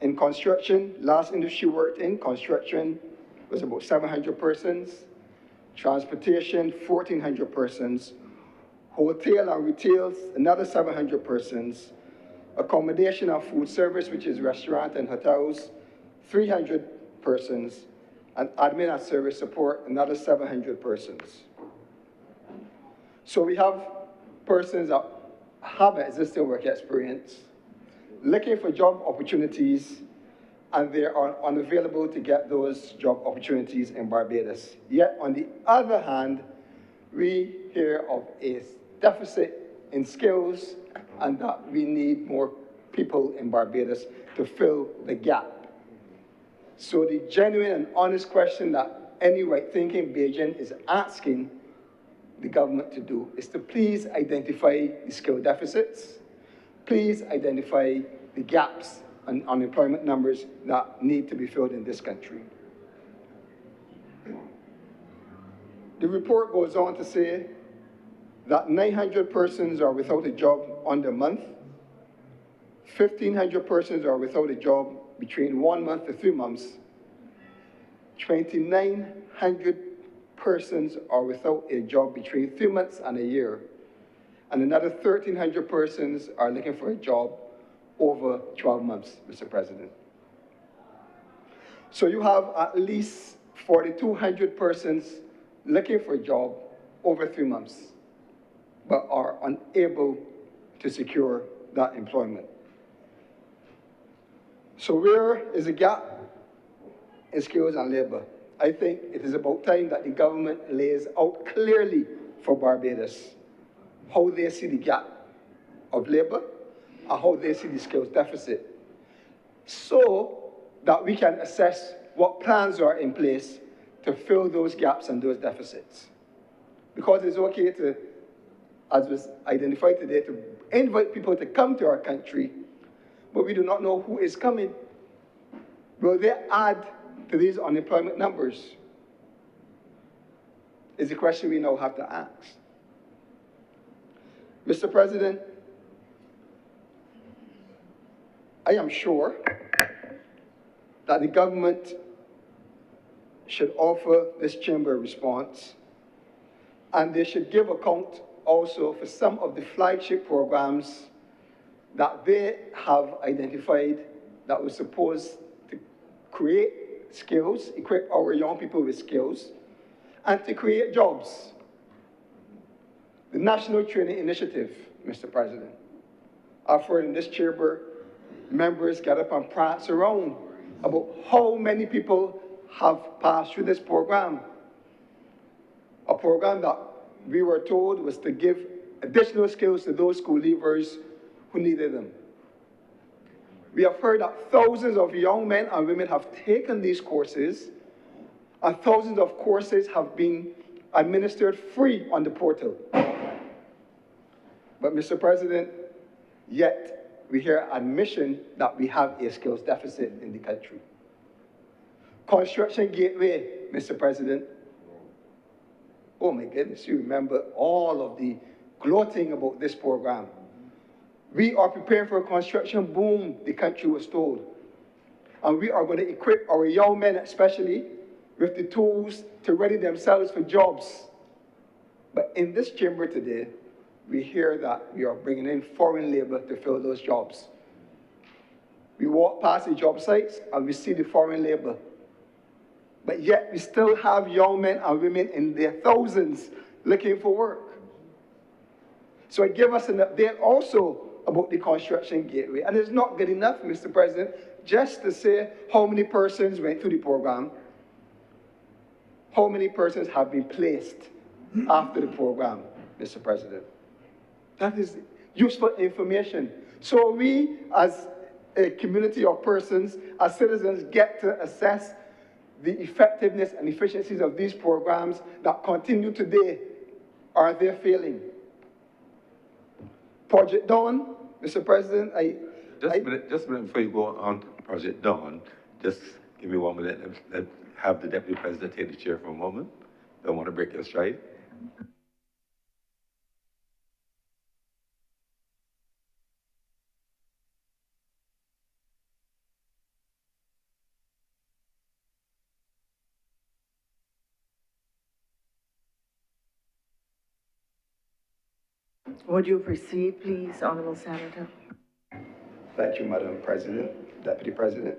In construction, last industry worked in construction was about 700 persons. Transportation, 1,400 persons. Hotel and retail, another 700 persons. Accommodation and food service, which is restaurant and hotels, 300 persons. And admin and service support, another 700 persons. So we have persons that have existing work experience, looking for job opportunities, and they are unavailable to get those job opportunities in Barbados. Yet, on the other hand, we hear of a deficit in skills and that we need more people in Barbados to fill the gap. So the genuine and honest question that any right-thinking Bajan is asking the government to do is to please identify the skill deficits, please identify the gaps and unemployment numbers that need to be filled in this country. The report goes on to say that 900 persons are without a job under a month, 1,500 persons are without a job between 1 month to 3 months, 2,900 persons are without a job between 3 months and a year, and another 1,300 persons are looking for a job over 12 months, Mr. President. So you have at least 4,200 persons looking for a job over 3 months, but are unable to secure that employment. So where is the gap in skills and labor? I think it is about time that the government lays out clearly for Barbados how they see the gap of labor and how they see the skills deficit, so that we can assess what plans are in place to fill those gaps and those deficits. Because it's okay to, as was identified today, to invite people to come to our country, but we do not know who is coming. Will they add to these unemployment numbers? Is the question we now have to ask. Mr. President, I am sure that the government should offer this chamber a response, and they should give account also for some of the flagship programs that they have identified that were supposed to create skills, equip our young people with skills, and to create jobs. The National Training Initiative, Mr. President. I've heard in this chamber, members get up and prance around about how many people have passed through this program. A program that we were told was to give additional skills to those school leavers who needed them. We have heard that thousands of young men and women have taken these courses, and thousands of courses have been administered free on the portal. But, Mr. President, yet we hear admission that we have a skills deficit in the country. Construction Gateway, Mr. President. Oh my goodness, you remember all of the gloating about this program. We are preparing for a construction boom, the country was told. And we are going to equip our young men especially with the tools to ready themselves for jobs. But in this chamber today, we hear that we are bringing in foreign labor to fill those jobs. We walk past the job sites and we see the foreign labor. But yet we still have young men and women in their thousands looking for work. So it gave us an update also about the Construction Gateway. And it's not good enough, Mr. President, just to say how many persons went through the program, how many persons have been placed after the program, Mr. President. That is useful information. So we, as a community of persons, as citizens, get to assess the effectiveness and efficiencies of these programs that continue today. Are they failing? Project Dawn, Mr. President, Just a minute before you go on to Project Dawn, just give me 1 minute and have the Deputy President take the chair for a moment. Don't want to break your stride. Would you proceed, please, Honorable Senator? Thank you, Madam President, Deputy President.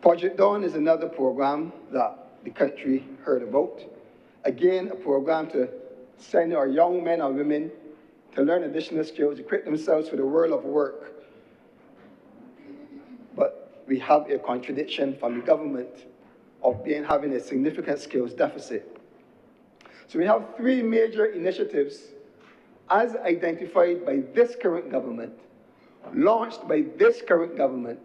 Project Dawn is another program that the country heard about. Again, a program to send our young men and women to learn additional skills, equip themselves for the world of work. But we have a contradiction from the government of having a significant skills deficit. So we have three major initiatives as identified by this current government, launched by this current government,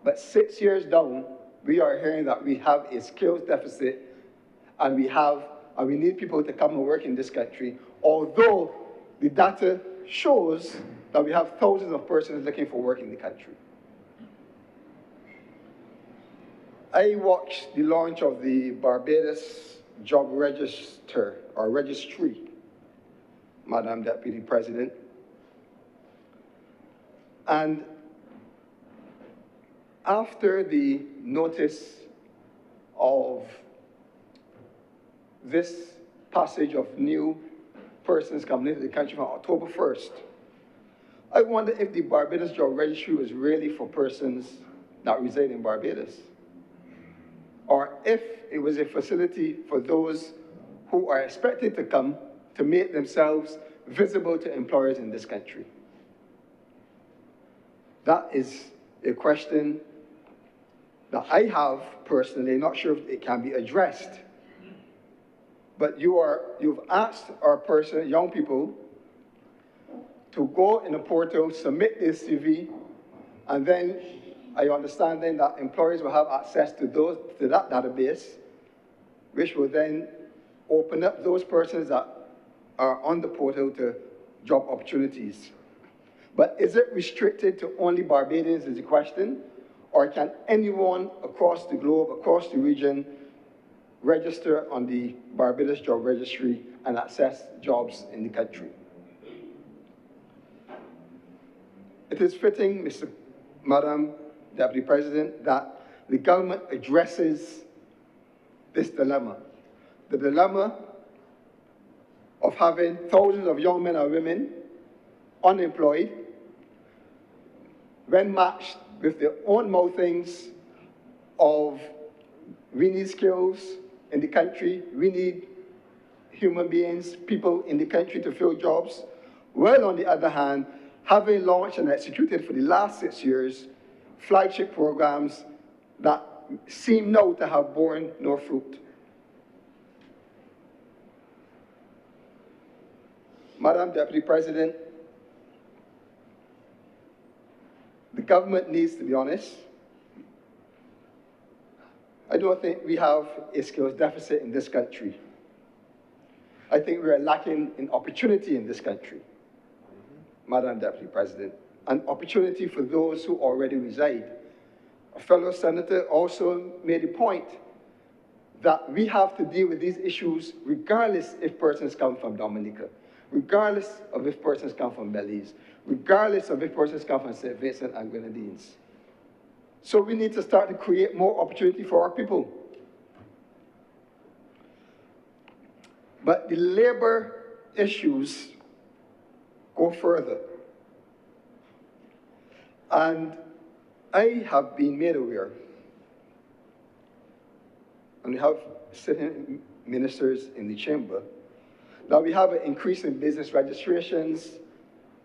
but 6 years down, we are hearing that we have a skills deficit and we need people to come and work in this country, although the data shows that we have thousands of persons looking for work in the country. I watched the launch of the Barbados Job Register, or Registry, Madam Deputy President. And after the notice of this passage of new persons coming into the country from October 1st, I wonder if the Barbados Job Registry was really for persons that reside in Barbados, or if it was a facility for those who are expected to come to make themselves visible to employers in this country. That is a question that I have personally, not sure if it can be addressed. But you've asked our young people to go in a portal, submit their CV, and then I understand then that employers will have access to that database, which will then open up those persons that are on the portal to job opportunities. But is it restricted to only Barbadians is the question, or can anyone across the globe, across the region, register on the Barbados Job Registry and access jobs in the country? It is fitting, Mr. Madam Deputy President, that the government addresses this dilemma. The dilemma of having thousands of young men and women unemployed when matched with their own mouthings of we need skills in the country, we need human beings, people in the country to fill jobs. Well, on the other hand, having launched and executed for the last 6 years flagship programs that seem now to have borne no fruit. Madam Deputy President, the government needs to be honest. I don't think we have a skills deficit in this country. I think we are lacking in opportunity in this country, Madam Deputy President, an opportunity for those who already reside. A fellow senator also made a point that we have to deal with these issues regardless if persons come from Dominica, regardless of if persons come from Belize, regardless of if persons come from St. Vincent and Grenadines. So we need to start to create more opportunity for our people. But the labor issues go further. And I have been made aware, and we have sitting ministers in the chamber, that we have an increase in business registrations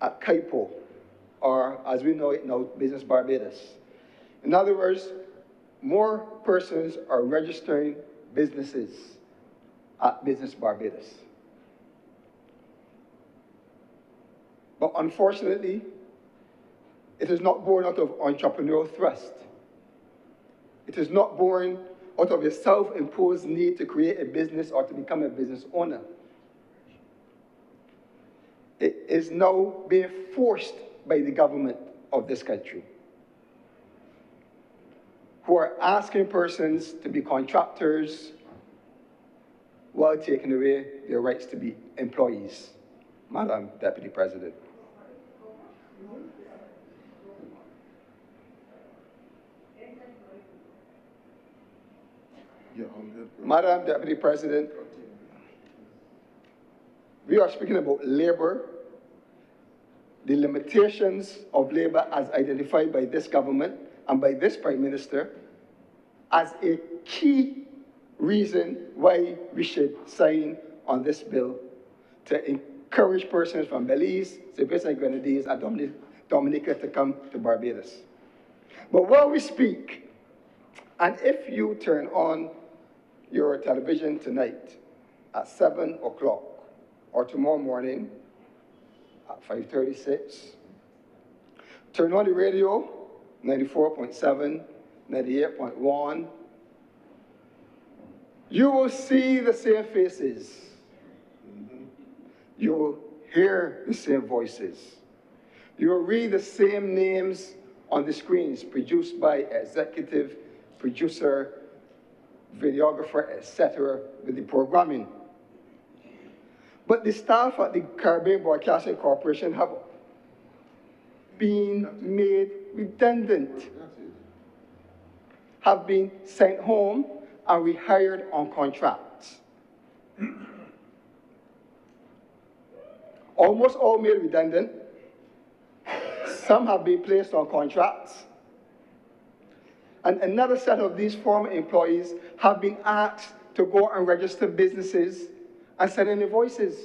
at CAIPO, or as we know it now, Business Barbados. In other words, more persons are registering businesses at Business Barbados. But unfortunately, it is not born out of entrepreneurial thrust. It is not born out of a self-imposed need to create a business or to become a business owner. It is now being forced by the government of this country, who are asking persons to be contractors while taking away their rights to be employees, Madam Deputy President. Madam Deputy President, we are speaking about labor, the limitations of labor as identified by this government and by this Prime Minister as a key reason why we should sign on this bill to encourage persons from Belize, St. Vincent and Grenadines, and Dominica to come to Barbados. But while we speak, and if you turn on your television tonight at 7 o'clock or tomorrow morning at 5:36, turn on the radio, 94.7, 98.1, you will see the same faces. You will hear the same voices. You will read the same names on the screens produced by executive producer, videographer, etc., with the programming. But the staff at the Caribbean Broadcasting Corporation have been made redundant, have been sent home and rehired on contracts. Almost all made redundant. Some have been placed on contracts. And another set of these former employees have been asked to go and register businesses and send in invoices.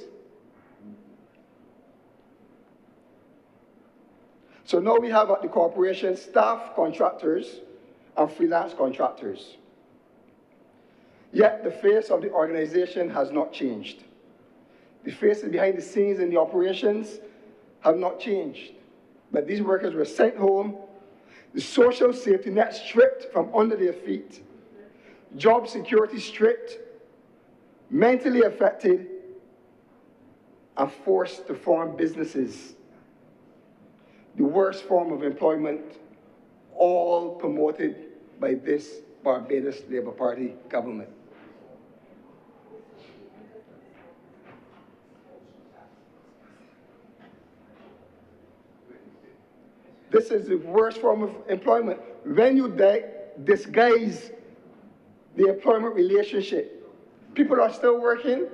So now we have at the corporation staff contractors and freelance contractors. Yet the face of the organization has not changed. The faces behind the scenes in the operations have not changed. But these workers were sent home, the social safety net stripped from under their feet, job security stripped, mentally affected, and forced to form businesses. The worst form of employment, all promoted by this Barbados Labour Party government. This is the worst form of employment. When you disguise the employment relationship, people are still working,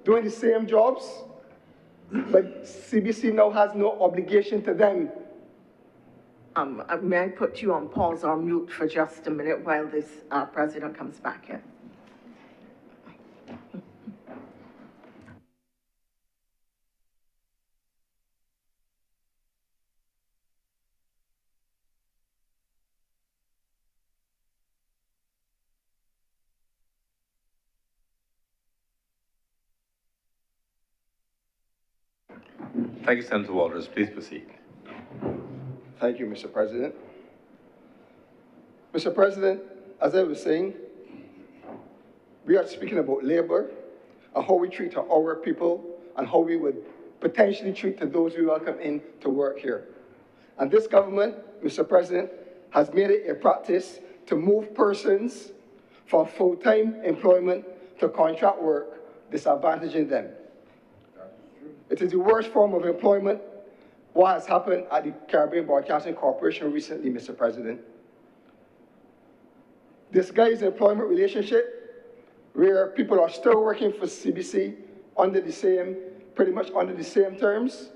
doing the same jobs, but CBC now has no obligation to them. May I put you on pause or mute for just a minute while this president comes back in? Thank you, Senator Walters. Please proceed. Thank you, Mr. President. Mr. President, as I was saying, we are speaking about labor and how we treat our people and how we would potentially treat those we welcome in to work here. And this government, Mr. President, has made it a practice to move persons from full-time employment to contract work, disadvantaging them. It is the worst form of employment. What has happened at the Caribbean Broadcasting Corporation recently, Mr. President? Disguised employment relationship where people are still working for CBC under the same, pretty much under the same terms,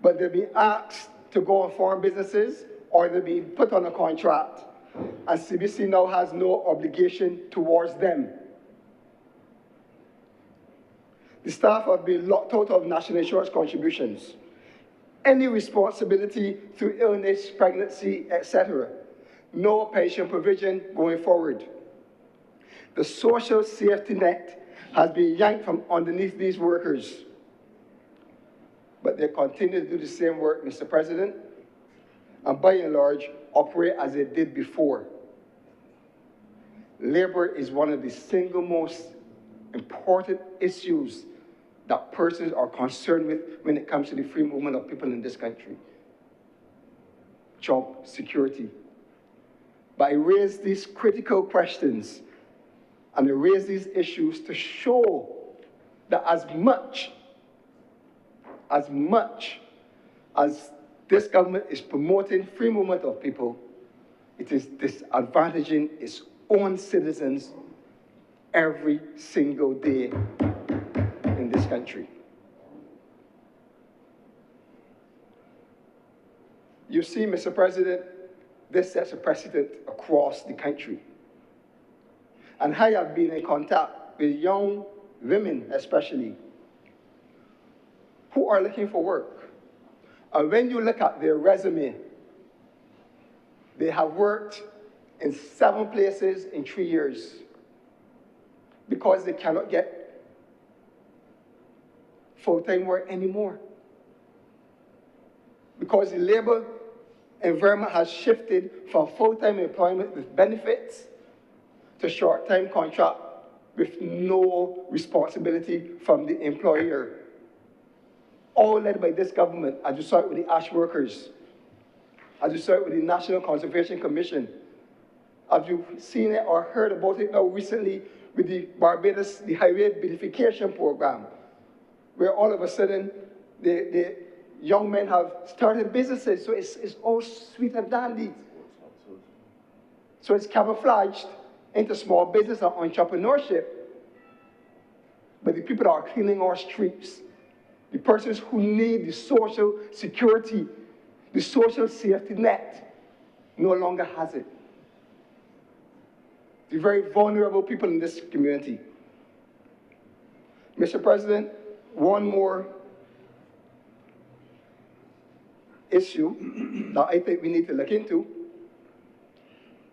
but they're being asked to go on foreign businesses or they're being put on a contract, and CBC now has no obligation towards them. The staff have been locked out of national insurance contributions, any responsibility through illness, pregnancy, etc. No pension provision going forward. The social safety net has been yanked from underneath these workers. But they continue to do the same work, Mr. President, and by and large, operate as they did before. Labor is one of the single most important issues that persons are concerned with when it comes to the free movement of people in this country. Job security. But I raise these critical questions and I raise these issues to show that as much as this government is promoting free movement of people, it is disadvantaging its own citizens every single day in this country. You see, Mr. President, this sets a precedent across the country. And I have been in contact with young women, especially, who are looking for work. And when you look at their resume, they have worked in 7 places in 3 years because they cannot get full-time work anymore. Because the labor environment has shifted from full-time employment with benefits to short-time contract with no responsibility from the employer. All led by this government, as you saw it with the ash workers, as you saw it with the National Conservation Commission, as you've seen it or heard about it now recently with the Barbados, the Highway Beautification Program, where all of a sudden the young men have started businesses, so it's all sweet and dandy. So it's camouflaged into small business and entrepreneurship, but the people that are cleaning our streets, the persons who need the social security, the social safety net, no longer has it. The very vulnerable people in this community. Mr. President, one more issue that I think we need to look into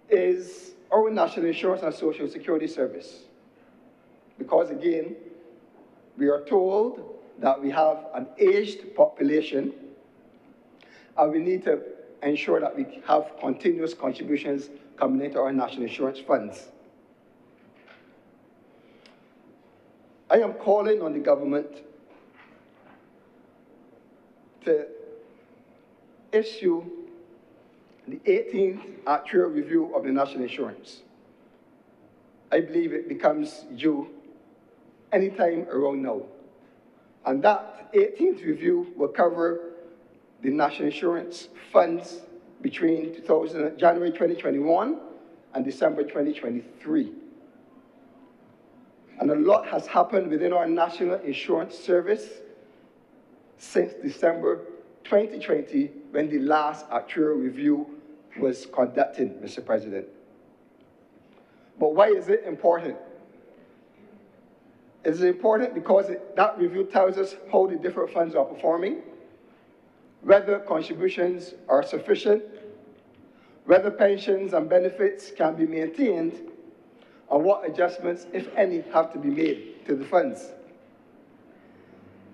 is our National Insurance and Social Security Service. Because again, we are told that we have an aged population and we need to ensure that we have continuous contributions coming into our national insurance funds. I am calling on the government to issue the 18th actuarial review of the national insurance. I believe it becomes due anytime around now. And that 18th review will cover the national insurance funds between January 2021 and December 2023. And a lot has happened within our National Insurance Service since December 2020, when the last actuarial review was conducted, Mr. President. But why is it important? It is important because that review tells us how the different funds are performing, whether contributions are sufficient, whether pensions and benefits can be maintained, and what adjustments, if any, have to be made to the funds.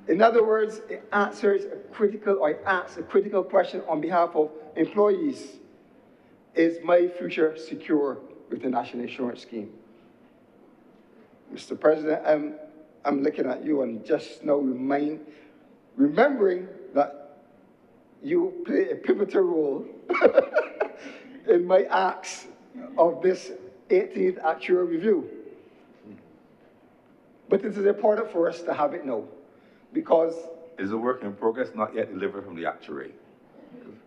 In other words, it asks a critical question on behalf of employees. Is my future secure with the National Insurance Scheme? Mr. President, I'm looking at you and just now remembering that you play a pivotal role in my acts of this 18th actual review. But it is important for us to have it now, because... Is a work in progress not yet delivered from the actuary?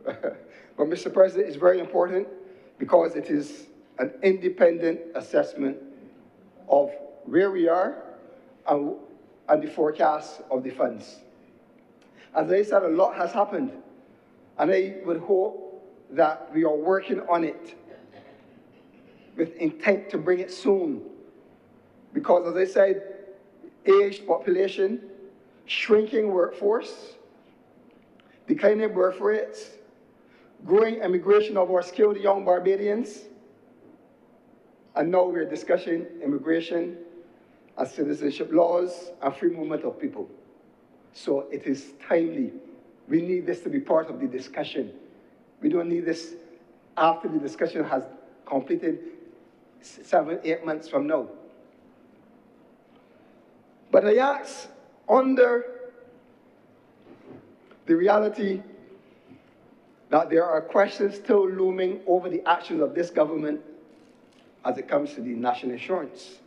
But Mr. President, it's very important because it is an independent assessment of where we are and the forecast of the funds. As I said, a lot has happened, and I would hope that we are working on it with intent to bring it soon. Because as I said, aged population, shrinking workforce, declining birth rates, growing immigration of our skilled young Barbadians, and now we're discussing immigration and citizenship laws and free movement of people. So it is timely. We need this to be part of the discussion. We don't need this after the discussion has completed 7, 8 months from now. But I ask, under the reality that there are questions still looming over the actions of this government as it comes to the national insurance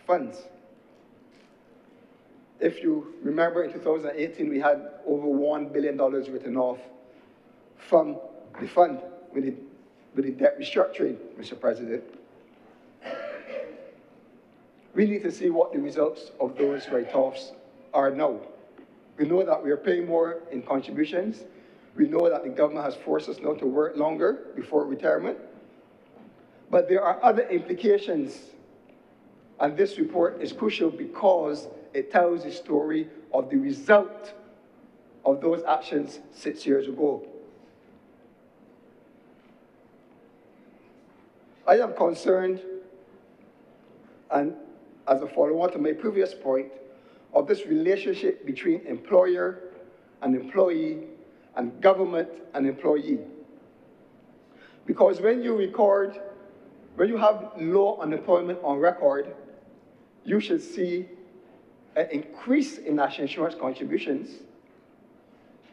funds. If you remember, in 2018, we had over $1 billion written off from the fund with the debt restructuring, Mr. President. We need to see what the results of those write-offs are now. We know that we are paying more in contributions. We know that the government has forced us now to work longer before retirement. But there are other implications, and this report is crucial because it tells the story of the result of those actions 6 years ago. I am concerned, and as a follow-on to my previous point, of this relationship between employer and employee and government and employee. Because when you have low unemployment on record, you should see an increase in national insurance contributions.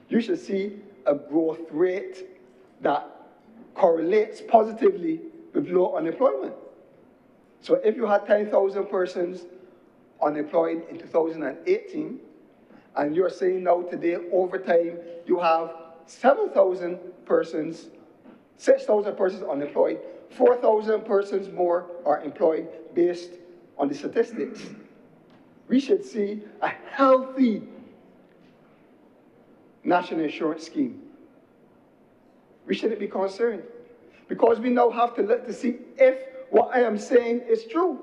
You should see a growth rate that correlates positively with low unemployment. So if you had 10,000 persons unemployed in 2018, and you're saying now today, over time, you have 7,000 persons, 6,000 persons unemployed, 4,000 persons more are employed based on the statistics. We should see a healthy national insurance scheme. We shouldn't be concerned, because we now have to look to see if what I am saying is true,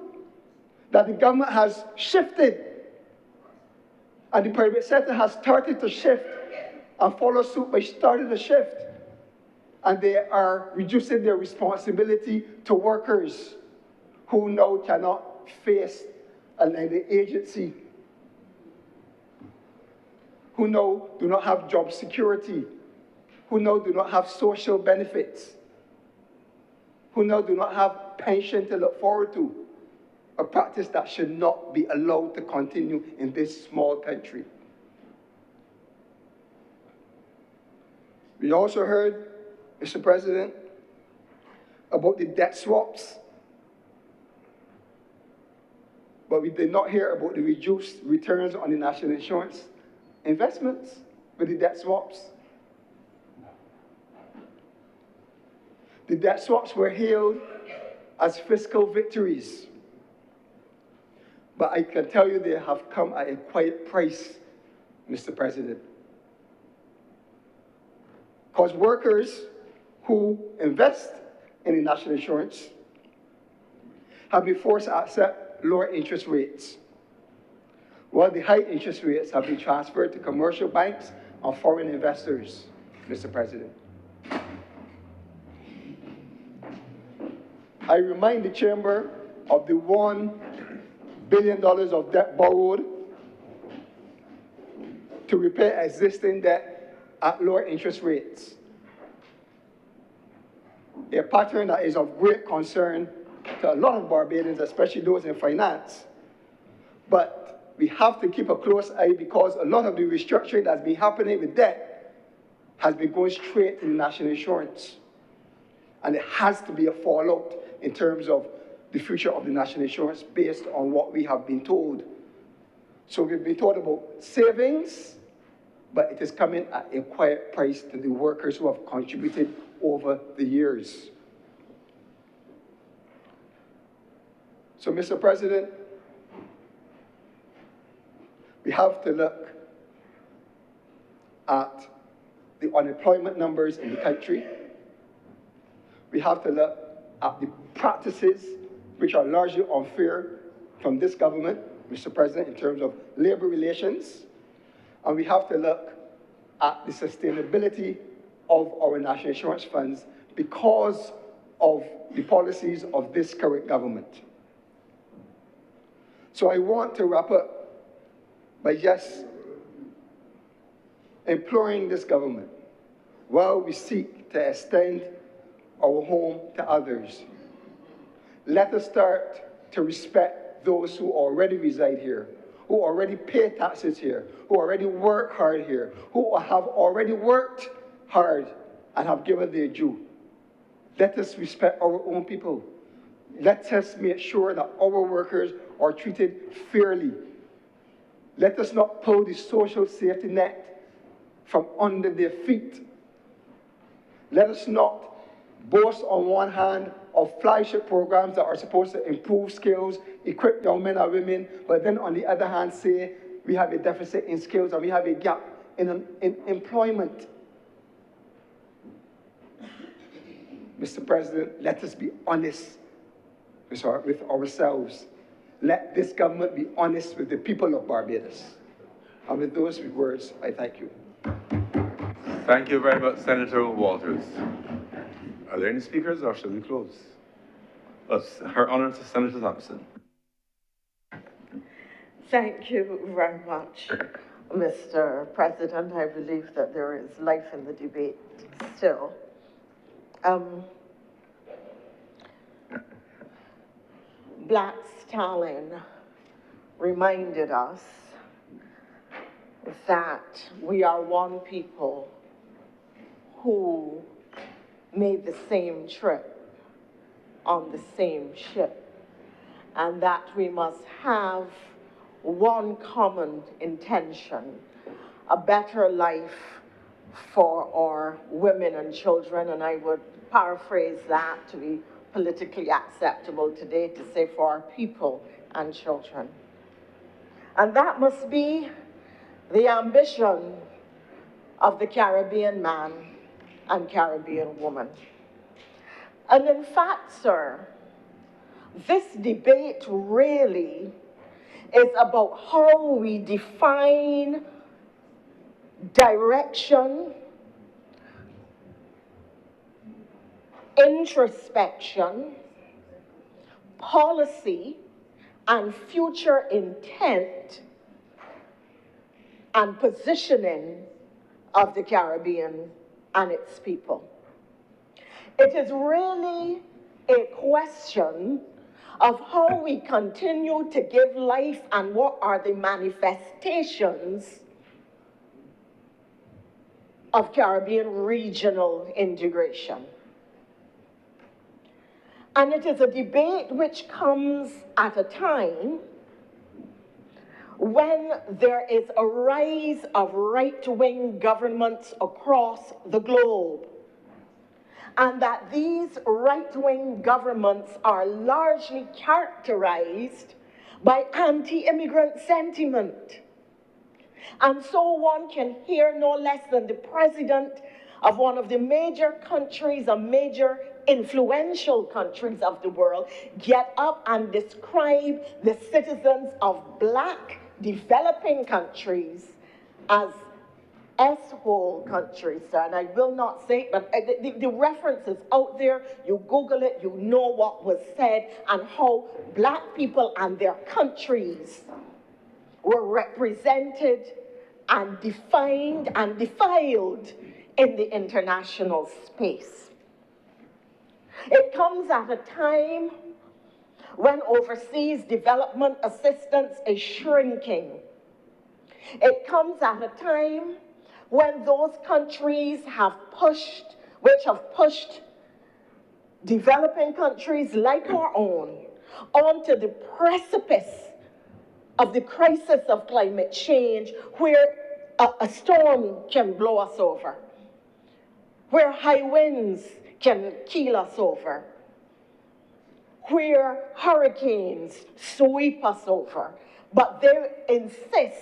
that the government has shifted and the private sector has started to shift and follow suit by starting to shift, and they are reducing their responsibility to workers who now cannot face an agency, who now do not have job security, who now do not have social benefits, who now do not have pension to look forward to, a practice that should not be allowed to continue in this small country. We also heard, Mr. President, about the debt swaps, but we did not hear about the reduced returns on the national insurance investments with the debt swaps. The debt swaps were hailed as fiscal victories. But I can tell you they have come at a quiet price, Mr. President. Because workers who invest in the national insurance have been forced to accept lower interest rates, while the high interest rates have been transferred to commercial banks and foreign investors, Mr. President. I remind the Chamber of the $1 billion of debt borrowed to repay existing debt at lower interest rates. A pattern that is of great concern to a lot of Barbadians, especially those in finance. But we have to keep a close eye because a lot of the restructuring that's been happening with debt has been going straight to the national insurance. And it has to be a fallout in terms of the future of the national insurance based on what we have been told. So we've been told about savings, but it is coming at a quiet price to the workers who have contributed over the years. So, Mr. President, we have to look at the unemployment numbers in the country. We have to look at the practices which are largely unfair from this government, Mr. President, in terms of labor relations. And we have to look at the sustainability of our national insurance funds because of the policies of this current government. So I want to wrap up by just imploring this government, while we seek to extend our home to others, let us start to respect those who already reside here, who already pay taxes here, who already work hard here, who have already worked hard and have given their due. Let us respect our own people. Let us make sure that our workers are treated fairly. Let us not pull the social safety net from under their feet. Let us not boast on one hand of flagship programs that are supposed to improve skills, equip young men and women, but then on the other hand say we have a deficit in skills and we have a gap in employment. Mr. President, let us be honest with ourselves. Let this government be honest with the people of Barbados. And with those words, I thank you. Thank you very much, Senator Walters. Are there any speakers, or shall we close? Her Honour to Senator Thompson. Thank you very much, Mr. President. I believe that there is life in the debate still. Black Stalin reminded us that we are one people who made the same trip on the same ship, and that we must have one common intention, a better life for our women and children, and I would paraphrase that to be politically acceptable today to say for our people and children. And that must be the ambition of the Caribbean man and Caribbean woman. And in fact, sir, this debate really is about how we define direction, introspection, policy, and future intent and positioning of the Caribbean and its people. It is really a question of how we continue to give life and what are the manifestations of Caribbean regional integration. And it is a debate which comes at a time when there is a rise of right-wing governments across the globe. and that these right-wing governments are largely characterized by anti-immigrant sentiment. And so one can hear no less than the president of one of the major countries, a major influential countries of the world, get up and describe the citizens of black developing countries as S-hole countries, sir. And I will not say it, but the reference is out there. You Google it, you know what was said and how black people and their countries were represented and defined and defiled in the international space. It comes at a time when overseas development assistance is shrinking. It comes at a time when those countries which have pushed developing countries like our own onto the precipice of the crisis of climate change, where a storm can blow us over, where high winds can keel us over, where hurricanes sweep us over. But they insist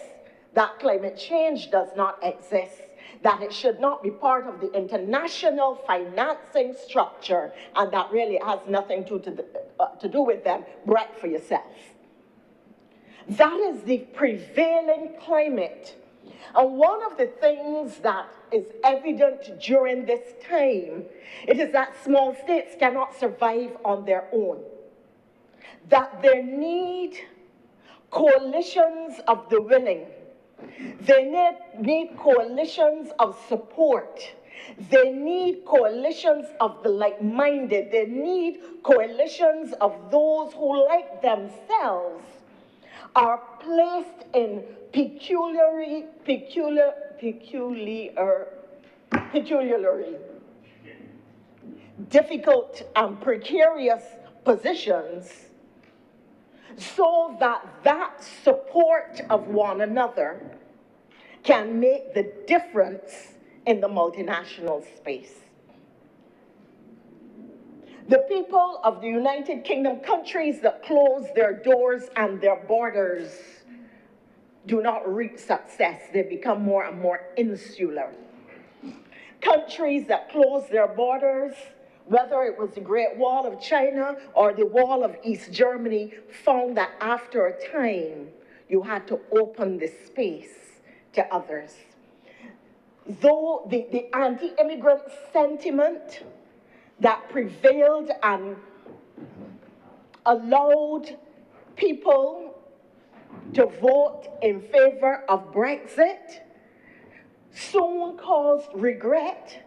that climate change does not exist, that it should not be part of the international financing structure, and that really has nothing to do with them. Brag for yourself. That is the prevailing climate. And one of the things that is evident during this time, it is that small states cannot survive on their own. That they need coalitions of the willing. They need coalitions of support. They need coalitions of the like-minded. They need coalitions of those who, like themselves, are placed in peculiarly difficult and precarious positions, so that that support of one another can make the difference in the multinational space. The people of the United Kingdom, countries that close their doors and their borders, do not reap success. They become more and more insular. Countries that close their borders, whether it was the Great Wall of China or the Wall of East Germany, found that after a time, you had to open the space to others. Though the anti-immigrant sentiment that prevailed and allowed people to vote in favor of Brexit soon caused regret,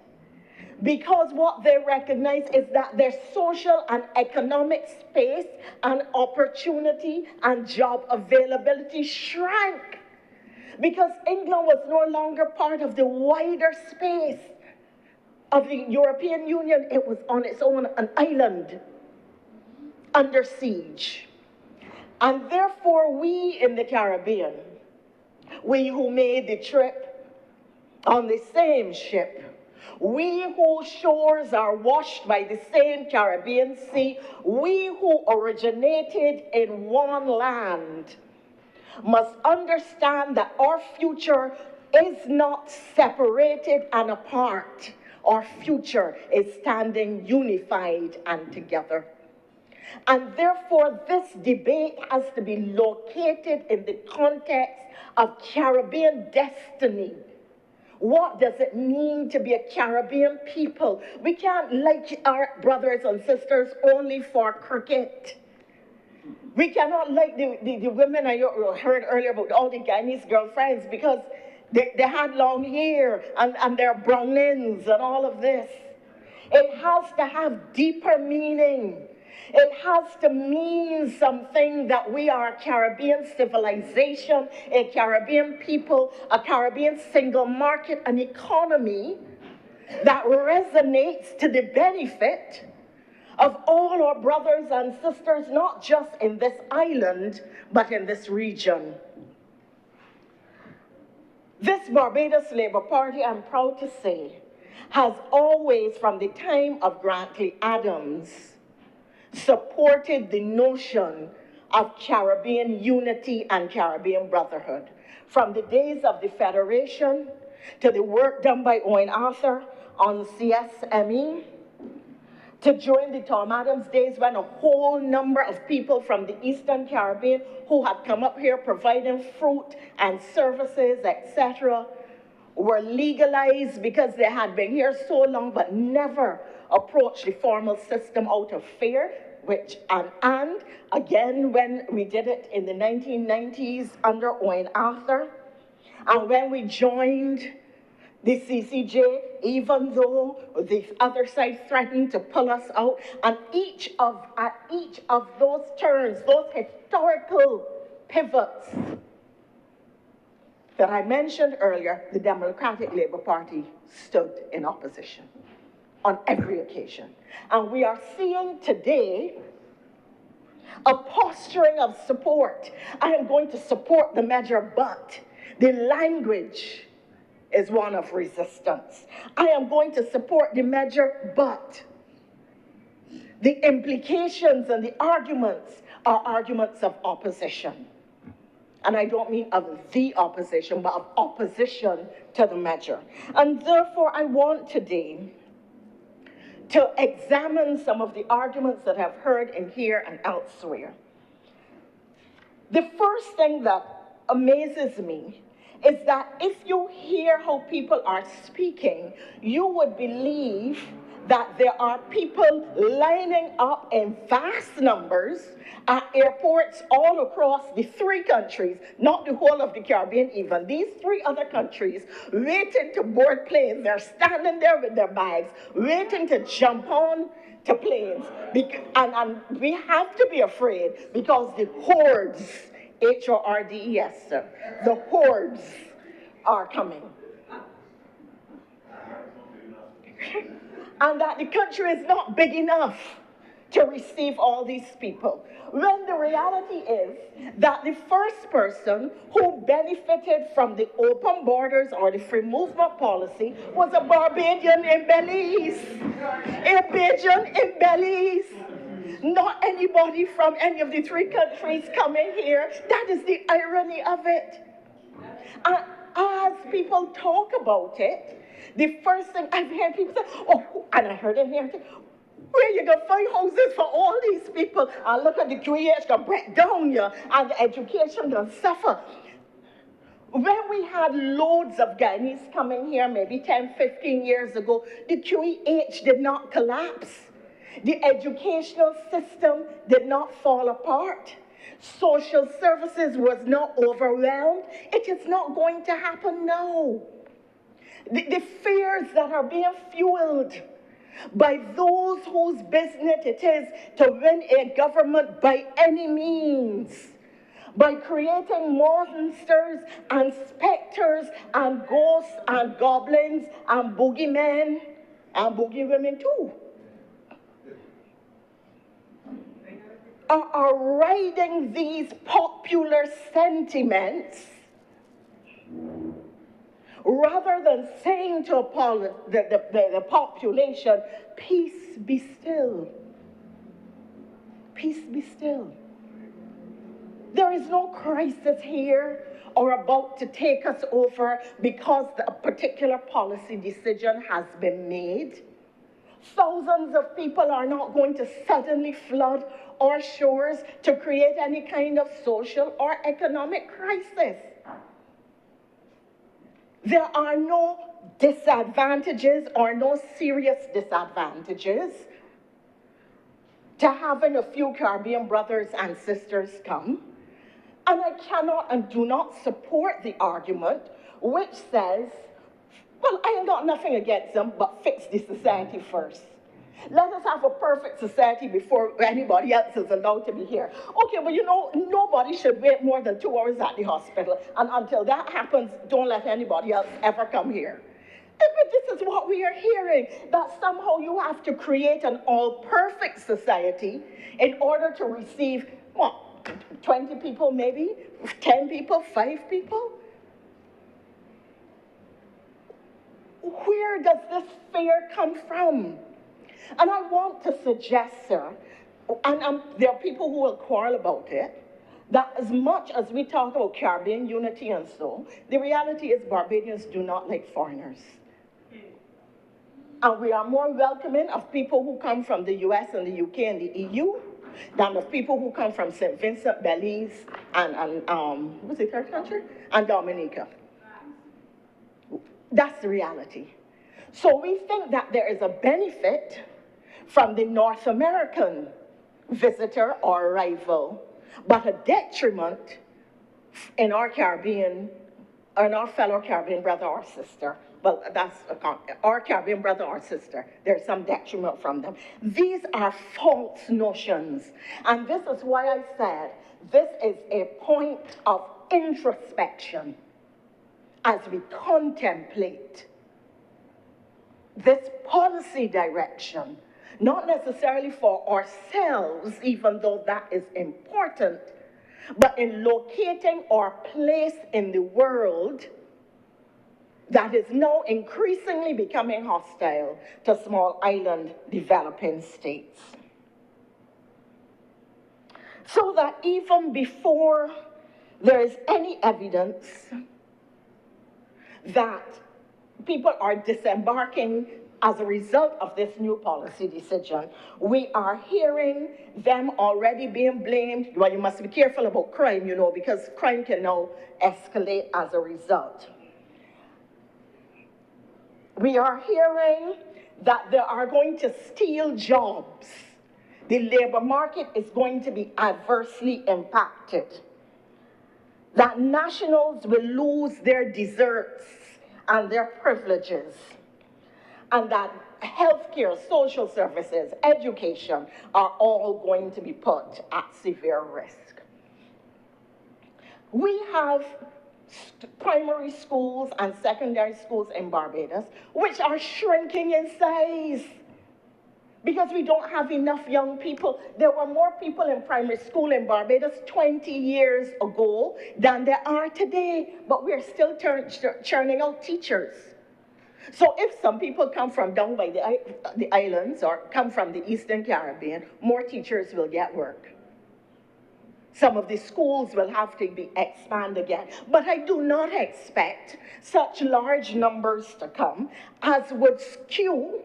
because what they recognize is that their social and economic space and opportunity and job availability shrank, because England was no longer part of the wider space of the European Union. It was on its own, an island under siege. And therefore, we in the Caribbean, we who made the trip on the same ship, we whose shores are washed by the same Caribbean Sea, we who originated in one land, must understand that our future is not separated and apart. Our future is standing unified and together. And therefore, this debate has to be located in the context of Caribbean destiny. What does it mean to be a Caribbean people? We can't like our brothers and sisters only for cricket. We cannot like the women I heard earlier about all the Guyanese girlfriends because they had long hair and their brownings and all of this. It has to have deeper meaning. It has to mean something that we are a Caribbean civilization, a Caribbean people, a Caribbean single market, an economy that resonates to the benefit of all our brothers and sisters, not just in this island, but in this region. This Barbados Labour Party, I'm proud to say, has always, from the time of Grantley Adams, supported the notion of Caribbean unity and Caribbean brotherhood. From the days of the Federation to the work done by Owen Arthur on CSME, to during the Tom Adams days when a whole number of people from the Eastern Caribbean who had come up here providing fruit and services, etc., were legalized because they had been here so long but never approached the formal system out of fear, and again when we did it in the 1990s under Owen Arthur, and when we joined the CCJ, even though the other side threatened to pull us out, and at each of those turns, those historical pivots that I mentioned earlier, the Democratic Labour Party stood in opposition on every occasion. And we are seeing today a posturing of support. I am going to support the measure, but the language is one of resistance. I am going to support the measure, but the implications and the arguments are arguments of opposition. And I don't mean of the opposition, but of opposition to the measure. And therefore, I want today to examine some of the arguments that I've heard in here and elsewhere. The first thing that amazes me is that if you hear how people are speaking, you would believe that there are people lining up in vast numbers at airports all across the three countries, not the whole of the Caribbean even, these three other countries, waiting to board planes. They're standing there with their bags, waiting to jump on to planes. And we have to be afraid because the hordes, H-O-R-D-E-S, the hordes are coming. And that the country is not big enough to receive all these people. When the reality is that the first person who benefited from the open borders or the free movement policy was a Barbadian in Belize. A Bajan in Belize. Not anybody from any of the three countries coming here. That is the irony of it. And as people talk about it, the first thing I've heard people say, oh, and I heard them here, where you gonna find houses for all these people? And look at the QEH gonna break down here, and the education gonna suffer. When we had loads of Guyanese coming here, maybe 10, 15 years ago, the QEH did not collapse. The educational system did not fall apart. Social services was not overwhelmed. It is not going to happen now. The fears that are being fueled by those whose business it is to win a government by any means, by creating monsters and specters and ghosts and goblins and boogeymen and boogie women too, are riding these popular sentiments rather than saying to the population, peace be still. Peace be still. There is no crisis here or about to take us over because a particular policy decision has been made. Thousands of people are not going to suddenly flood our shores to create any kind of social or economic crisis. There are no disadvantages or no serious disadvantages to having a few Caribbean brothers and sisters come. And I cannot and do not support the argument which says, well, I ain't got nothing against them, but fix the society first. Let us have a perfect society before anybody else is allowed to be here. Okay, well, you know, nobody should wait more than 2 hours at the hospital. And until that happens, don't let anybody else ever come here. But this is what we are hearing, that somehow you have to create an all-perfect society in order to receive, what, 20 people maybe? 10 people? 5 people? where does this fear come from? And I want to suggest, sir, and there are people who will quarrel about it, that as much as we talk about Caribbean unity and so, the reality is Barbadians do not like foreigners. And we are more welcoming of people who come from the US and the UK and the EU than of people who come from St. Vincent, Belize, and what's the third country? And Dominica. That's the reality. So we think that there is a benefit from the North American visitor or arrival, but a detriment in our Caribbean, or in our fellow Caribbean brother or sister. Well, that's our Caribbean brother or sister. There's some detriment from them. These are false notions. And this is why I said this is a point of introspection as we contemplate this policy direction, not necessarily for ourselves, even though that is important, but in locating our place in the world that is now increasingly becoming hostile to small island developing states. So that even before there is any evidence that people are disembarking as a result of this new policy decision, we are hearing them already being blamed. Well, you must be careful about crime, you know, because crime can now escalate as a result. We are hearing that they are going to steal jobs. The labor market is going to be adversely impacted. That nationals will lose their deserts and their privileges. And that healthcare, social services, education are all going to be put at severe risk. We have primary schools and secondary schools in Barbados, which are shrinking in size because we don't have enough young people. There were more people in primary school in Barbados 20 years ago than there are today, but we're still churning out teachers. So if some people come from down by the islands or come from the Eastern Caribbean, more teachers will get work. Some of the schools will have to be expanded again. But I do not expect such large numbers to come as would skew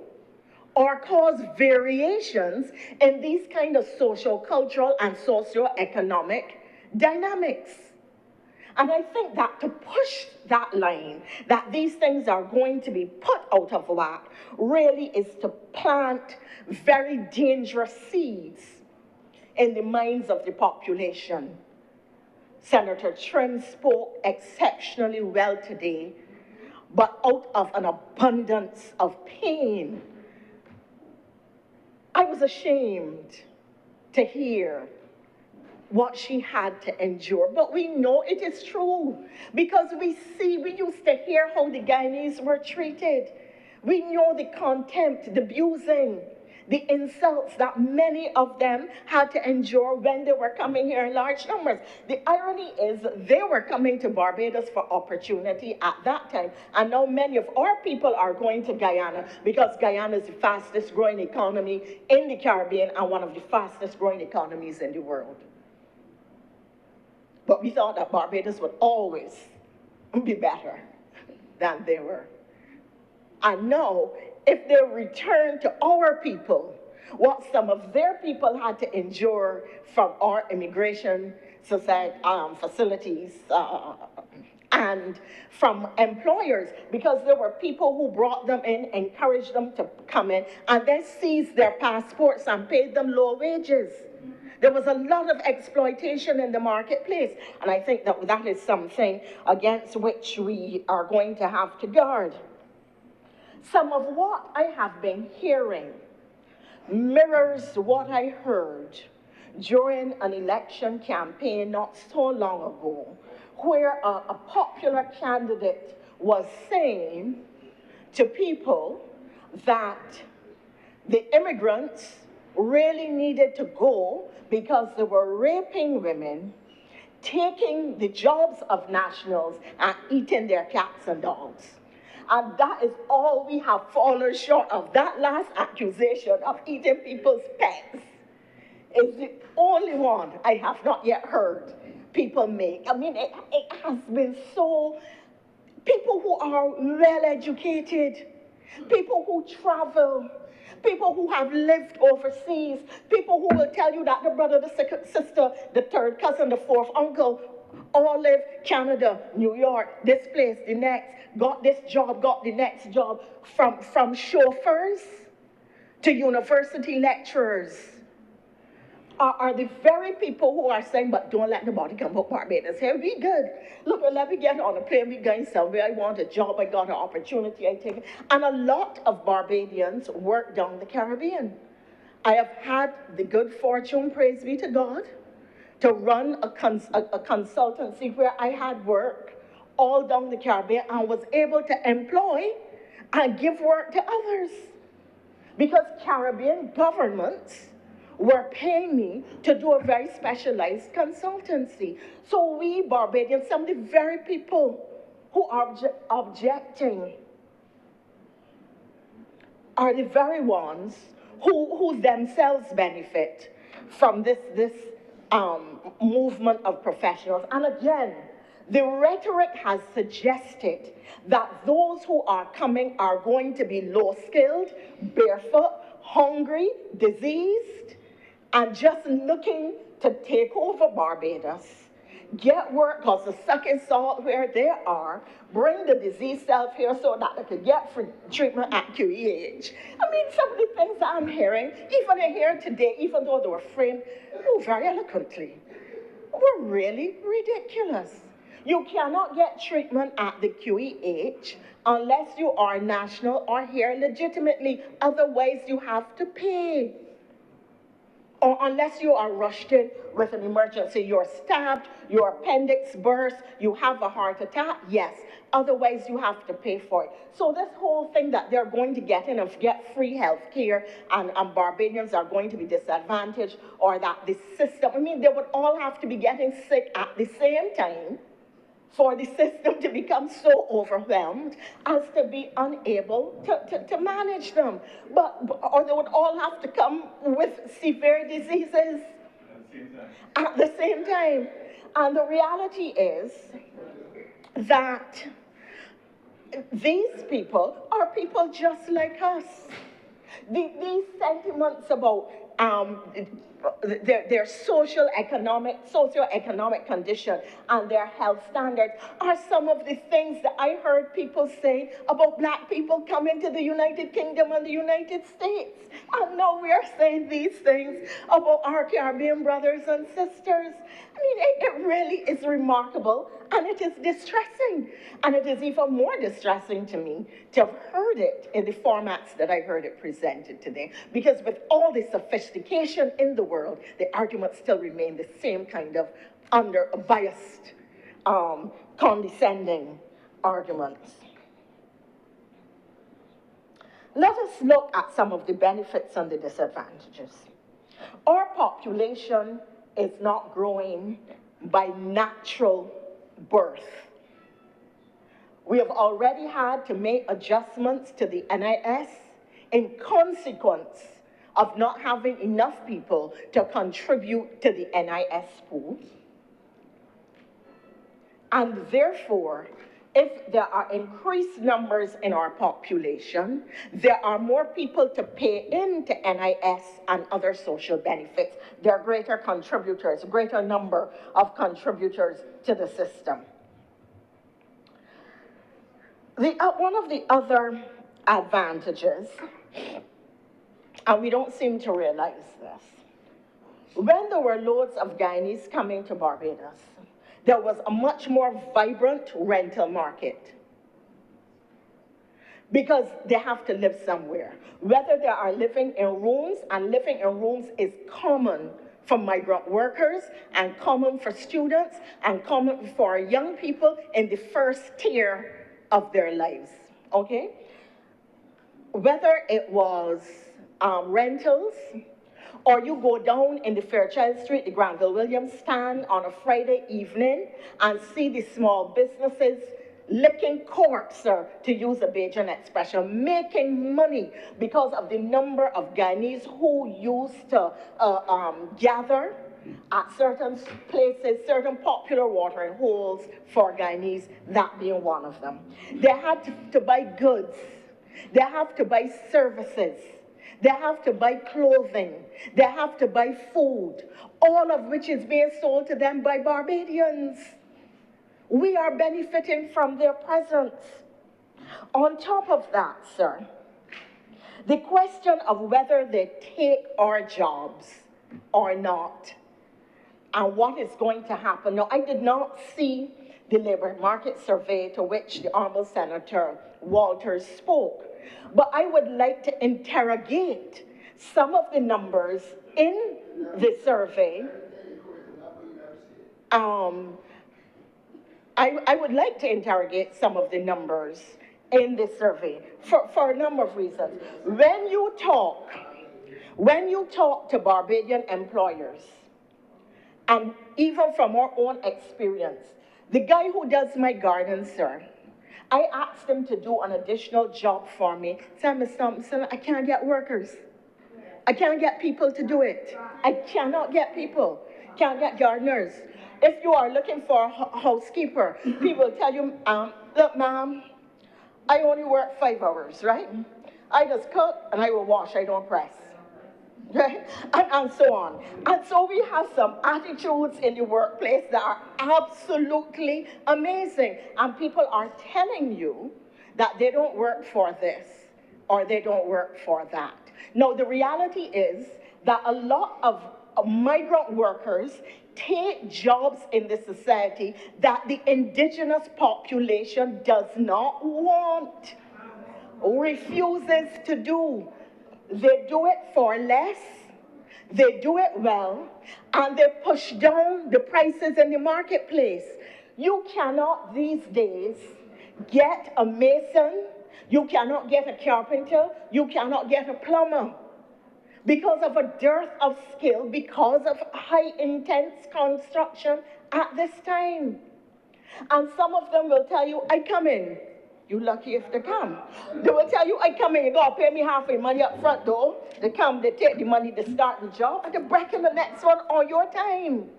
or cause variations in these kind of social, cultural, and socio-economic dynamics. And I think that to push that line, that these things are going to be put out of whack, really is to plant very dangerous seeds in the minds of the population. Senator Trim spoke exceptionally well today, but out of an abundance of pain. I was ashamed to hear what she had to endure, but we know it is true because we used to hear how the Guyanese were treated. We know the contempt, the abusing, the insults that many of them had to endure when they were coming here in large numbers. The irony is they were coming to Barbados for opportunity at that time, and now many of our people are going to Guyana because Guyana is the fastest growing economy in the Caribbean and one of the fastest growing economies in the world. But we thought that Barbados would always be better than they were. And now, if they return to our people what some of their people had to endure from our immigration society, facilities and from employers, because there were people who brought them in, encouraged them to come in, and then seized their passports and paid them low wages. There was a lot of exploitation in the marketplace, and I think that that is something against which we are going to have to guard. Some of what I have been hearing mirrors what I heard during an election campaign not so long ago, where a popular candidate was saying to people that the immigrants really needed to go because they were raping women, taking the jobs of nationals, and eating their cats and dogs. And that is all we have fallen short of. That last accusation of eating people's pets is the only one I have not yet heard people make. I mean, it has been so, people who are well educated, people who travel, people who have lived overseas, people who will tell you that the brother, the second sister, the third cousin, the fourth uncle, all live Canada, New York, this place, the next, got this job, got the next job, from chauffeurs to university lecturers, are the very people who are saying, but don't let nobody come up Barbados. Here we good. Look, let me get on a plane, we going somewhere, I want a job, I got an opportunity, I take it. And a lot of Barbadians work down the Caribbean. I have had the good fortune, praise be to God, to run a consultancy where I had work all down the Caribbean and was able to employ and give work to others. Because Caribbean governments were paying me to do a very specialized consultancy. So we Barbadians, some of the very people who are objecting are the very ones who themselves benefit from this movement of professionals. And again, the rhetoric has suggested that those who are coming are going to be low-skilled, barefoot, hungry, diseased, and just looking to take over Barbados, get work, because the sucking salt where they are, bring the disease self here so that they could get free treatment at QEH. I mean, some of the things I'm hearing, even here today, even though they were framed very eloquently, were really ridiculous. You cannot get treatment at the QEH unless you are national or here legitimately. Otherwise, you have to pay. Or unless you are rushed in with an emergency, you're stabbed, your appendix bursts, you have a heart attack, yes. Otherwise, you have to pay for it. So this whole thing that they're going to get in and get free health care and Barbadians are going to be disadvantaged, or that the system, I mean, they would all have to be getting sick at the same time for the system to become so overwhelmed as to be unable to manage them. Or they would all have to come with severe diseases at the same time. And the reality is that these people are people just like us. These sentiments about their socioeconomic condition and their health standards are some of the things that I heard people say about black people coming to the United Kingdom and the United States. And now we are saying these things about our Caribbean brothers and sisters. I mean, it really is remarkable, and it is distressing. And it is even more distressing to me to have heard it in the formats that I heard it presented today. Because with all the sophistication in the world, the arguments still remain the same kind of biased, condescending arguments. Let us look at some of the benefits and the disadvantages. Our population is not growing by natural birth. We have already had to make adjustments to the NIS in consequence of not having enough people to contribute to the NIS pool. And therefore, if there are increased numbers in our population, there are more people to pay into NIS and other social benefits. There are greater contributors, a greater number of contributors to the system. One of the other advantages, and we don't seem to realize this, when there were loads of Guyanese coming to Barbados, there was a much more vibrant rental market because they have to live somewhere. Whether they are living in rooms, and living in rooms is common for migrant workers and common for students and common for young people in the first tier of their lives, okay? Whether it was rentals, or you go down in the Fairchild Street, the Granville Williams stand on a Friday evening and see the small businesses licking corks, sir, to use a Bajan expression, making money because of the number of Guyanese who used to gather at certain places, certain popular watering holes for Guyanese, that being one of them. They had to buy goods. They have to buy services. They have to buy clothing. They have to buy food, all of which is being sold to them by Barbadians. We are benefiting from their presence. On top of that, sir, the question of whether they take our jobs or not, and what is going to happen. Now, I did not see the labor market survey to which the Honorable Senator Walters spoke, but I would like to interrogate some of the numbers in the survey. I would like to interrogate some of the numbers in this survey for a number of reasons. When you talk to Barbadian employers, and even from our own experience, the guy who does my garden, sir, I asked him to do an additional job for me. Said, Mr. Thompson, I can't get workers. I can't get people to do it. I cannot get people. Can't get gardeners. If you are looking for a housekeeper, people tell you, look, ma'am, I only work 5 hours, right? I just cook and I will wash, I don't press. Right? And so on. And so we have some attitudes in the workplace that are absolutely amazing. And people are telling you that they don't work for this or they don't work for that. No, the reality is that a lot of migrant workers take jobs in the society that the indigenous population does not want, refuses to do. They do it for less, they do it well, and they push down the prices in the marketplace. You cannot these days get a mason, you cannot get a carpenter, you cannot get a plumber because of a dearth of skill, because of high intense construction at this time. And some of them will tell you, I come in. You lucky if they come. They will tell you, I come in, you gotta pay me half the money up front though. They come, they take the money to start the job, and they're breaking the next one on your time.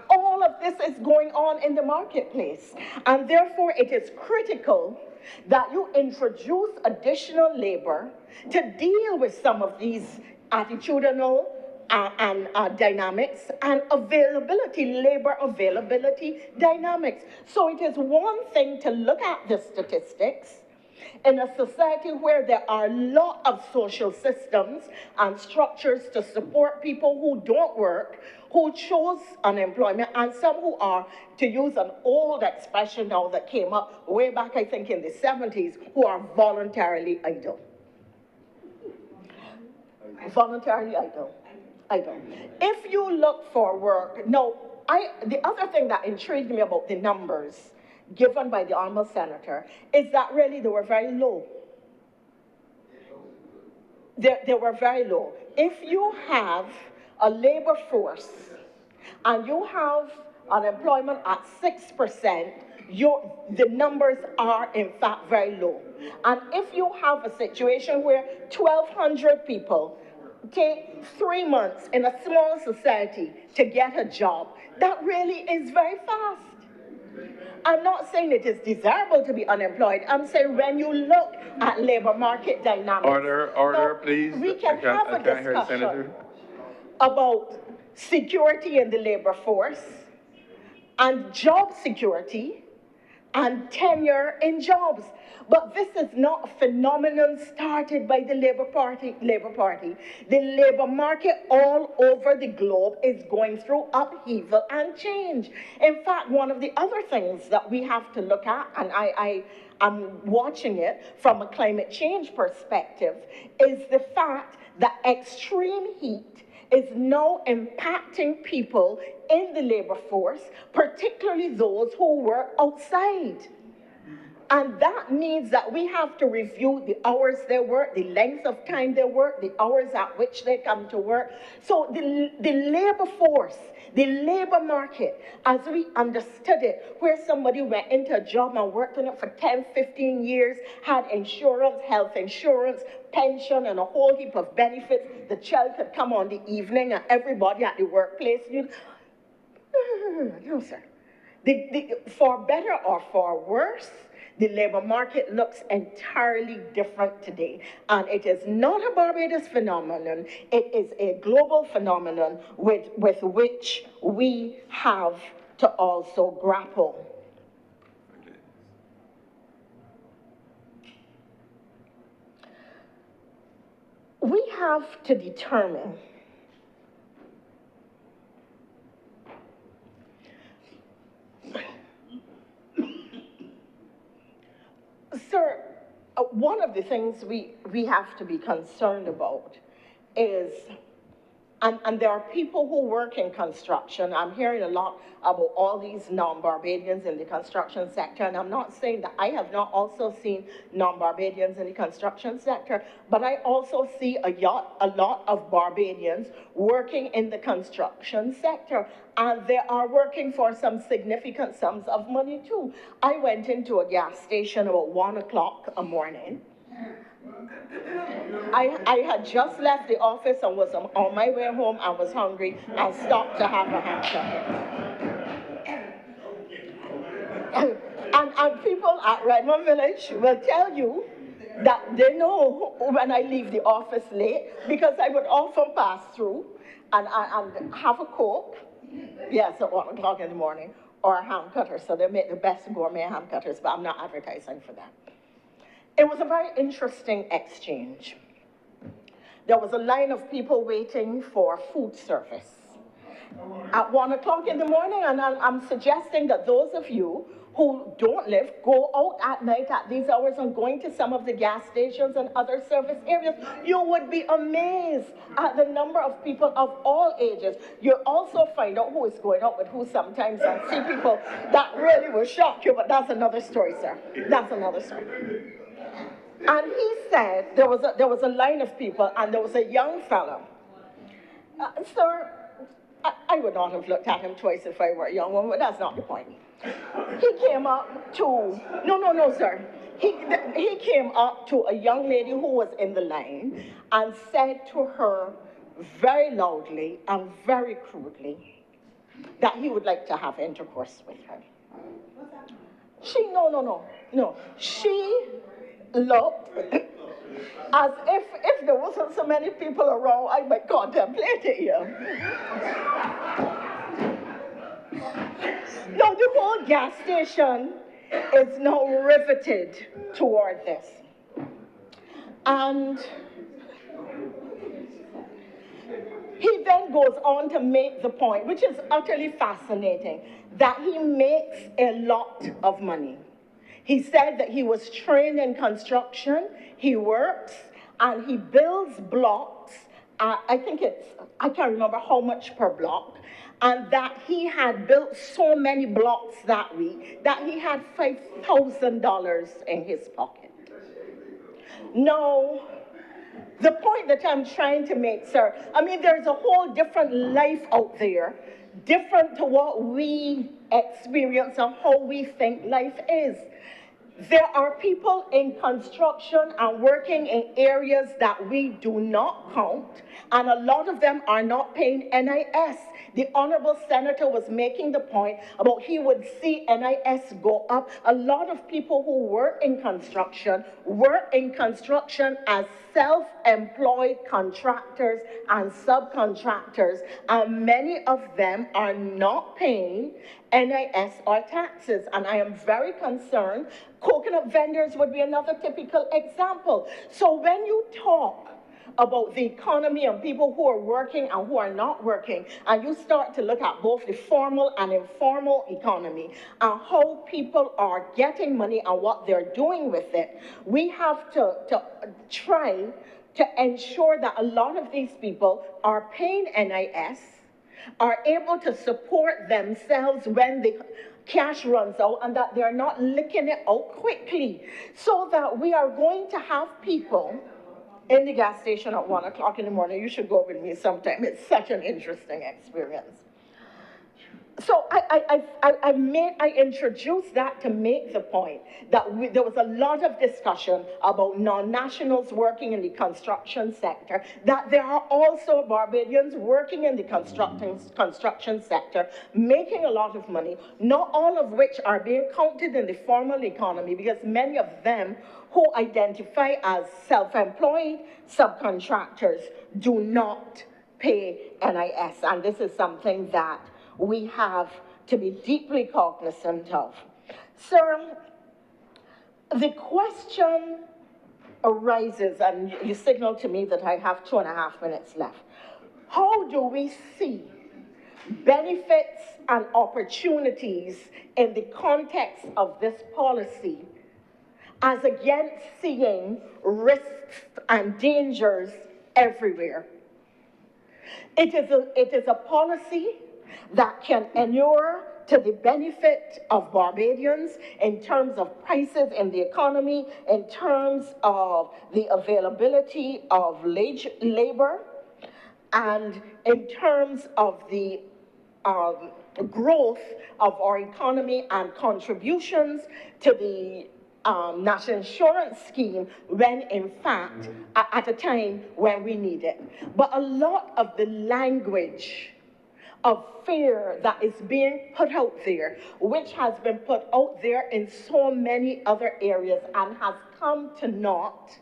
All of this is going on in the marketplace. And therefore, it is critical that you introduce additional labor to deal with some of these attitudinal and dynamics and labor availability dynamics. So it is one thing to look at the statistics in a society where there are a lot of social systems and structures to support people who don't work, who chose unemployment, and some who are, to use an old expression now that came up way back, I think, in the 70s, who are voluntarily idle. Voluntarily idle. If you look for work, the other thing that intrigued me about the numbers given by the Honorable Senator is that really they were very low. They were very low. If you have a labor force and you have unemployment at 6%, the numbers are in fact very low. And if you have a situation where 1,200 people take 3 months in a small society to get a job, that really is very fast. I'm not saying it is desirable to be unemployed. I'm saying when you look at labor market dynamics. Order, please. We can have a discussion about security in the labor force and job security and tenure in jobs. But this is not a phenomenon started by the Labour Party. The labor market all over the globe is going through upheaval and change. In fact, one of the other things that we have to look at, and I'm watching it from a climate change perspective, is the fact that extreme heat is now impacting people in the labor force, particularly those who work outside. And that means that we have to review the hours they work, the length of time they work, the hours at which they come to work. So the labor force, the labor market, as we understood it, where somebody went into a job and worked on it for 10, 15 years, had insurance, health insurance, pension, and a whole heap of benefits. The child could come on the evening and everybody at the workplace knew. No, sir. For better or for worse, the labor market looks entirely different today. And it is not a Barbados phenomenon. It is a global phenomenon with which we have to also grapple. We have to determine Sir, one of the things we have to be concerned about is, and there are people who work in construction. I'm hearing a lot about all these non-Barbadians in the construction sector, and I'm not saying that I have not also seen non-Barbadians in the construction sector, but I also see a lot of Barbadians working in the construction sector, and they are working for some significant sums of money too. I went into a gas station about 1 o'clock a morning. I had just left the office and was on my way home. I was hungry and stopped to have a hamburger. And people at Redmond Village will tell you that they know when I leave the office late, because I would often pass through and have a Coke, yes, at 1 o'clock in the morning, or a ham cutter. So they make the best gourmet ham cutters, but I'm not advertising for that. It was a very interesting exchange. There was a line of people waiting for food service at 1 o'clock in the morning, and I'm suggesting that those of you who don't live, go out at night at these hours and going to some of the gas stations and other service areas, you would be amazed at the number of people of all ages. You'll also find out who is going out with who sometimes, and see people that really will shock you, but that's another story, sir. That's another story. And he said there was a line of people, and there was a young fellow. Sir, I would not have looked at him twice if I were a young woman, but that's not the point. He came up to, no, sir. He came up to a young lady who was in the line and said to her very loudly and very crudely that he would like to have intercourse with her. No. She looked as if there wasn't so many people around, I might contemplate it here. No, the whole gas station is now riveted toward this. And he then goes on to make the point, which is utterly fascinating, that he makes a lot of money. He said that he was trained in construction, he works, and he builds blocks. I can't remember how much per block, and that he had built so many blocks that week that he had $5,000 in his pocket. No, the point that I'm trying to make, sir, I mean, there's a whole different life out there, different to what we experience and how we think life is. There are people in construction and working in areas that we do not count, and a lot of them are not paying NIS. The Honorable Senator was making the point about he would see NIS go up. A lot of people who work in construction as self-employed contractors and subcontractors, and many of them are not paying NIS or taxes, and I am very concerned. Coconut vendors would be another typical example. So when you talk about the economy and people who are working and who are not working, and you start to look at both the formal and informal economy and how people are getting money and what they're doing with it, we have to try to ensure that a lot of these people are paying NIS, are able to support themselves when the cash runs out, and that they're not licking it out quickly. So that we are going to have people in the gas station at 1 o'clock in the morning. You should go with me sometime. It's such an interesting experience. So I introduced that to make the point that there was a lot of discussion about non-nationals working in the construction sector, that there are also Barbadians working in the construction sector, making a lot of money, not all of which are being counted in the formal economy, because many of them who identify as self-employed subcontractors do not pay NIS, and this is something that we have to be deeply cognizant of. Sir, the question arises, and you signaled to me that I have 2.5 minutes left. How do we see benefits and opportunities in the context of this policy as against seeing risks and dangers everywhere? It is a policy that can inure to the benefit of Barbadians in terms of prices in the economy, in terms of the availability of labor, and in terms of the growth of our economy and contributions to the national insurance scheme, when in fact, at a time when we need it. But a lot of the language of fear that is being put out there, which has been put out there in so many other areas and has come to naught,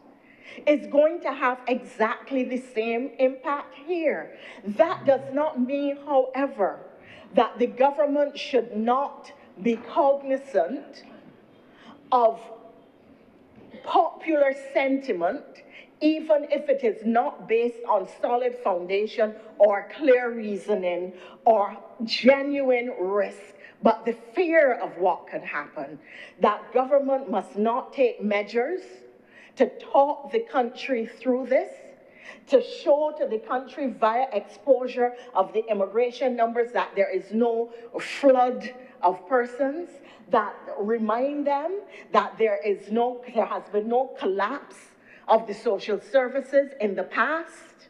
is going to have exactly the same impact here. That does not mean, however, that the government should not be cognizant of popular sentiment, even if it is not based on solid foundation or clear reasoning or genuine risk, but the fear of what could happen. That government must not take measures to talk the country through this, to show to the country via exposure of the immigration numbers that there is no flood of persons, that remind them that there has been no collapse of the social services in the past,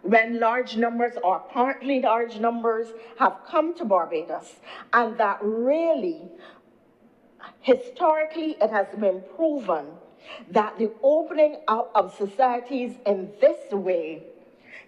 when large numbers or partly large numbers have come to Barbados, and that really, historically, it has been proven that the opening up of societies in this way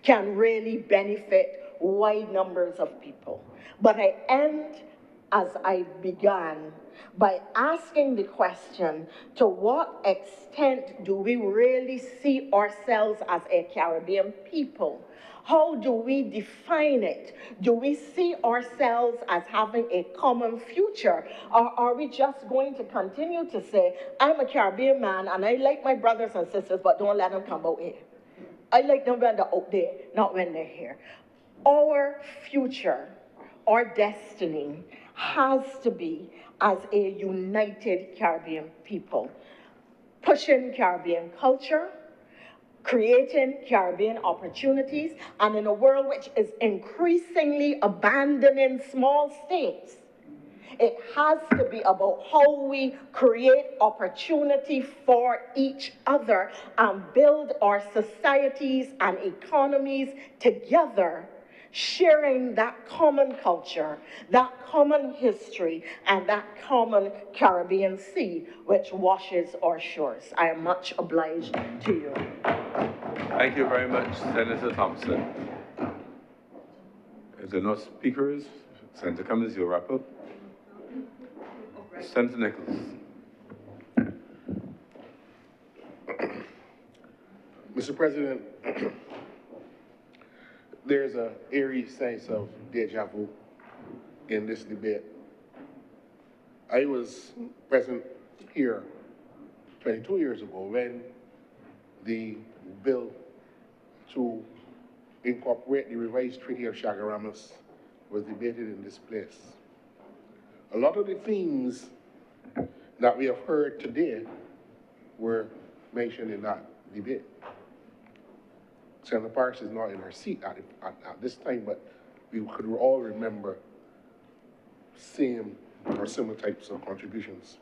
can really benefit wide numbers of people. But I end as I began, by asking the question, to what extent do we really see ourselves as a Caribbean people? How do we define it? Do we see ourselves as having a common future? Or are we just going to continue to say, I'm a Caribbean man and I like my brothers and sisters, but don't let them come out here. I like them when they're out there, not when they're here. Our future, our destiny, has to be as a united Caribbean people, pushing Caribbean culture, creating Caribbean opportunities, and in a world which is increasingly abandoning small states, it has to be about how we create opportunity for each other and build our societies and economies together, sharing that common culture, that common history, and that common Caribbean sea which washes our shores. I am much obliged to you. Thank you very much, Senator Thompson. If there are no speakers, Senator Cummins, you'll wrap up. Senator Nichols. Mr. President, there's an eerie sense of deja vu in this debate. I was present here 22 years ago when the bill to incorporate the revised Treaty of Chaguaramas was debated in this place. A lot of the themes that we have heard today were mentioned in that debate. Senator Parks is not in her seat at this time, but we could all remember same or similar types of contributions.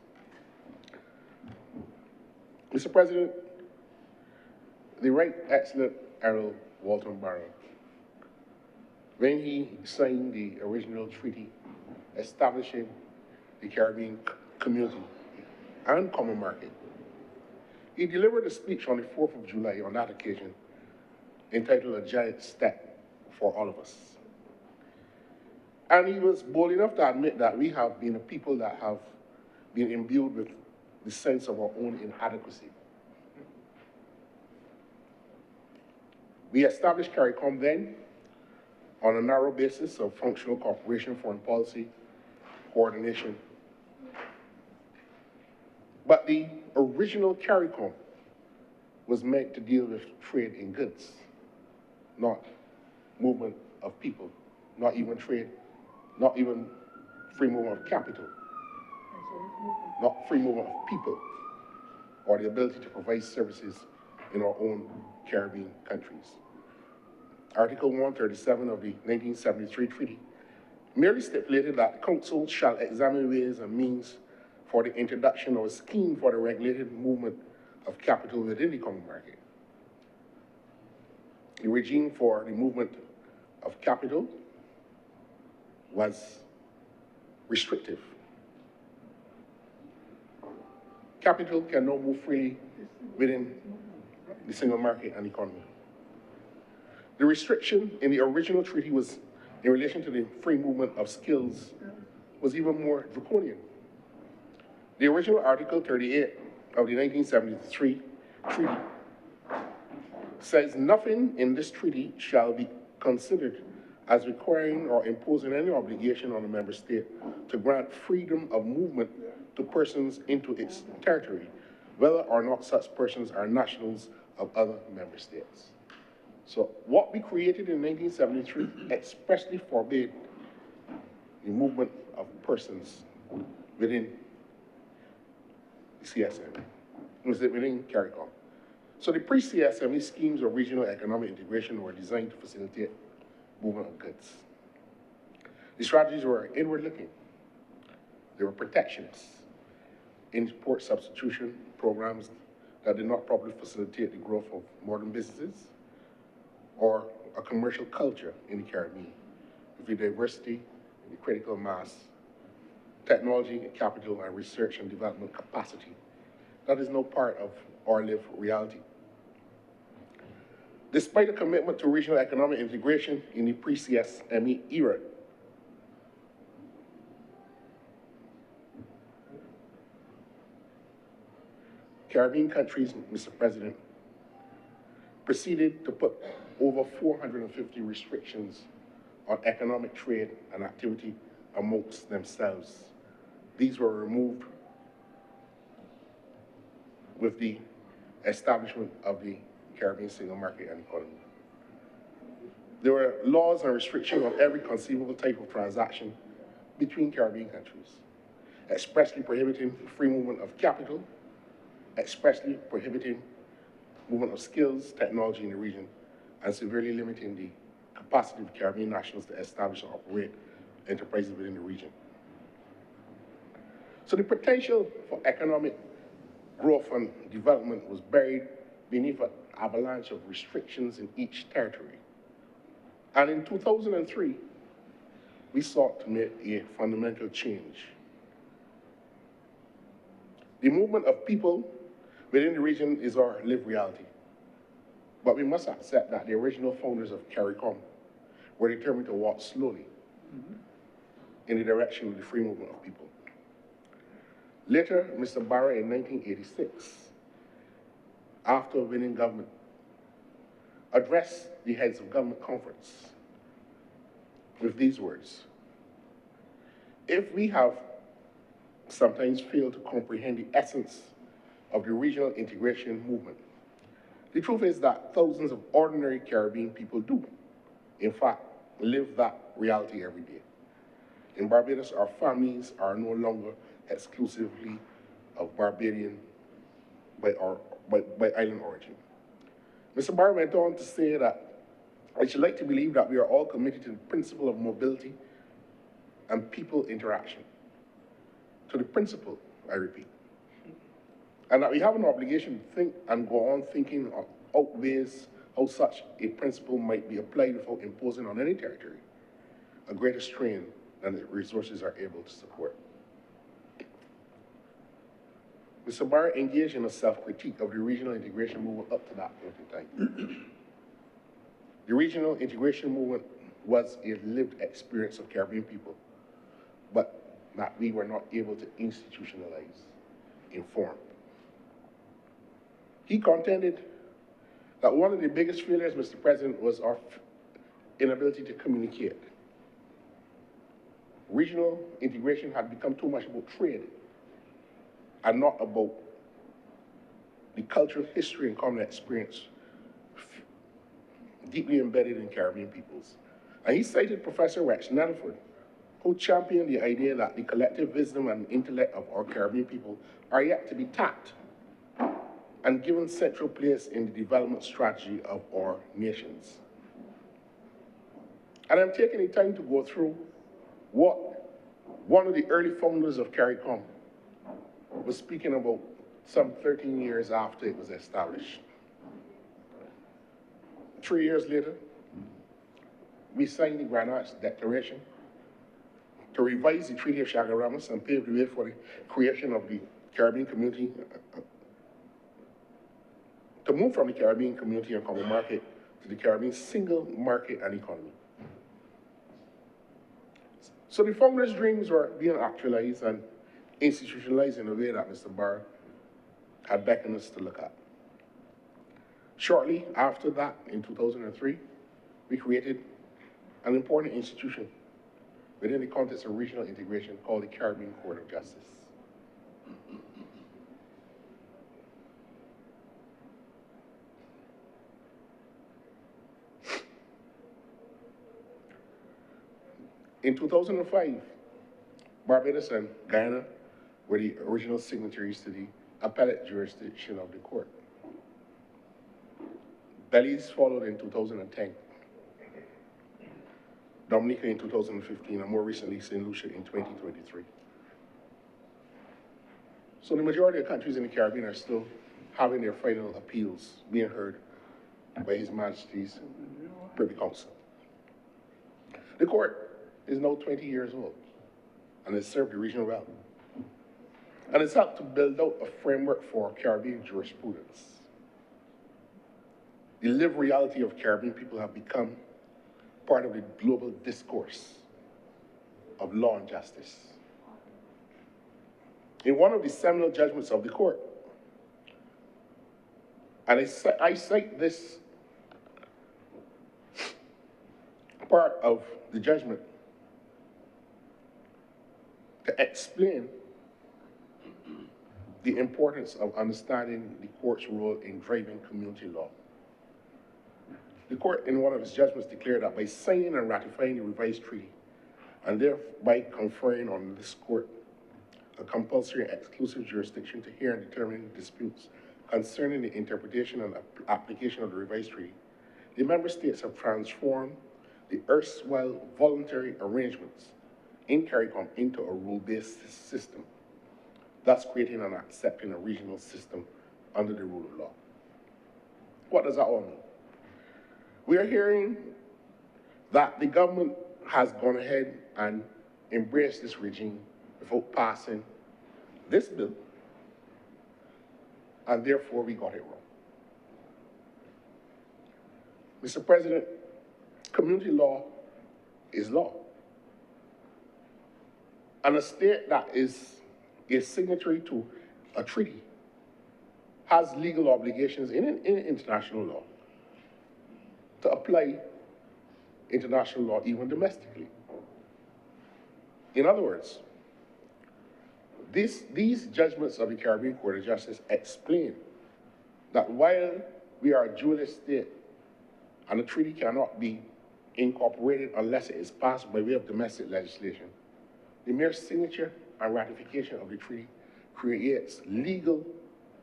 Mr. President, the Right Excellent Errol Walton Barrow, when he signed the original treaty establishing the Caribbean Community and Common Market, he delivered a speech on the 4th of July on that occasion entitled A Giant Step for All of Us. And he was bold enough to admit that we have been a people that have been imbued with the sense of our own inadequacy. We established CARICOM then on a narrow basis of functional cooperation, foreign policy, coordination. But the original CARICOM was meant to deal with trade in goods, not movement of people, not even trade, not even free movement of capital, not free movement of people, or the ability to provide services in our own Caribbean countries. Article 137 of the 1973 treaty merely stipulated that the Council shall examine ways and means for the introduction of a scheme for the regulated movement of capital within the common market. The regime for the movement of capital was restrictive. Capital can now move freely within the single market and economy. The restriction in the original treaty was in relation to the free movement of skills was even more draconian. The original Article 38 of the 1973 treaty says nothing in this treaty shall be considered as requiring or imposing any obligation on a member state to grant freedom of movement to persons into its territory, whether or not such persons are nationals of other member states. So what we created in 1973 expressly forbade the movement of persons within the CSM, within CARICOM. So the pre-CSME schemes of regional economic integration were designed to facilitate movement of goods. The strategies were inward-looking. They were protectionist, import substitution programs that did not properly facilitate the growth of modern businesses or a commercial culture in the Caribbean, with the diversity and the critical mass, technology, capital, and research and development capacity. That is no part of our lived reality. Despite a commitment to regional economic integration in the pre-CSME era, Caribbean countries, Mr. President, proceeded to put over 450 restrictions on economic trade and activity amongst themselves. These were removed with the establishment of the Caribbean single market and economy. There were laws and restrictions on every conceivable type of transaction between Caribbean countries, expressly prohibiting free movement of capital, expressly prohibiting movement of skills, technology in the region, and severely limiting the capacity of Caribbean nationals to establish and operate enterprises within the region. So the potential for economic growth and development was buried beneath an avalanche of restrictions in each territory. And in 2003, we sought to make a fundamental change. The movement of people within the region is our lived reality. But we must accept that the original founders of CARICOM were determined to walk slowly in the direction of the free movement of people. Later, Mr. Barrow in 1986, after winning government, addressed the heads of government conference with these words: if we have sometimes failed to comprehend the essence of the regional integration movement, the truth is that thousands of ordinary Caribbean people do, in fact, live that reality every day. In Barbados, our families are no longer exclusively of Barbadian by island origin. Mr. Barrow went on to say that I should like to believe that we are all committed to the principle of mobility and people interaction. To the principle, I repeat. And that we have an obligation to think and go on thinking out ways how such a principle might be applied without imposing on any territory a greater strain than the resources are able to support. Mr. Barr engaged in a self-critique of the regional integration movement up to that point in time. The regional integration movement was a lived experience of Caribbean people, but that we were not able to institutionalize, inform. He contended that one of the biggest failures, Mr. President, was our inability to communicate. Regional integration had become too much about trade and not about the cultural history and common experience deeply embedded in Caribbean peoples. And he cited Professor Rex Nettleford, who championed the idea that the collective wisdom and intellect of our Caribbean people are yet to be tapped and given central place in the development strategy of our nations. And I'm taking the time to go through what one of the early founders of CARICOM was speaking about some 13 years after it was established. 3 years later, we signed the Grand Arch Declaration to revise the Treaty of Chaguaramas and pave the way for the creation of the Caribbean Community, to move from the Caribbean Community and Common Market to the Caribbean Single Market and Economy. So the founders' dreams were being actualized and institutionalized in a way that Mr. Barr had beckoned us to look at. Shortly after that, in 2003, we created an important institution within the context of regional integration called the Caribbean Court of Justice. In 2005, Barbados and Guyana were the original signatories to the appellate jurisdiction of the court. Belize followed in 2010, Dominica in 2015, and more recently, St. Lucia in 2023. So the majority of countries in the Caribbean are still having their final appeals being heard by His Majesty's Privy Council. The court is now 20 years old and has served the region well. And it's helped to build out a framework for Caribbean jurisprudence. The lived reality of Caribbean people have become part of the global discourse of law and justice. In one of the seminal judgments of the court, and I cite this part of the judgment to explain the importance of understanding the court's role in driving community law. The court, in one of its judgments, declared that by signing and ratifying the revised treaty, and thereby conferring on this court a compulsory and exclusive jurisdiction to hear and determine disputes concerning the interpretation and application of the revised treaty, the member states have transformed the erstwhile voluntary arrangements in CARICOM into a rule-based system, thus creating and accepting a regional system under the rule of law. What does that all mean? We are hearing that the government has gone ahead and embraced this regime without passing this bill, and therefore we got it wrong. Mr. President, community law is law. And a state that is a signatory to a treaty has legal obligations in international law to apply international law even domestically. In other words, these judgments of the Caribbean Court of Justice explain that while we are a dualist state and a treaty cannot be incorporated unless it is passed by way of domestic legislation, the mere signature and ratification of the treaty creates legal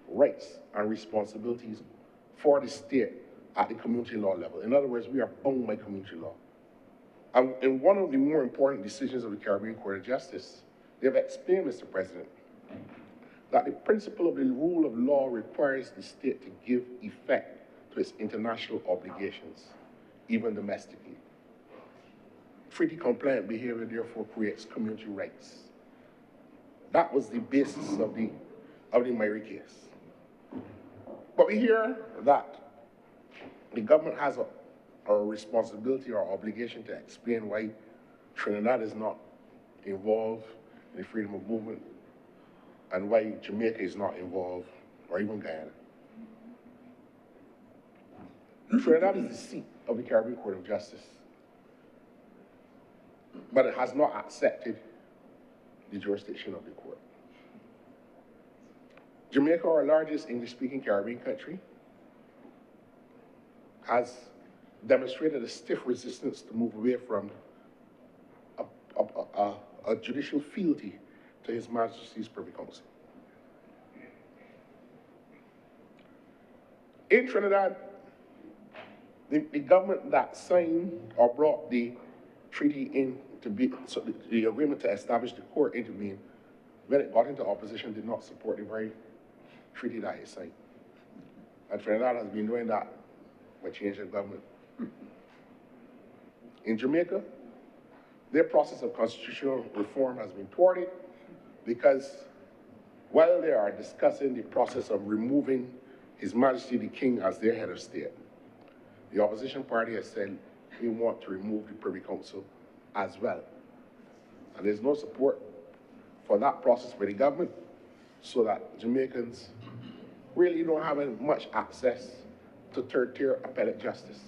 rights and responsibilities for the state at the community law level. In other words, we are bound by community law. And one of the more important decisions of the Caribbean Court of Justice, they have explained, Mr. President, that the principle of the rule of law requires the state to give effect to its international obligations, even domestically. Treaty compliant behavior therefore creates community rights. That was the basis of the Myrie case. But we hear that the government has a responsibility or obligation to explain why Trinidad is not involved in the freedom of movement and why Jamaica is not involved, or even Guyana. Trinidad is the seat of the Caribbean Court of Justice, but it has not accepted the jurisdiction of the court. Jamaica, our largest English-speaking Caribbean country, has demonstrated a stiff resistance to move away from a judicial fealty to His Majesty's Privy Council. In Trinidad, the government that signed or brought the treaty in to be, so the agreement to establish the court into being, when it got into opposition, did not support the very treaty that it signed. And Trinidad has been doing that by changing the government. In Jamaica, their process of constitutional reform has been thwarted because while they are discussing the process of removing His Majesty the King as their head of state, the opposition party has said, we want to remove the Privy Council as well. And there's no support for that process by the government, so that Jamaicans really don't have much access to third-tier appellate justice.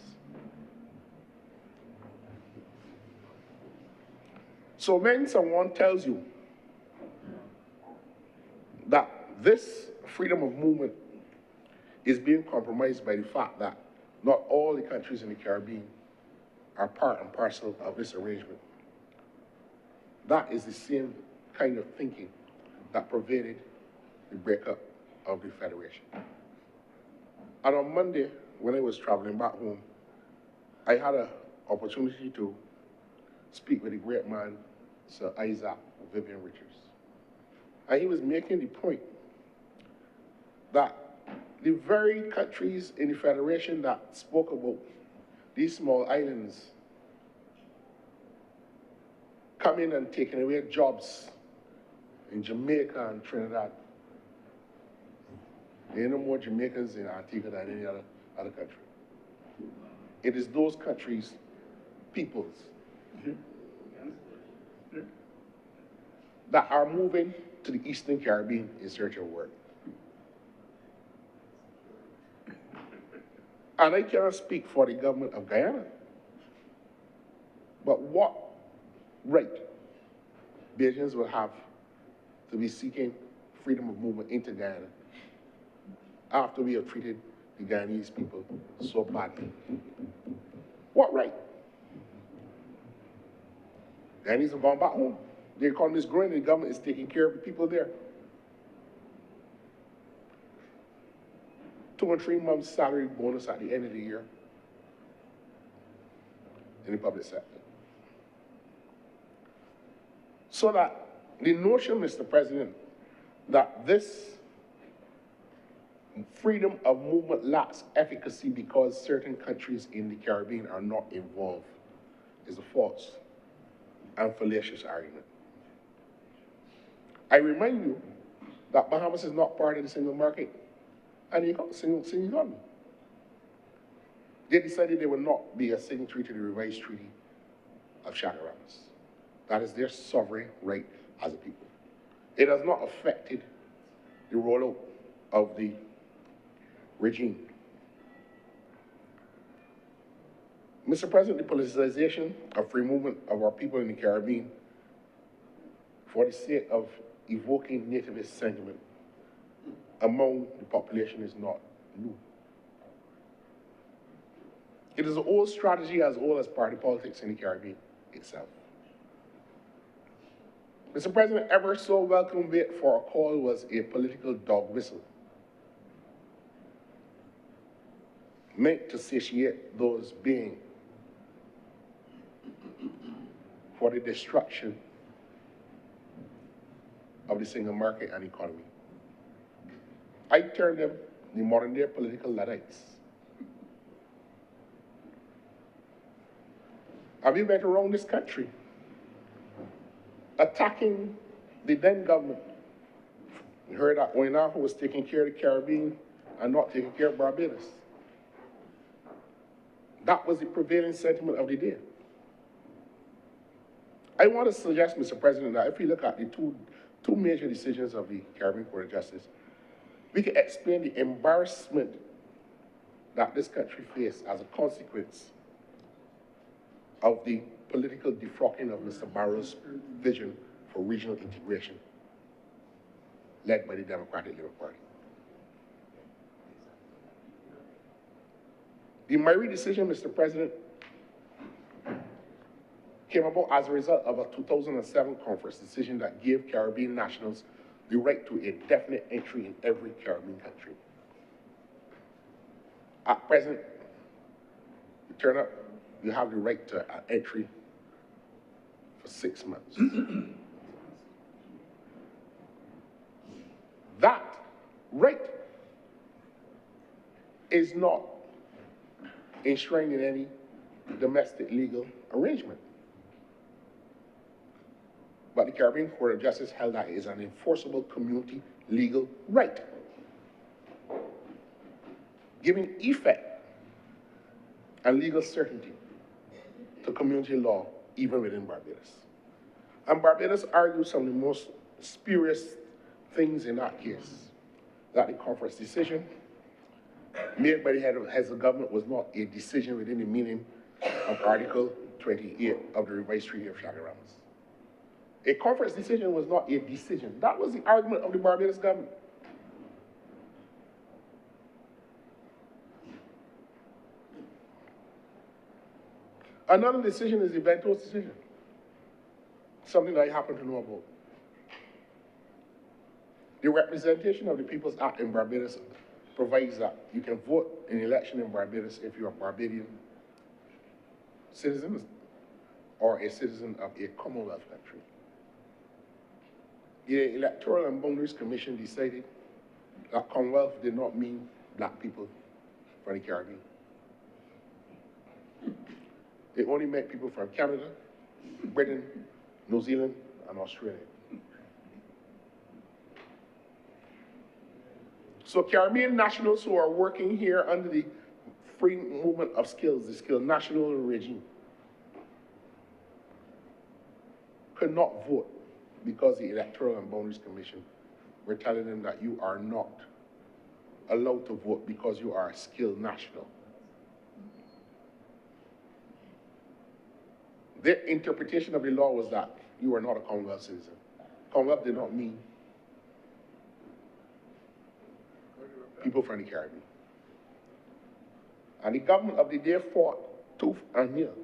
So when someone tells you that this freedom of movement is being compromised by the fact that not all the countries in the Caribbean are part and parcel of this arrangement, that is the same kind of thinking that pervaded the breakup of the Federation. And on Monday, when I was traveling back home, I had an opportunity to speak with a great man, Sir Isaac Vivian Richards. And he was making the point that the very countries in the Federation that spoke about these small islands coming and taking away jobs in Jamaica and Trinidad, there are no more Jamaicans in Antigua than any other country. It is those countries' peoples that are moving to the Eastern Caribbean in search of work. And I cannot speak for the government of Guyana, but what right Bajans will have to be seeking freedom of movement into Guyana after we have treated the Guyanese people so badly? What right? Guyanese have gone back home. The economy is growing, and the government is taking care of the people there. 2 and 3 months salary bonus at the end of the year in the public sector. So that the notion, Mr. President, that this freedom of movement lacks efficacy because certain countries in the Caribbean are not involved is a false and fallacious argument. I remind you that Bahamas is not part of the single market and the single economy. They decided they would not be a signatory to the revised treaty of Chaguaramas. That is their sovereign right as a people. It has not affected the rollout of the regime. Mr. President, the politicization of free movement of our people in the Caribbean for the sake of evoking nativist sentiment among the population is not new. It is an old strategy as old as party politics in the Caribbean itself. Mr. President, ever so welcome wait for a call was a political dog whistle. meant to satiate those being for the destruction of the single market and economy. I term them the modern day political Luddites. And we went around this country attacking the then government. You heard that Oinafa was taking care of the Caribbean and not taking care of Barbados. That was the prevailing sentiment of the day. I want to suggest, Mr. President, that if we look at the two major decisions of the Caribbean Court of Justice, we can explain the embarrassment that this country faced as a consequence of the political defrocking of Mr. Barrow's vision for regional integration, led by the Democratic Labour Party. The Myrie decision, Mr. President, came about as a result of a 2007 conference decision that gave Caribbean nationals the right to indefinite entry in every Caribbean country. At present, you turn up, you have the right to entry for 6 months. That right is not enshrined in any domestic legal arrangement. But the Caribbean Court of Justice held that it is an enforceable community legal right, giving effect and legal certainty to community law, even within Barbados. And Barbados argued some of the most spurious things in that case, that the conference decision made by the heads of government was not a decision within the meaning of Article 28 of the revised Treaty of Chaguaramas. A conference decision was not a decision. That was the argument of the Barbados government. Another decision is the Ventos decision, something that I happen to know about. The Representation of the People's Act in Barbados provides that you can vote in an election in Barbados if you're a Barbadian citizen or a citizen of a Commonwealth country. The Electoral and Boundaries Commission decided that Commonwealth did not mean black people from the Caribbean. It only meant people from Canada, Britain, New Zealand, and Australia. So Caribbean nationals who are working here under the free movement of skills, the skilled national regime, could not vote because the Electoral and Boundaries Commission were telling them that you are not allowed to vote because you are a skilled national. Their interpretation of the law was that you are not a Commonwealth citizen. Commonwealth did not mean people from the Caribbean. And the government of the day fought tooth and nail.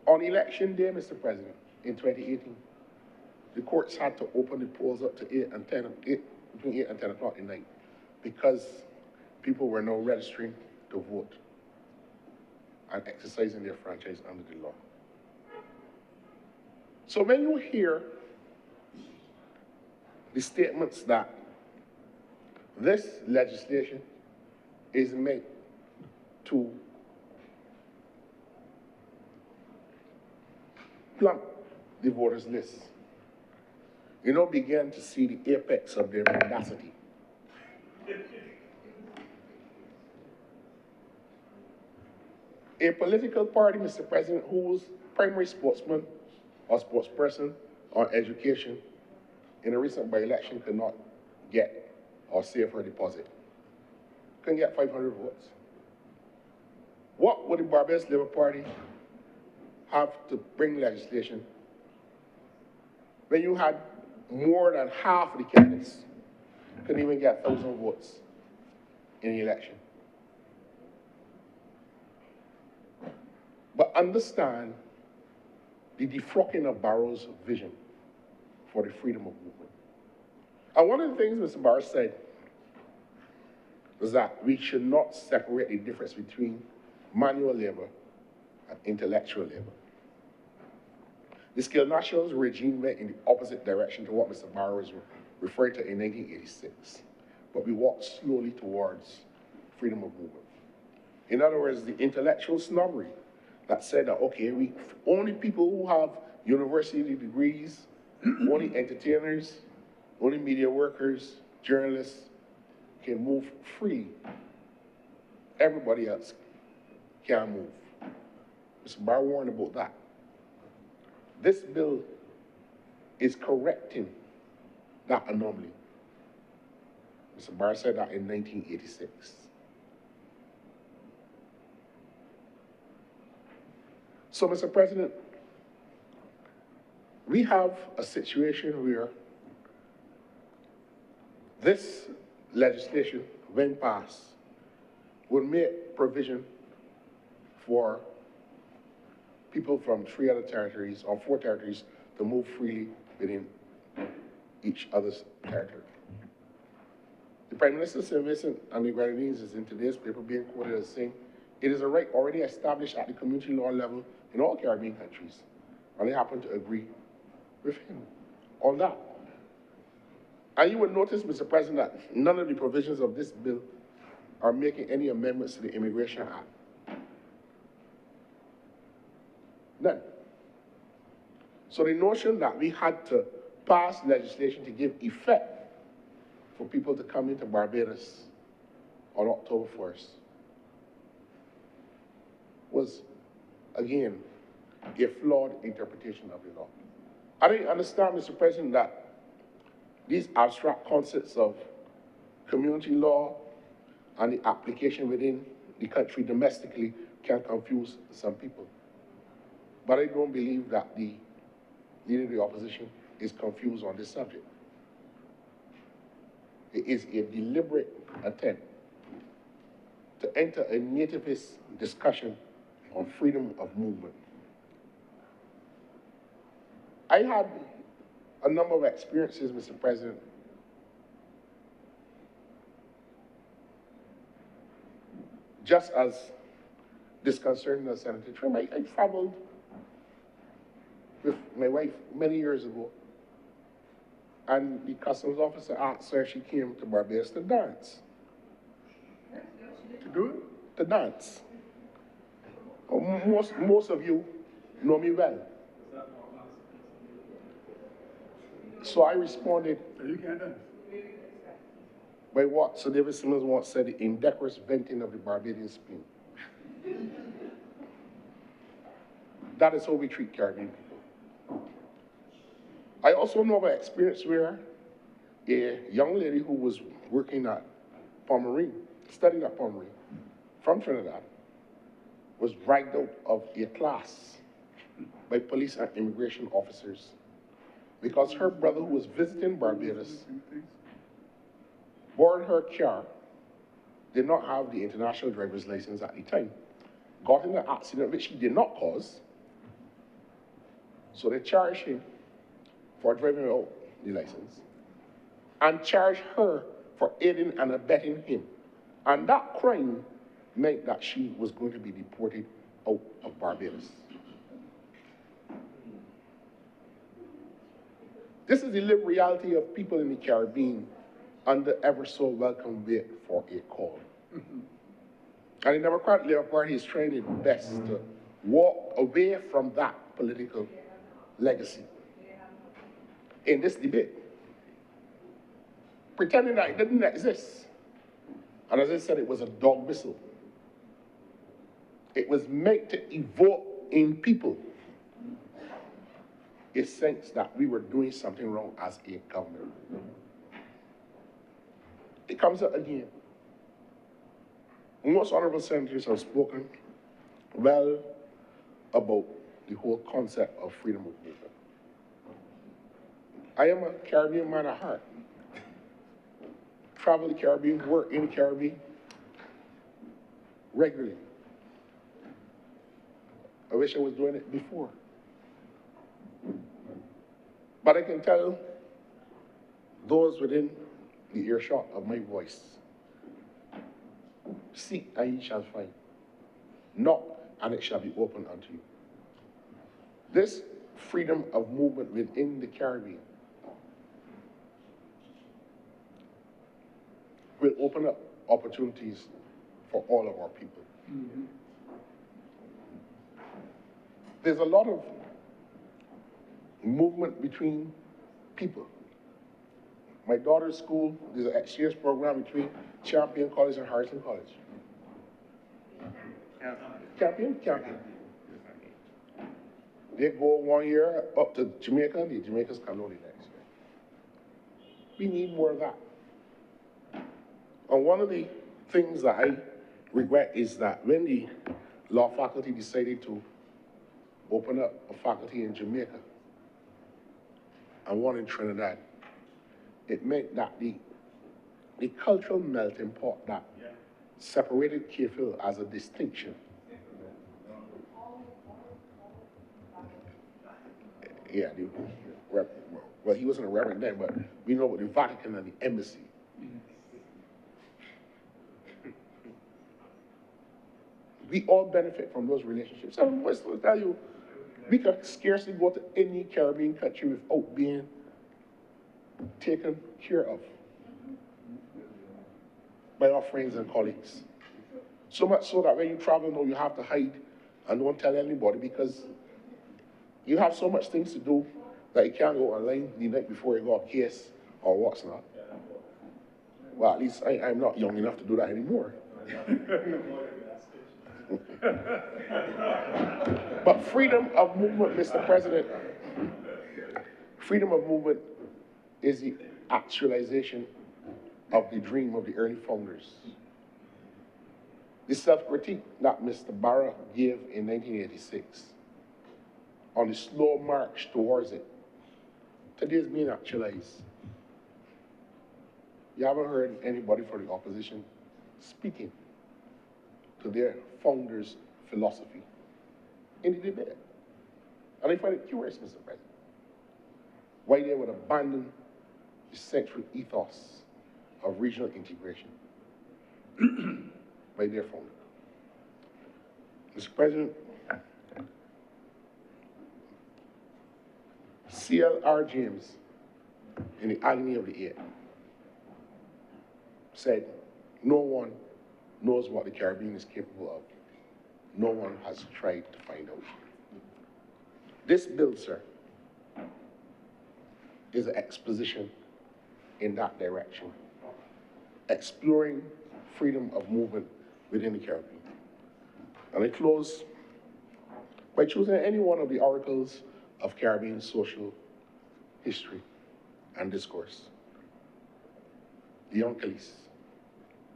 On election day, Mr. President, in 2018, the courts had to open the polls up to between 8 and 10 o'clock at night because people were now registering to vote and exercising their franchise under the law. So when you hear the statements that this legislation is meant to plump the voters list, you now begin to see the apex of their mendacity. A political party, Mr. President, whose primary spokesman or spokesperson on education in a recent by-election could not get or save her deposit, couldn't get 500 votes. What would the Barbados Labour Party have to bring legislation when you had more than half of the candidates couldn't even get 1,000 votes in the election? But understand the defrocking of Barrow's vision for the freedom of movement. And one of the things Mr. Barr said was that we should not separate the difference between manual labor and intellectual labor. The Skilled Nationals regime went in the opposite direction to what Mr. Barr was referring to in 1986, but we walked slowly towards freedom of movement. In other words, the intellectual snobbery that said that, okay, only people who have university degrees, only entertainers, only media workers, journalists can move freely. Everybody else can't move. Mr. Barr warned about that. This bill is correcting that anomaly. Mr. Barr said that in 1986. So, Mr. President, we have a situation where this legislation, when passed, will make provision for people from 3 other territories or 4 territories to move freely within each other's territory. The Prime Minister, St. Vincent and the Grenadines, is in today's paper being quoted as saying, it is a right already established at the community law level in all Caribbean countries, and they happen to agree with him on that. And you would notice, Mr. President, that none of the provisions of this bill are making any amendments to the Immigration Act. None. So the notion that we had to pass legislation to give effect for people to come into Barbados on October 1st was, again, a flawed interpretation of the law. I didn't understand, Mr. President, that these abstract concepts of community law and the application within the country domestically can confuse some people. But I don't believe that the leader of the opposition is confused on this subject. It is a deliberate attempt to enter a nativist discussion on freedom of movement. I had a number of experiences, Mr. President, just as disconcerting as Senator Trim. I traveled with my wife many years ago, and the customs officer asked her if she came to Barbados to dance. To do it? To dance. Most of you know me well. So I responded, you can't dance. By what Sir David Simmons once said, the indecorous venting of the Barbadian spleen. That is how we treat Caribbean people. I also know of an experience where a young lady who was working at Palm studying at Palm from Trinidad, was dragged out of a class by police and immigration officers because her brother, who was visiting Barbados, boarded her car, did not have the international driver's license at the time, got in an accident which he did not cause, so they charged him for driving without the license, and charged her for aiding and abetting him. And that crime meant that she was going to be deported out of Barbados. This is the lived reality of people in the Caribbean under ever so welcome wait for a call. And the Democratic Labour Party is trying its best to walk away from that political legacy in this debate, pretending that it didn't exist. And as I said, it was a dog whistle. It was meant to evoke in people a sense that we were doing something wrong as a government. It comes up again. Most honorable senators have spoken well about the whole concept of freedom of movement. I am a Caribbean man at heart. Travel the Caribbean, work in the Caribbean regularly. I wish I was doing it before. But I can tell those within the earshot of my voice, seek and ye shall find. Knock and it shall be opened unto you. This freedom of movement within the Caribbean will open up opportunities for all of our people. Mm-hmm. There's a lot of movement between people. My daughter's school, there's an exchange program between Champion College and Harrison College. Champion. They go 1 year up to Jamaica, and the Jamaicans come only next year. We need more of that. And one of the things that I regret is that when the law faculty decided to open up a faculty in Jamaica and one in Trinidad, it meant that the cultural melting pot that separated K-Phil as a distinction. Yeah, well, he wasn't a reverend then, but we know about the Vatican and the embassy. We all benefit from those relationships. I must tell you, we can scarcely go to any Caribbean country without being taken care of by our friends and colleagues. So much so that when you travel now, you have to hide and don't tell anybody because you have so much things to do that you can't go online the night before you got a case or what's not. Well, at least I'm not young enough to do that anymore. But freedom of movement, Mr. President, freedom of movement is the actualization of the dream of the early founders. The self-critique that Mr. Barra gave in 1986 on the slow march towards it, today is being actualized. You haven't heard anybody from the opposition speaking to their founders' philosophy in the debate. And I find it curious, Mr. President, why they would abandon the central ethos of regional integration by their founder. Mr. President, C.L.R. James, in the agony of the eight, said, no one knows what the Caribbean is capable of. No one has tried to find out. This bill, sir, is an exposition in that direction, exploring freedom of movement within the Caribbean. And I close by choosing any one of the oracles of Caribbean social history and discourse. The Uncle's,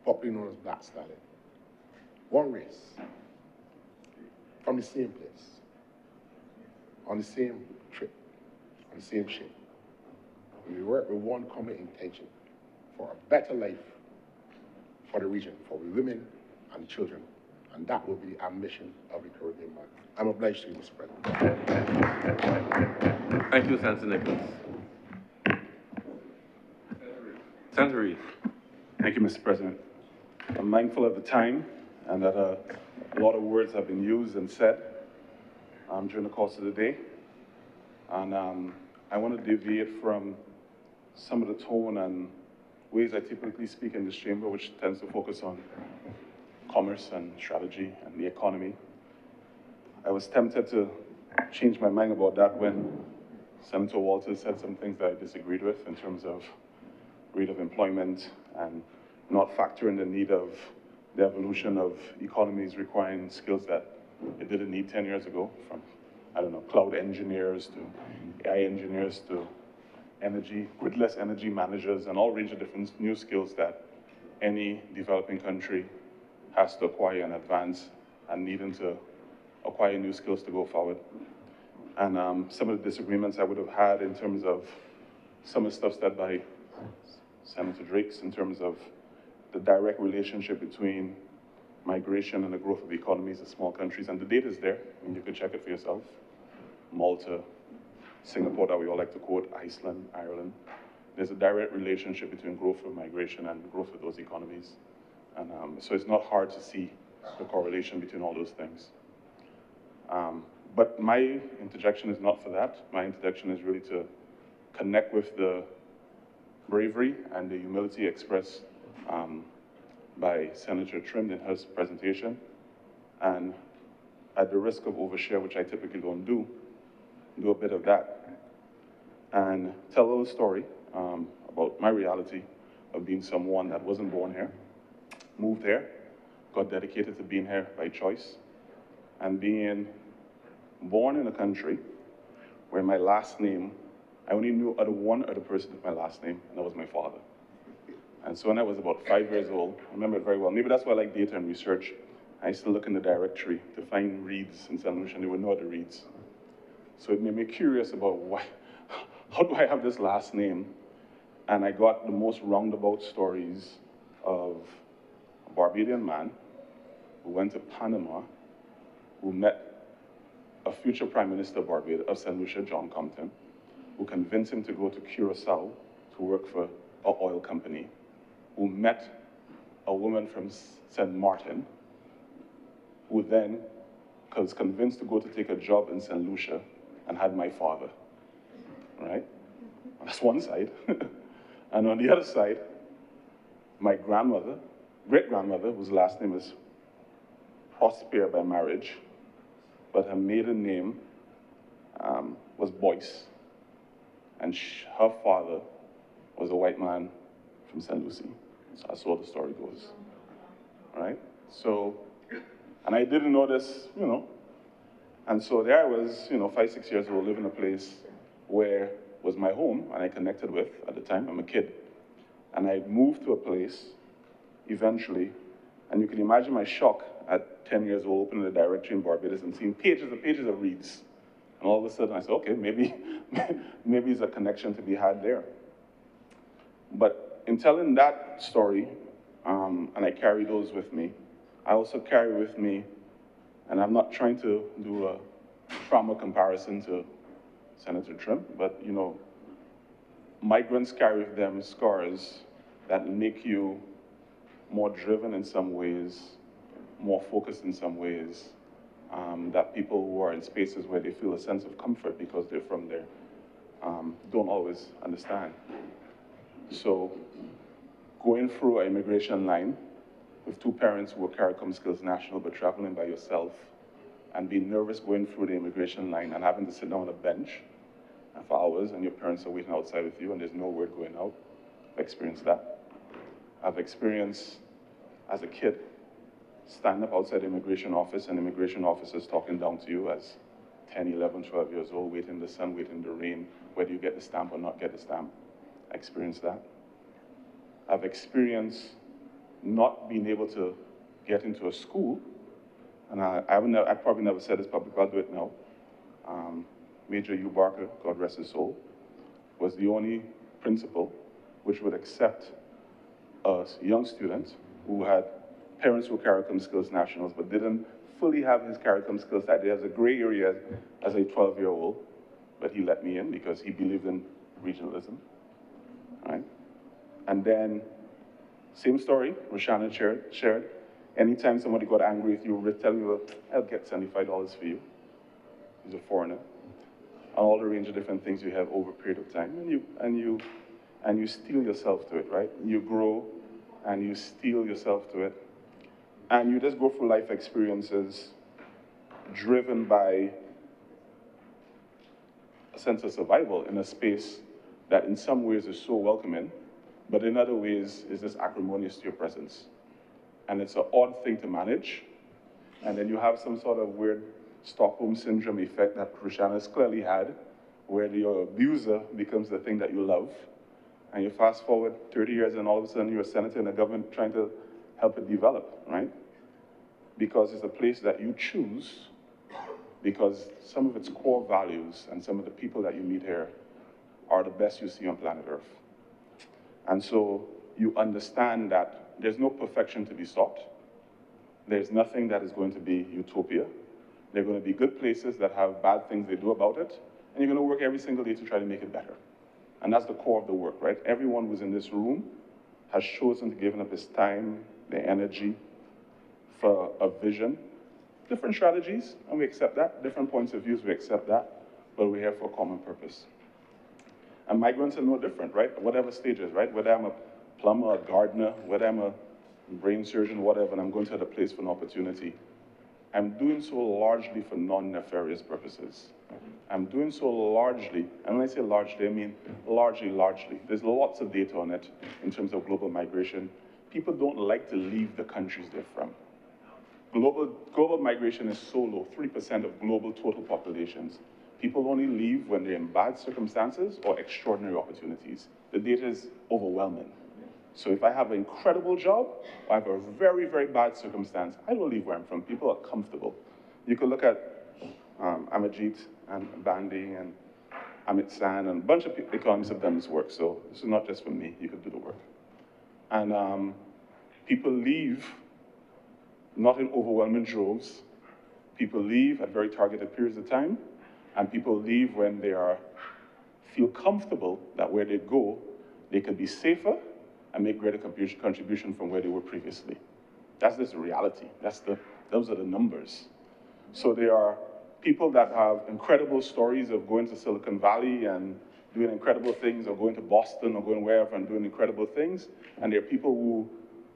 popularly known as Black Stallion. One race, from the same place, on the same trip, on the same ship. We work with one common intention for a better life for the region, for the women and the children. And that will be the ambition of the Caribbean man. I'm obliged to you, Mr. President. Thank you, Senator Nicholas. Senator Reid. Thank you, Mr. President. I'm mindful of the time and that a lot of words have been used and said during the course of the day. And I want to deviate from some of the tone and ways I typically speak in this chamber, which tends to focus on commerce and strategy and the economy. I was tempted to change my mind about that when Senator Walters said some things that I disagreed with in terms of rate of employment and not factoring the need of the evolution of economies requiring skills that it didn't need 10 years ago, from, I don't know, cloud engineers to AI engineers to energy, gridless energy managers, and all range of different new skills that any developing country has to acquire and advance and needing to acquire new skills to go forward. And some of the disagreements I would have had in terms of some of the stuff said by Senator Drakes in terms of the direct relationship between migration and the growth of economies of small countries. And the data is there, and you can check it for yourself. Malta, Singapore, that we all like to quote, Iceland, Ireland. there's a direct relationship between growth of migration and growth of those economies. And so it's not hard to see the correlation between all those things. But my interjection is not for that. My interjection is really to connect with the bravery and the humility expressed by Senator Trim in her presentation. And at the risk of overshare, which I typically don't do a bit of that. And tell a little story about my reality of being someone that wasn't born here, moved here, got dedicated to being here by choice, and being born in a country where my last name, I only knew one other person with my last name, and that was my father. And so when I was about 5 years old, I remember it very well. Maybe that's why I like data and research. I used to look in the directory to find Reeds in St. Lucia, and there were no other Reeds. So it made me curious about how do I have this last name? And I got the most roundabout stories of a Barbadian man who went to Panama, who met a future Prime Minister of Barbados, of St. Lucia, John Compton, who convinced him to go to Curacao to work for an oil company, who met a woman from St. Martin, who then was convinced to go to take a job in St. Lucia and had my father, right? That's one side. And on the other side, my grandmother, great-grandmother, whose last name is Prosper by marriage, but her maiden name was Boyce. And her father was a white man from St. Lucie. So that's how the story goes, right? So, and I didn't know this, you know. And so there I was, 5, 6 years old, living in a place where was my home, and I connected with, at the time, I'm a kid. And I moved to a place, eventually, and you can imagine my shock at 10 years old, opening the directory in Barbados and seeing pages and pages of Reeds. And all of a sudden I said, okay, maybe there's a connection to be had there. But in telling that story, and I carry those with me, I also carry with me, and I'm not trying to do a trauma comparison to Senator Trim, but migrants carry with them scars that make you more driven in some ways, more focused in some ways, that people who are in spaces where they feel a sense of comfort because they're from there don't always understand. So going through an immigration line with 2 parents who were CARICOM Skills National but traveling by yourself and being nervous going through the immigration line and having to sit down on a bench for hours and your parents are waiting outside with you and there's no word going out. I've experienced that. I've experienced, as a kid, stand up outside the immigration office and immigration officers talking down to you as 10, 11, 12 years old, waiting in the sun, waiting in the rain, whether you get the stamp or not get the stamp. I experienced that. I've experienced not being able to get into a school, and I probably never said this publicly, I'll do it now. Major Hugh Barker, God rest his soul, was the only principal which would accept a young student who had parents who were CARICOM Skills Nationals, but didn't fully have his CARICOM skills that day. There's a gray area as a 12-year-old, but he let me in because he believed in regionalism, right? And then, same story, Roshana shared. Anytime somebody got angry with you, we'll tell you, I'll get $75 for you. He's a foreigner. And all the range of different things you have over a period of time, and you steel yourself to it, right? You grow, and you steel yourself to it. And you just go through life experiences driven by a sense of survival in a space that in some ways is so welcoming, but in other ways is just acrimonious to your presence. And it's an odd thing to manage. And then you have some sort of weird Stockholm syndrome effect that Roshana's clearly had, where your abuser becomes the thing that you love. And you fast forward 30 years and all of a sudden you're a senator in the government trying to help it develop, right? Because it's a place that you choose, because some of its core values and some of the people that you meet here are the best you see on planet Earth. And so you understand that there's no perfection to be sought. There's nothing that is going to be utopia. There are going to be good places that have bad things they do about it, and you're going to work every single day to try to make it better. And that's the core of the work, right? Everyone who's in this room has chosen to give up his time, their energy for a vision. Different strategies, and we accept that. Different points of views, we accept that. But we're here for a common purpose. And migrants are no different, right? Whatever stages, right? Whether I'm a plumber, a gardener, whether I'm a brain surgeon, whatever, and I'm going to the place for an opportunity, I'm doing so largely for non-nefarious purposes. I'm doing so largely, and when I say largely, I mean largely. There's lots of data on it in terms of global migration. People don't like to leave the countries they're from. Global migration is so low, 3% of global total populations. People only leave when they're in bad circumstances or extraordinary opportunities. The data is overwhelming. So if I have an incredible job, or I have a very, very bad circumstance, I don't leave where I'm from. People are comfortable. You could look at Amarjeet and Bandy and Amit San, and a bunch of economists have done this work, so this is not just for me. You could do the work. And people leave not in overwhelming droves. People leave at very targeted periods of time, and people leave when they feel comfortable that where they go, they could be safer and make greater contribution from where they were previously. That's just the reality. Those are the numbers. So there are people that have incredible stories of going to Silicon Valley and doing incredible things, or going to Boston or going wherever and doing incredible things. And there are people who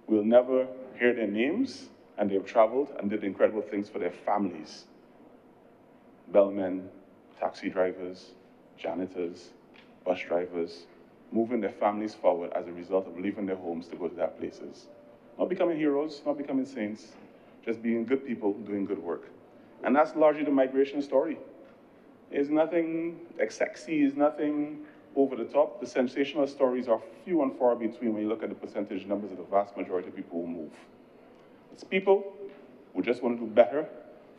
will never hear their names, and they've traveled and did incredible things for their families. Bellmen, taxi drivers, janitors, bus drivers, moving their families forward as a result of leaving their homes to go to their places. Not becoming heroes, not becoming saints, just being good people doing good work. And that's largely the migration story. It's nothing sexy, it's nothing over the top. The sensational stories are few and far between when you look at the percentage numbers of the vast majority of people who move. It's people who just want to do better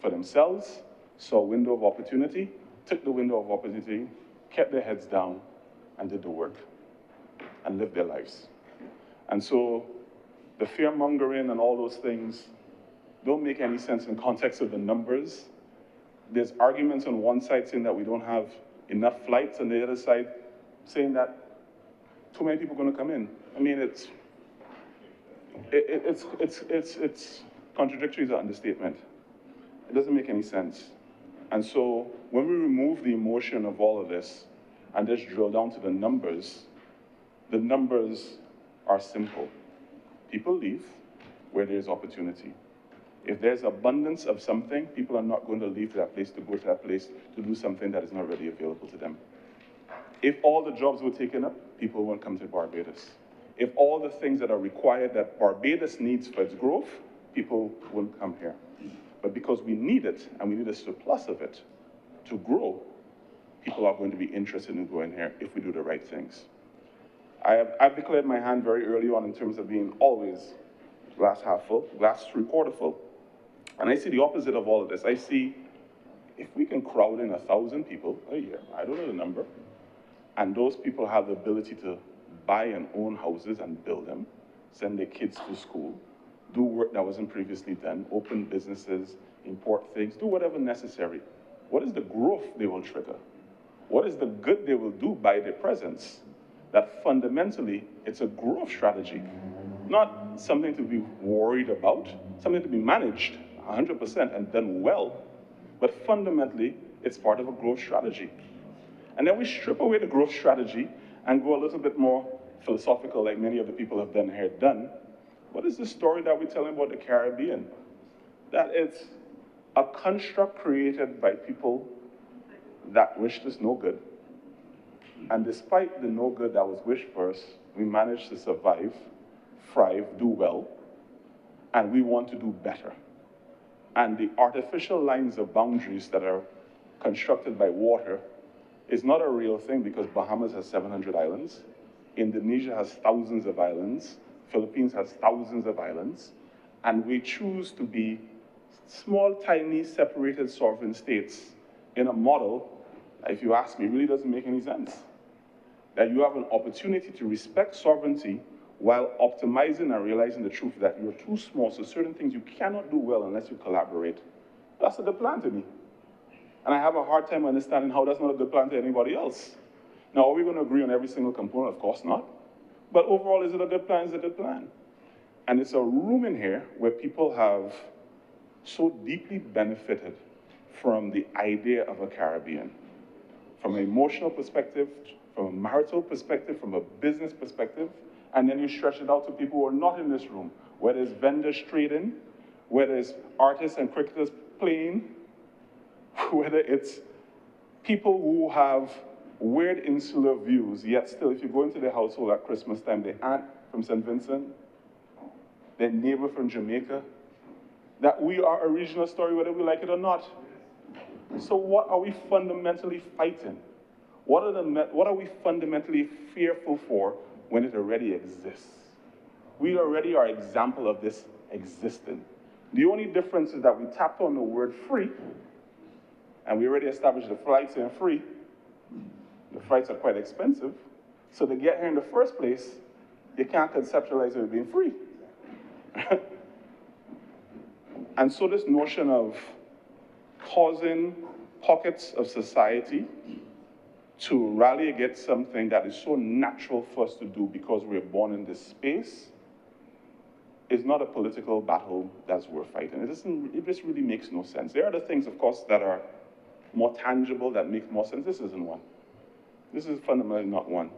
for themselves, saw a window of opportunity, took the window of opportunity, kept their heads down, and did the work, and lived their lives. And so the fear-mongering and all those things don't make any sense in context of the numbers. There's arguments on one side saying that we don't have enough flights, and the other side saying that too many people are going to come in. I mean, it's contradictory is an understatement. It doesn't make any sense. And so when we remove the emotion of all of this and just drill down to the numbers are simple. People leave where there's opportunity. If there's abundance of something, people are not going to leave that place to go to that place to do something that is not readily available to them. If all the jobs were taken up, people won't come to Barbados. If all the things that are required that Barbados needs for its growth, people won't come here. But because we need it, and we need a surplus of it to grow, people are going to be interested in going here if we do the right things. I've declared my hand very early on in terms of being always glass half full, glass three-quarter full. And I see the opposite of all of this. I see if we can crowd in 1,000 people a year, I don't know the number, and those people have the ability to buy and own houses and build them, send their kids to school, do work that wasn't previously done, open businesses, import things, do whatever necessary. What is the growth they will trigger? What is the good they will do by their presence? That fundamentally, it's a growth strategy, not something to be worried about, something to be managed 100% and done well, but fundamentally, it's part of a growth strategy. And then we strip away the growth strategy and go a little bit more philosophical, like many of the people have done here done. What is the story that we're telling about the Caribbean? That it's a construct created by people that wished us no good. And despite the no good that was wished for us, we managed to survive, thrive, do well, and we want to do better. And the artificial lines of boundaries that are constructed by water is not a real thing, because Bahamas has 700 islands, Indonesia has thousands of islands, Philippines has thousands of islands, and we choose to be small, tiny, separated sovereign states in a model, if you ask me, really doesn't make any sense. That you have an opportunity to respect sovereignty while optimizing and realizing the truth that you're too small, so certain things you cannot do well unless you collaborate. That's a good plan to me. And I have a hard time understanding how that's not a good plan to anybody else. Now, are we going to agree on every single component? Of course not. But overall, is it a good plan? Is it a good plan? And it's a room in here where people have so deeply benefited from the idea of a Caribbean, from an emotional perspective, from a marital perspective, from a business perspective, and then you stretch it out to people who are not in this room, whether it's vendors trading, whether it's artists and cricketers playing, whether it's people who have weird insular views, yet still, if you go into their household at Christmas time, their aunt from St. Vincent, their neighbor from Jamaica, that we are a regional story whether we like it or not. So what are we fundamentally fighting? What are we fundamentally fearful for when it already exists? We already are example of this existing. The only difference is that we tapped on the word free, and we already established the flights are free. The flights are quite expensive. So to get here in the first place, you can't conceptualize it as being free. And so this notion of causing pockets of society to rally against something that is so natural for us to do because we're born in this space is not a political battle that's worth fighting. It just really makes no sense. There are other things, of course, that are more tangible, that make more sense. This isn't one. This is fundamentally not one.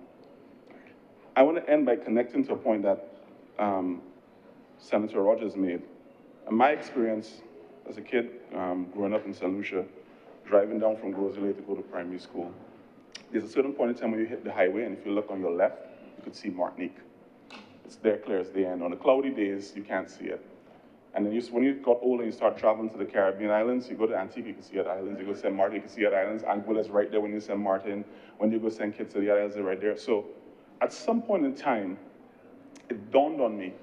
I want to end by connecting to a point that Senator Rogers made. In my experience as a kid, growing up in St. Lucia, driving down from Rosalie to go to primary school, there's a certain point in time when you hit the highway, and if you look on your left, you could see Martinique. It's there clear as day, and on the cloudy days, you can't see it. And then when you got older and you start traveling to the Caribbean islands, you go to Antigua, you can see other islands. You go to St. Martin, you can see other islands. Anguilla's right there when you St. Martin. When you go to St. Kitts, the islands are right there. So at some point in time, it dawned on me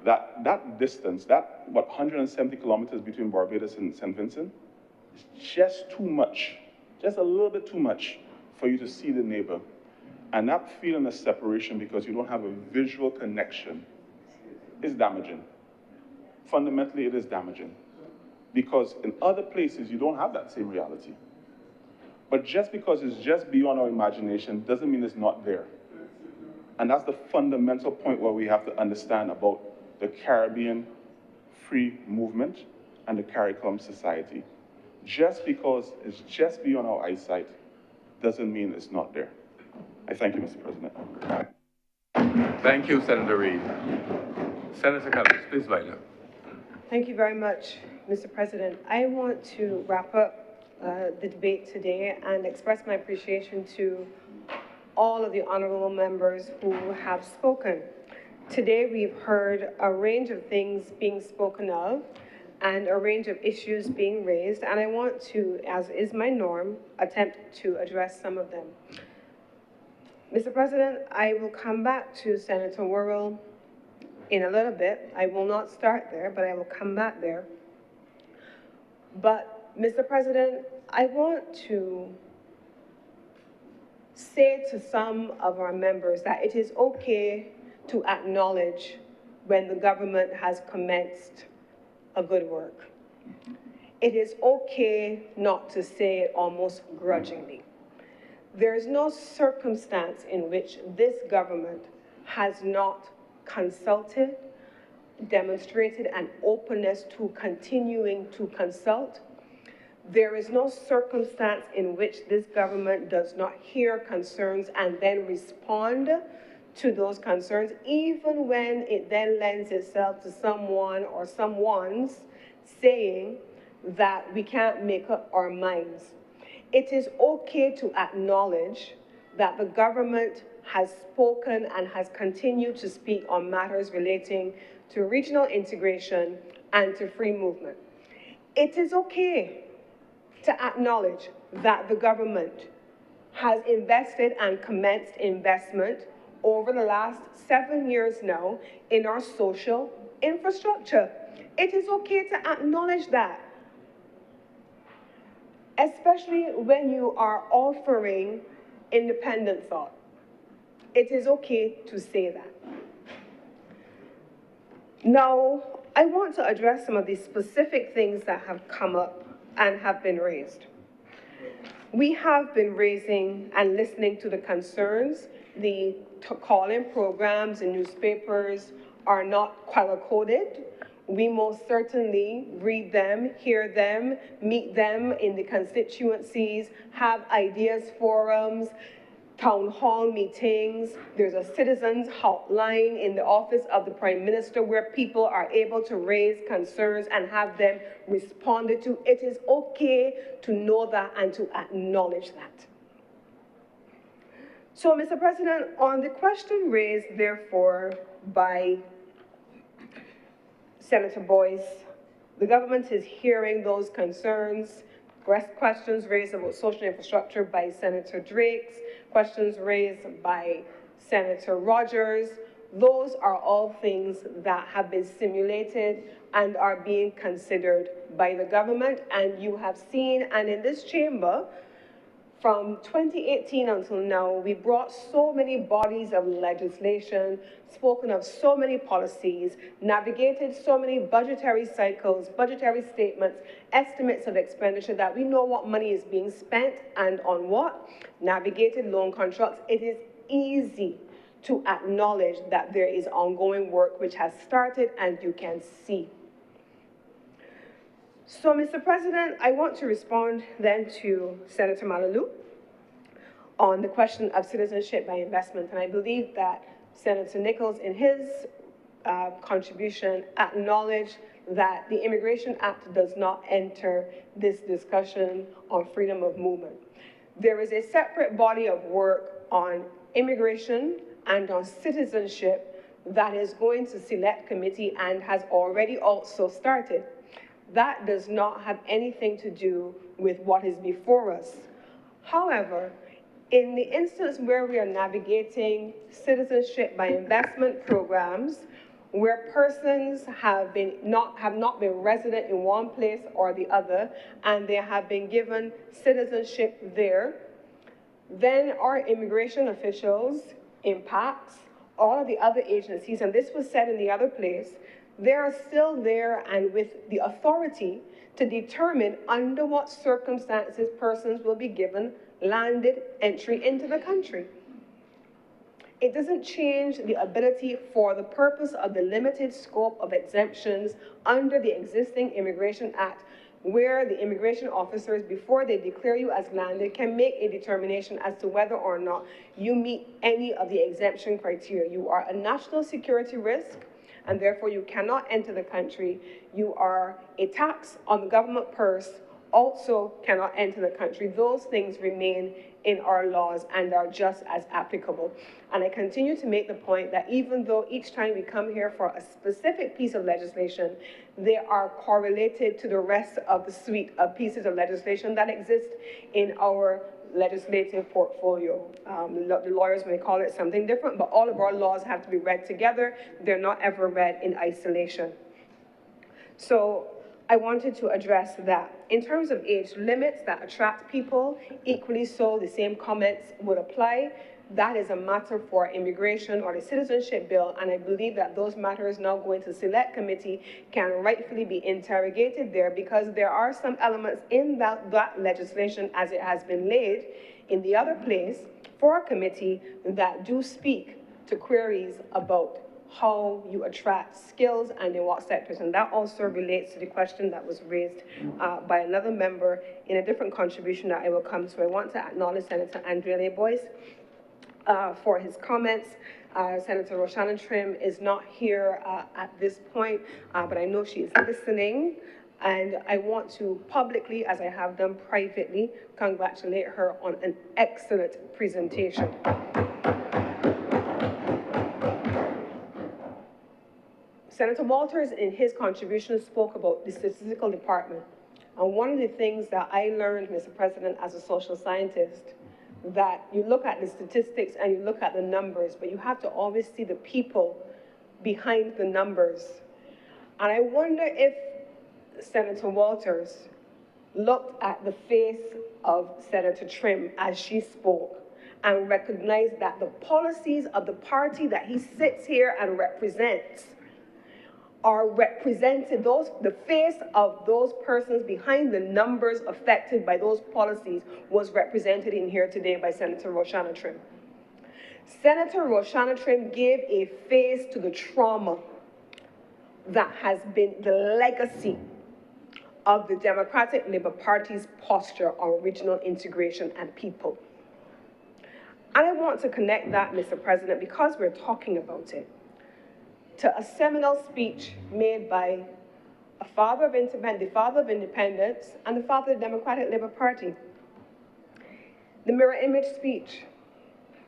that that distance, that, 170 kilometers between Barbados and St. Vincent, is just too much, just a little bit too much for you to see the neighbor. And that feeling of separation because you don't have a visual connection is damaging. Fundamentally, it is damaging. Because in other places, you don't have that same reality. But just because it's just beyond our imagination doesn't mean it's not there. And that's the fundamental point where we have to understand about the Caribbean free movement and the CARICOM society. Just because it's just beyond our eyesight doesn't mean it's not there. I thank you, Mr. President. Thank you, Senator Reid. Senator Cummings, please line up. Thank you very much, Mr. President. I want to wrap up the debate today and express my appreciation to all of the honorable members who have spoken. Today, we've heard a range of things being spoken of and a range of issues being raised, and I want to, as is my norm, attempt to address some of them. Mr. President, I will come back to Senator Worrell in a little bit. I will not start there, but I will come back there. But, Mr. President, I want to say to some of our members that it is okay to acknowledge when the government has commenced a good work. It is okay not to say it almost grudgingly. There is no circumstance in which this government has not consulted, demonstrated an openness to continuing to consult. There is no circumstance in which this government does not hear concerns and then respond to those concerns, even when it then lends itself to someone or someone's saying that we can't make up our minds. It is okay to acknowledge that the government has spoken and has continued to speak on matters relating to regional integration and to free movement. It is okay to acknowledge that the government has invested and commenced investment over the last 7 years now in our social infrastructure. It is okay to acknowledge that, especially when you are offering independent thought. It is okay to say that. Now, I want to address some of the specific things that have come up and have been raised. We have been raising and listening to the concerns. The call-in programs in newspapers are not color-coded. We most certainly read them, hear them, meet them in the constituencies, have ideas forums, town hall meetings. There's a citizens hotline in the office of the Prime Minister where people are able to raise concerns and have them responded to. It is okay to know that and to acknowledge that. So, Mr. President, on the question raised, therefore, by Senator Boyce, the government is hearing those concerns. Questions raised about social infrastructure by Senator Drakes, questions raised by Senator Rogers. Those are all things that have been simulated and are being considered by the government. And you have seen, and in this chamber, from 2018 until now, we brought so many bodies of legislation, spoken of so many policies, navigated so many budgetary cycles, budgetary statements, estimates of expenditure that we know what money is being spent and on what, navigated loan contracts. It is easy to acknowledge that there is ongoing work which has started and you can see. So, Mr. President, I want to respond then to Senator Malalu on the question of citizenship by investment. And I believe that Senator Nichols, in his contribution, acknowledged that the Immigration Act does not enter this discussion on freedom of movement. There is a separate body of work on immigration and on citizenship that is going to select committee and has already also started. That does not have anything to do with what is before us. However, in the instance where we are navigating citizenship by investment programs, where persons have not been resident in one place or the other, and they have been given citizenship there, then our immigration officials, impacts, all of the other agencies, and this was said in the other place, they are still there and with the authority to determine under what circumstances persons will be given landed entry into the country. It doesn't change the ability for the purpose of the limited scope of exemptions under the existing Immigration Act, where the immigration officers, before they declare you as landed, can make a determination as to whether or not you meet any of the exemption criteria. You are a national security risk, and therefore you cannot enter the country. You are a tax on the government purse, also cannot enter the country. Those things remain in our laws and are just as applicable. And I continue to make the point that even though each time we come here for a specific piece of legislation, they are correlated to the rest of the suite of pieces of legislation that exist in our legislative portfolio. The lawyers may call it something different, but all of our laws have to be read together. They're not ever read in isolation. So I wanted to address that. In terms of age limits that attract people, equally so, the same comments would apply. That is a matter for immigration or the citizenship bill, and I believe that those matters now going to select committee can rightfully be interrogated there, because there are some elements in that legislation as it has been laid in the other place for a committee that do speak to queries about how you attract skills and in what sectors. And that also relates to the question that was raised by another member in a different contribution that I will come to. I want to acknowledge Senator Andrea Boyce for his comments. Senator Roshana Trim is not here at this point, but I know she is listening. And I want to publicly, as I have done privately, congratulate her on an excellent presentation. Senator Walters, in his contribution, spoke about the statistical department. And one of the things that I learned, Mr. President, as a social scientist, that you look at the statistics and you look at the numbers, but you have to always see the people behind the numbers. And I wonder if Senator Walters looked at the face of Senator Trim as she spoke and recognized that the policies of the party that he sits here and represents are represented, the face of those persons behind the numbers affected by those policies was represented in here today by Senator Roshana Trim. Senator Roshana Trim gave a face to the trauma that has been the legacy of the Democratic Labour Party's posture on regional integration and people. And I want to connect that, Mr. President, because we're talking about it, to a seminal speech made by the father of independence and the father of the Democratic Labour Party. The mirror image speech.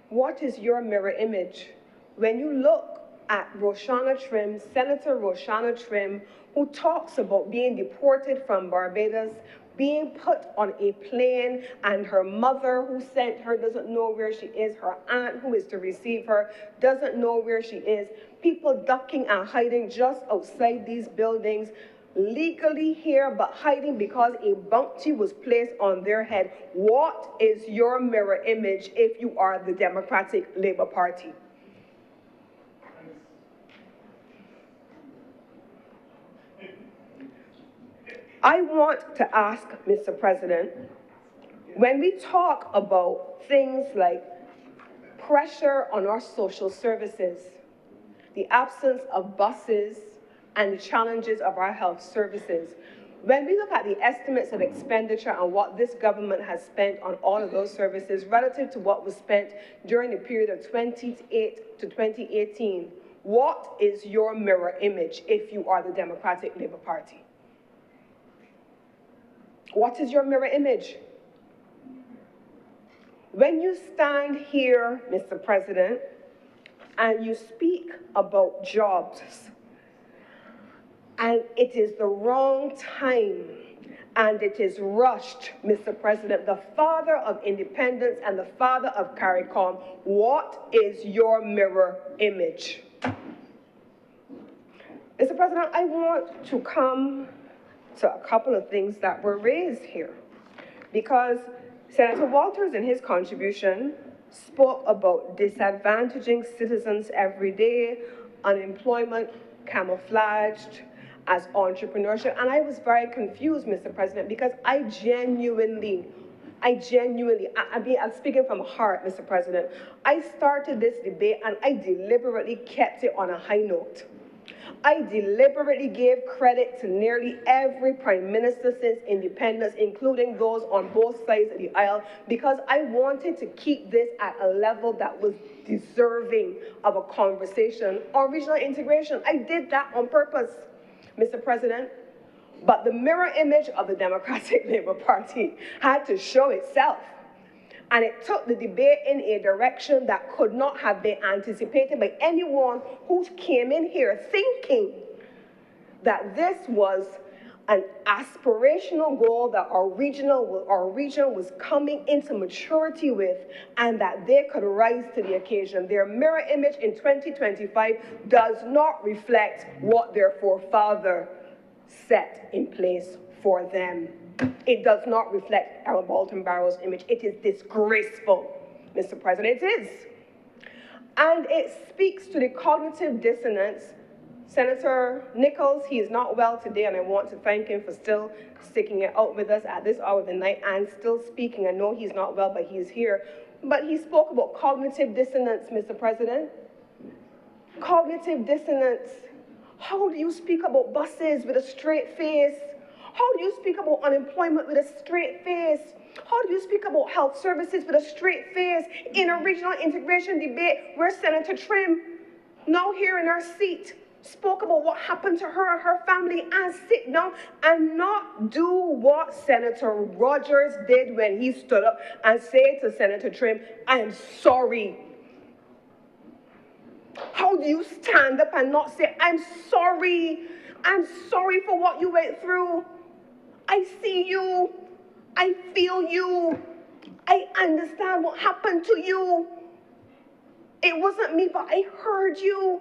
What is your mirror image? When you look at Roshana Trim, Senator Roshana Trim, who talks about being deported from Barbados, being put on a plane, and her mother who sent her doesn't know where she is, her aunt who is to receive her doesn't know where she is, people ducking and hiding just outside these buildings, legally here but hiding because a bounty was placed on their head. What is your mirror image if you are the Democratic Labour Party? I want to ask, Mr. President, when we talk about things like pressure on our social services, the absence of buses, and the challenges of our health services, when we look at the estimates of expenditure and what this government has spent on all of those services relative to what was spent during the period of 2008 to 2018, what is your mirror image if you are the Democratic Labour Party? What is your mirror image? When you stand here, Mr. President, and you speak about jobs, and it is the wrong time, and it is rushed, Mr. President, the father of independence and the father of CARICOM, what is your mirror image? Mr. President, I want to come to a couple of things that were raised here, because Senator Walters in his contribution spoke about disadvantaging citizens every day, unemployment camouflaged as entrepreneurship, and I was very confused, Mr. President, because I'm speaking from heart, Mr. President. I started this debate and I deliberately kept it on a high note. I deliberately gave credit to nearly every prime minister since independence, including those on both sides of the aisle, because I wanted to keep this at a level that was deserving of a conversation on regional integration. I did that on purpose, Mr. President. But the mirror image of the Democratic Labour Party had to show itself. And it took the debate in a direction that could not have been anticipated by anyone who came in here thinking that this was an aspirational goal that our region was coming into maturity with, and that they could rise to the occasion. Their mirror image in 2025 does not reflect what their forefather set in place for them. It does not reflect our Bolton Barrow's image. It is disgraceful, Mr. President, it is. And it speaks to the cognitive dissonance. Senator Nichols, he is not well today, and I want to thank him for still sticking it out with us at this hour of the night and still speaking. I know he's not well, but he's here. But he spoke about cognitive dissonance, Mr. President. Cognitive dissonance. How do you speak about buses with a straight face? How do you speak about unemployment with a straight face? How do you speak about health services with a straight face in a regional integration debate where Senator Trim, now here in her seat, spoke about what happened to her and her family, and sit down and not do what Senator Rogers did when he stood up and said to Senator Trim, I am sorry. How do you stand up and not say, I'm sorry for what you went through? I see you, I feel you, I understand what happened to you. It wasn't me, but I heard you.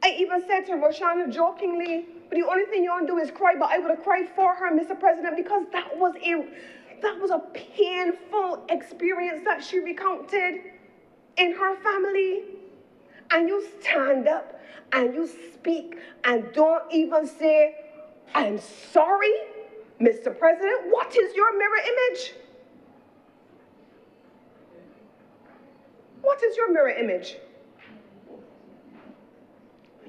I even said to Roshana jokingly, but the only thing you want to do is cry, but I would have cried for her, Mr. President, because that was a painful experience that she recounted in her family. and you stand up and you speak and don't even say, I'm sorry, Mr. President, what is your mirror image? What is your mirror image?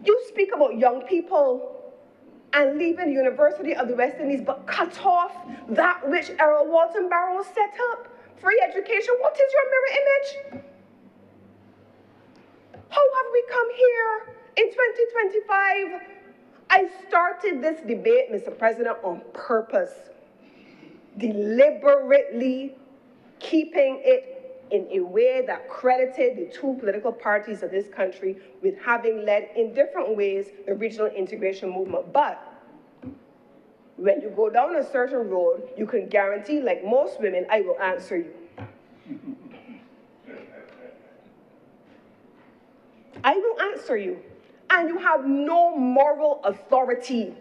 You speak about young people and leaving the University of the West Indies, but cut off that which Errol Walton Barrow set up. Free education, what is your mirror image? How have we come here in 2025? I started this debate, Mr. President, on purpose, deliberately keeping it in a way that credited the two political parties of this country with having led in different ways the regional integration movement. But when you go down a certain road, you can guarantee, like most women, I will answer you. I will answer you. And you have no moral authority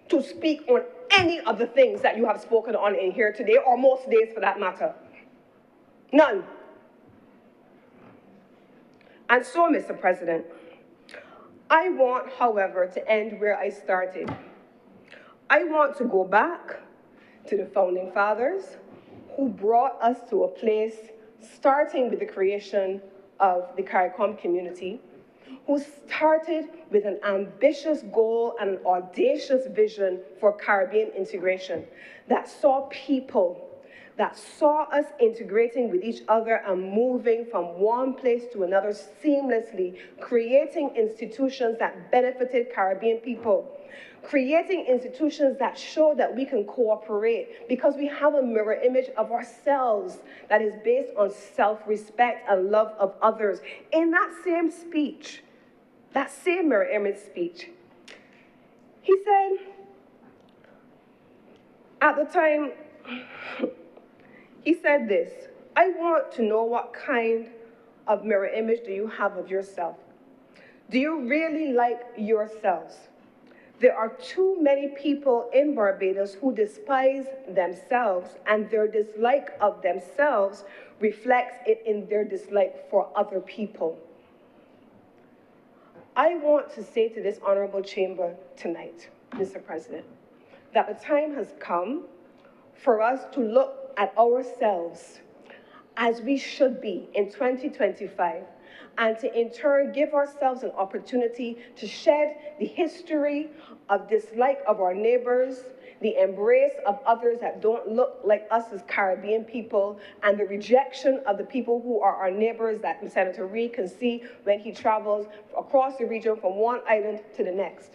to speak on any of the things that you have spoken on in here today, or most days for that matter. None. And so, Mr. President, I want, however, to end where I started. I want to go back to the founding fathers who brought us to a place, starting with the creation of the CARICOM community, who started with an ambitious goal and an audacious vision for Caribbean integration that saw people, that saw us integrating with each other and moving from one place to another seamlessly, creating institutions that benefited Caribbean people, creating institutions that show that we can cooperate because we have a mirror image of ourselves that is based on self-respect and love of others. In that same speech, that same mirror image speech, he said, at the time, he said this, I want to know what kind of mirror image do you have of yourself? Do you really like yourselves? There are too many people in Barbados who despise themselves, and their dislike of themselves reflects it in their dislike for other people. I want to say to this honorable chamber tonight, Mr. President, that the time has come for us to look at ourselves as we should be in 2025, and to in turn give ourselves an opportunity to shed the history of dislike of our neighbors, the embrace of others that don't look like us as Caribbean people, and the rejection of the people who are our neighbors that Senator Reid can see when he travels across the region from one island to the next.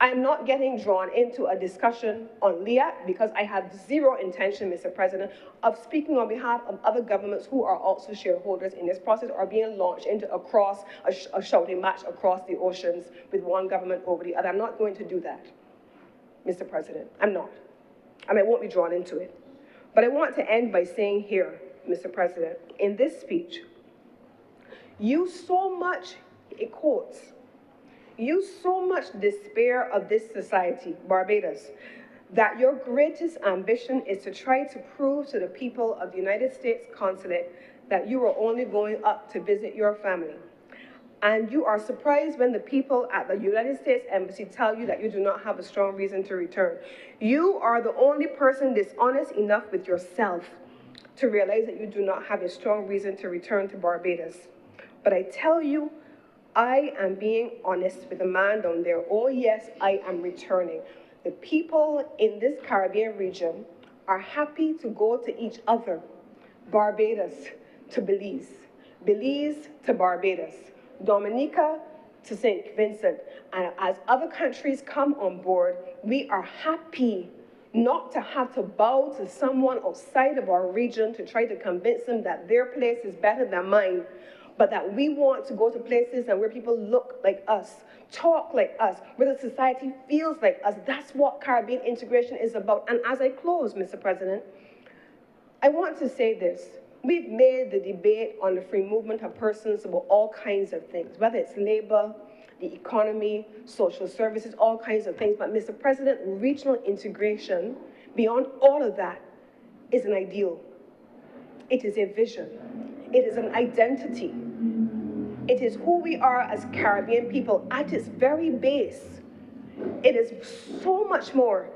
I am not getting drawn into a discussion on LEAC because I have zero intention, Mr. President, of speaking on behalf of other governments who are also shareholders in this process or being launched into a shouting match across the oceans with one government over the other. I'm not going to do that, Mr. President. I'm not. And I won't be drawn into it. But I want to end by saying here, Mr. President, in this speech, you so much, it quotes, you so much despair of this society, Barbados, that your greatest ambition is to try to prove to the people of the United States consulate that you are only going up to visit your family. And you are surprised when the people at the United States Embassy tell you that you do not have a strong reason to return. You are the only person dishonest enough with yourself to realize that you do not have a strong reason to return to Barbados. But I tell you, I am being honest with the man down there. Oh yes, I am returning. The people in this Caribbean region are happy to go to each other. Barbados to Belize, Belize to Barbados, Dominica to St. Vincent. And as other countries come on board, we are happy not to have to bow to someone outside of our region to try to convince them that their place is better than mine, but that we want to go to places and where people look like us, talk like us, where the society feels like us. That's what Caribbean integration is about. And as I close, Mr. President, I want to say this. We've made the debate on the free movement of persons about all kinds of things, whether it's labor, the economy, social services, all kinds of things. But Mr. President, regional integration, beyond all of that, is an ideal. It is a vision. It is an identity. It is who we are as Caribbean people at its very base. It is so much more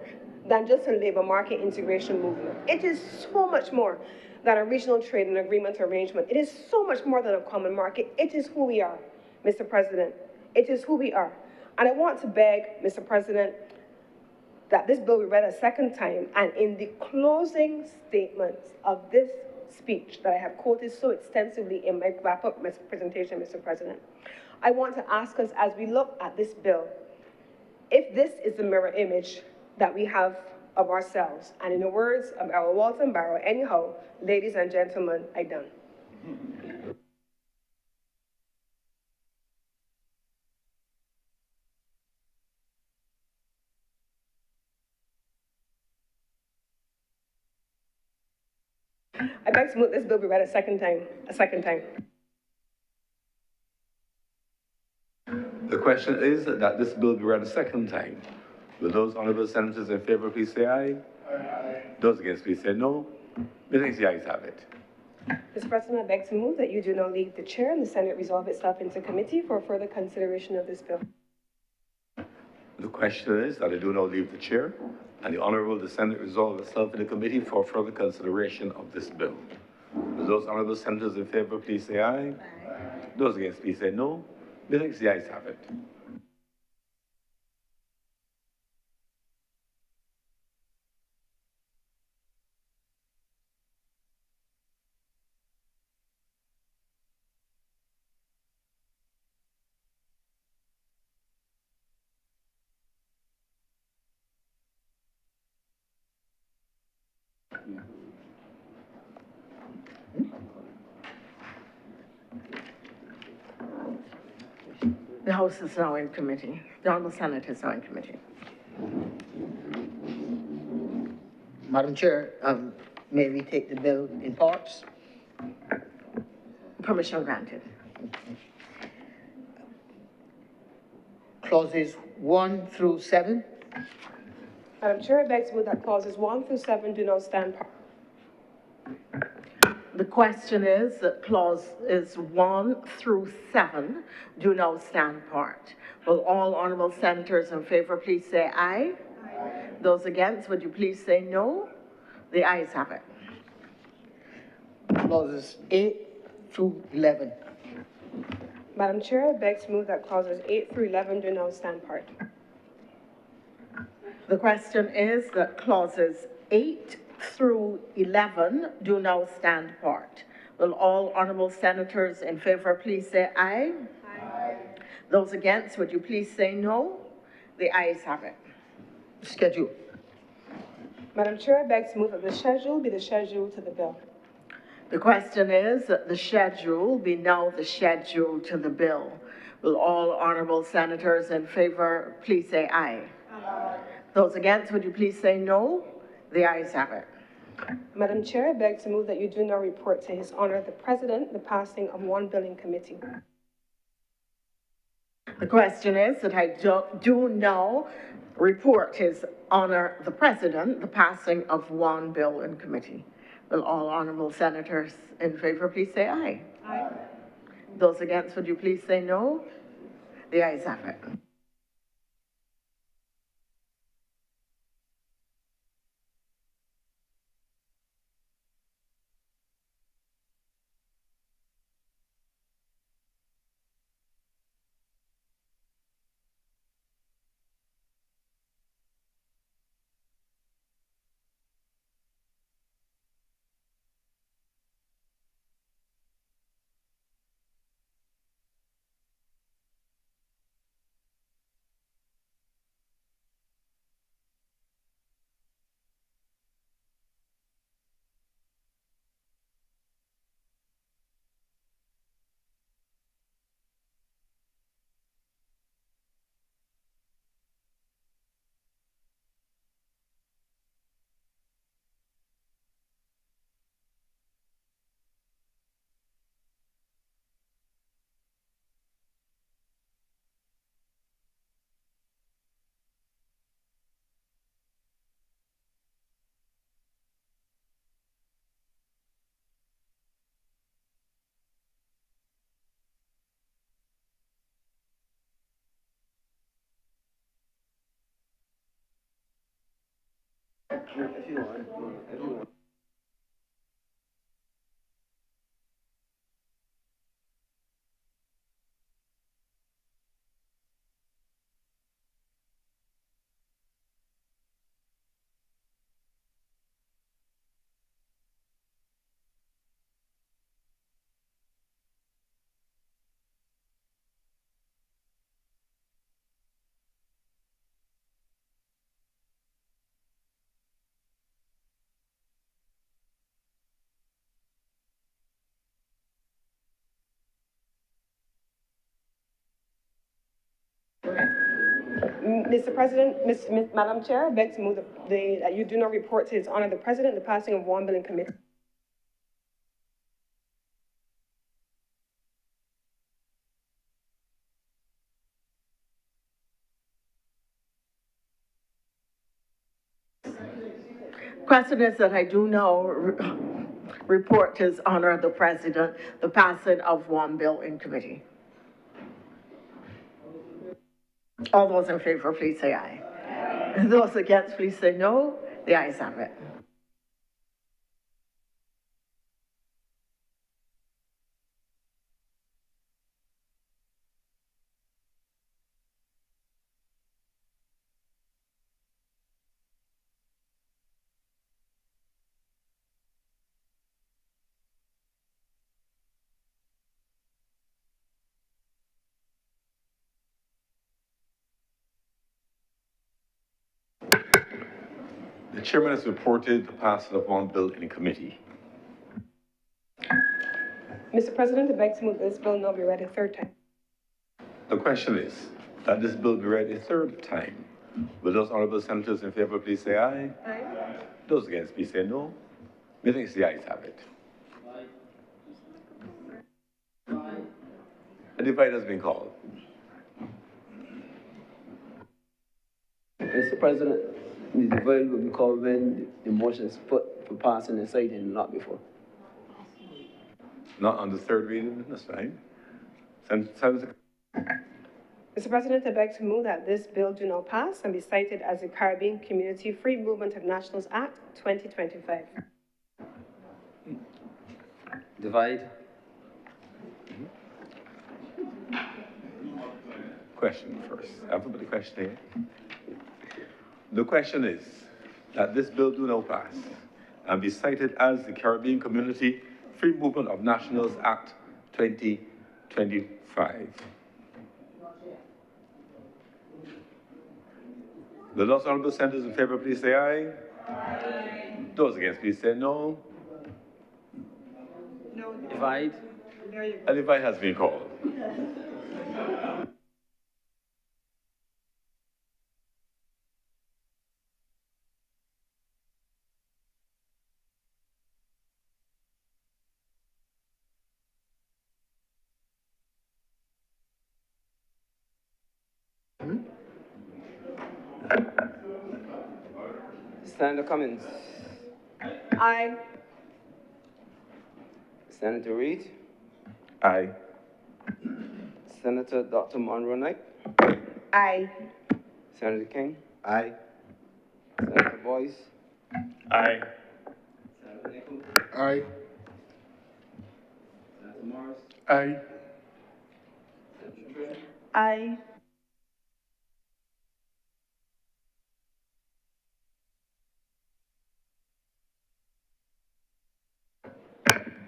than just a labor market integration movement. It is so much more than a regional trade and agreement arrangement. It is so much more than a common market. It is who we are, Mr. President. It is who we are. And I want to beg, Mr. President, that this bill be read a second time, and in the closing statements of this speech that I have quoted so extensively in my wrap-up presentation, Mr. President, I want to ask us, as we look at this bill, if this is the mirror image that we have of ourselves. And in the words of Errol Walton Barrow, anyhow, ladies and gentlemen, I done. I beg to move this bill be read a second time. The question is that this bill be read a second time. Will those honorable senators in favor please say aye? Aye. Those against please say no. Methinks the ayes have it. Mr. President, I beg to move that you do not leave the chair and the Senate resolve itself into committee for further consideration of this bill. The question is that I do not leave the chair and the Honorable the Senate resolve itself in the committee for further consideration of this bill. Will those honorable senators in favor please say aye? Aye. Those against please say no. Methinks the ayes have it. The House is now in committee. The Honorable Senate is now in committee. Madam Chair, may we take the bill in parts? Permission granted. Clauses 1 through 7? Madam Chair, I beg to move that clauses 1 through 7 do not stand part. The question is that clauses 1 through 7 do now stand part. Will all honorable senators in favor please say aye? Aye. Those against, would you please say no? The ayes have it. Clauses 8 through 11. Madam Chair, I beg to move that clauses 8 through 11 do now stand part. The question is that clauses 8 through 11 do now stand part. Will all honorable senators in favor please say aye? Aye. Those against, would you please say no? The ayes have it. Schedule. Madam Chair, I beg to move that the schedule be the schedule to the bill. The question is that the schedule be now the schedule to the bill. Will all honorable senators in favor please say aye? Aye. Those against, would you please say no? The ayes have it. Madam Chair, I beg to move that you do not report to His Honor the President the passing of one bill in committee. The question is that I do now report His Honor the President the passing of one bill in committee. Will all honorable senators in favor please say aye? Aye. Those against, would you please say no? The ayes have it. Mr. President, Madam Chair, I beg to move that you do not report to His Honor the President the passing of one bill in committee. Question is that I do now report to His Honor the President the passing of one bill in committee. All those in favor, please say aye. And those against, please say no. The ayes have it. The chairman has reported the passing of one bill in committee. Mr. President, I beg to move that this bill now be read a third time. The question is that this bill be read a third time. Will those honorable senators in favor please say aye? Aye. Those against please say no. Methinks the ayes have it. A divide has been called. Mr. President, the divide will be called when the motion is put for passing the site and not before. Not on the third reading, that's fine. Senator. Mr. President, I beg to move that this bill do not pass and be cited as the Caribbean Community Free Movement of Nationals Act 2025. Divide. Question first. I have a question here. The question is that this bill do not pass and be cited as the Caribbean Community Free Movement of Nationals Act 2025. Will those honorable senators in favor please say aye? Aye. Those against please say no. No. Divide. A divide has been called. Senator Cummins. Aye. Senator Reid. Aye. Senator Dr. Monroe Knight. Aye. Senator King. Aye. Senator Boyce. Aye. Senator Nichols. Aye. Senator Morris. Aye. Senator Trim. Aye.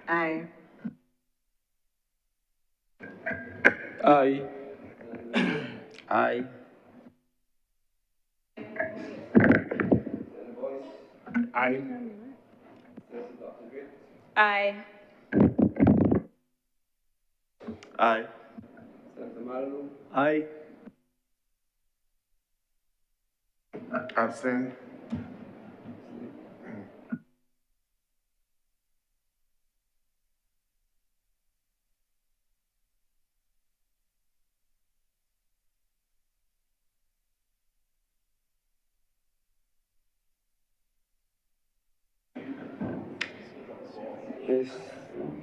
Aye. Aye. Aye. Aye. Aye. Aye. Senator Marlowe. Aye. Abstain.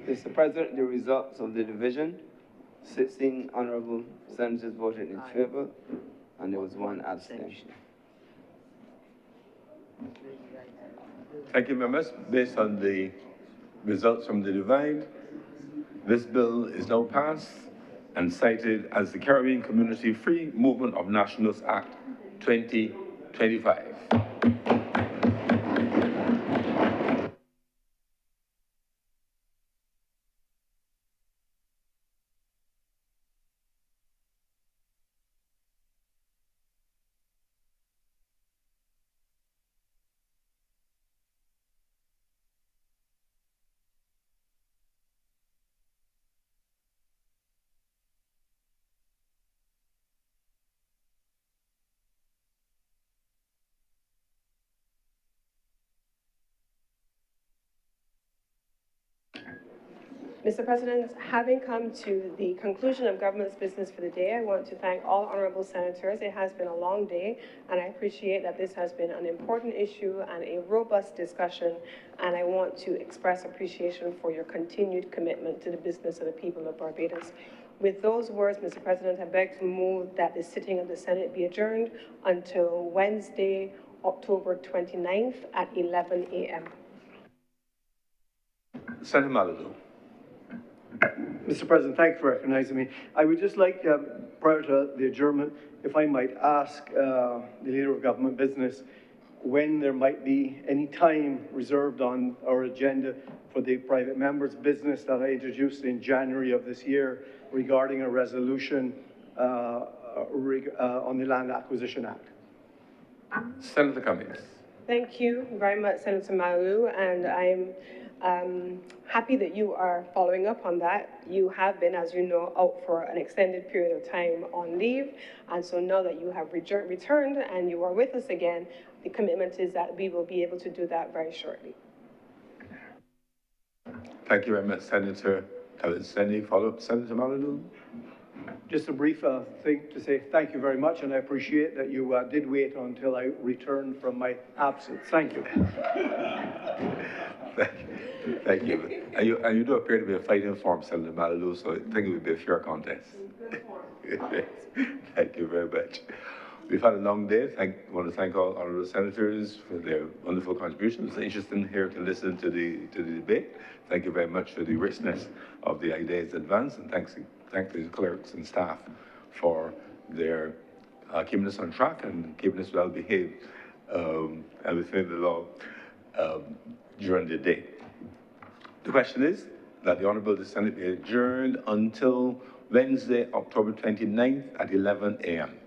Mr. President, the results of the division, 16 honorable senators voted in favor, and there was one abstention. Thank you, members. Based on the results from the divide, this bill is now passed and cited as the Caribbean Community Free Movement of Nationals Act 2025. Mr. President, having come to the conclusion of government's business for the day, I want to thank all honorable senators. It has been a long day, and I appreciate that this has been an important issue and a robust discussion, and I want to express appreciation for your continued commitment to the business of the people of Barbados. With those words, Mr. President, I beg to move that the sitting of the Senate be adjourned until Wednesday, October 29th at 11 a.m. Senator Maladu. Mr. President, thank you for recognizing me. I would just like, prior to the adjournment, if I might ask the Leader of Government Business when there might be any time reserved on our agenda for the private members' business that I introduced in January of this year regarding a resolution on the Land Acquisition Act. Senator Cummings. Thank you very much, Senator Malou, and I'm happy that you are following up on that. You have been, as you know, out for an extended period of time on leave, and so now that you have returned and you are with us again, the commitment is that we will be able to do that very shortly. Thank you very much, Senator. Any follow-up, Senator Maladu? Just a brief thing to say thank you very much, and I appreciate that you did wait until I returned from my absence. Thank you. Thank you. And you do appear to be a fighting form, Senator Maladu, so I think it would be a fair contest. Thank you very much. We've had a long day. I want to thank all honourable senators for their wonderful contributions. It's interesting here to listen to the debate. Thank you very much for the richness of the ideas advanced, and thank the clerks and staff for their keeping us on track and keeping us well behaved and within the law during the day. The question is that the Honourable Senate be adjourned until Wednesday, October 29th at 11 a.m.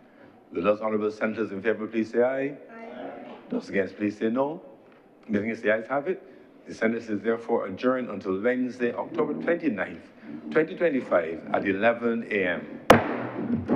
Will those honourable senators in favour please say aye? Aye. Those against please say no. Meaning the ayes have it. The Senate is therefore adjourned until Wednesday, October 29th, 2025 at 11 a.m.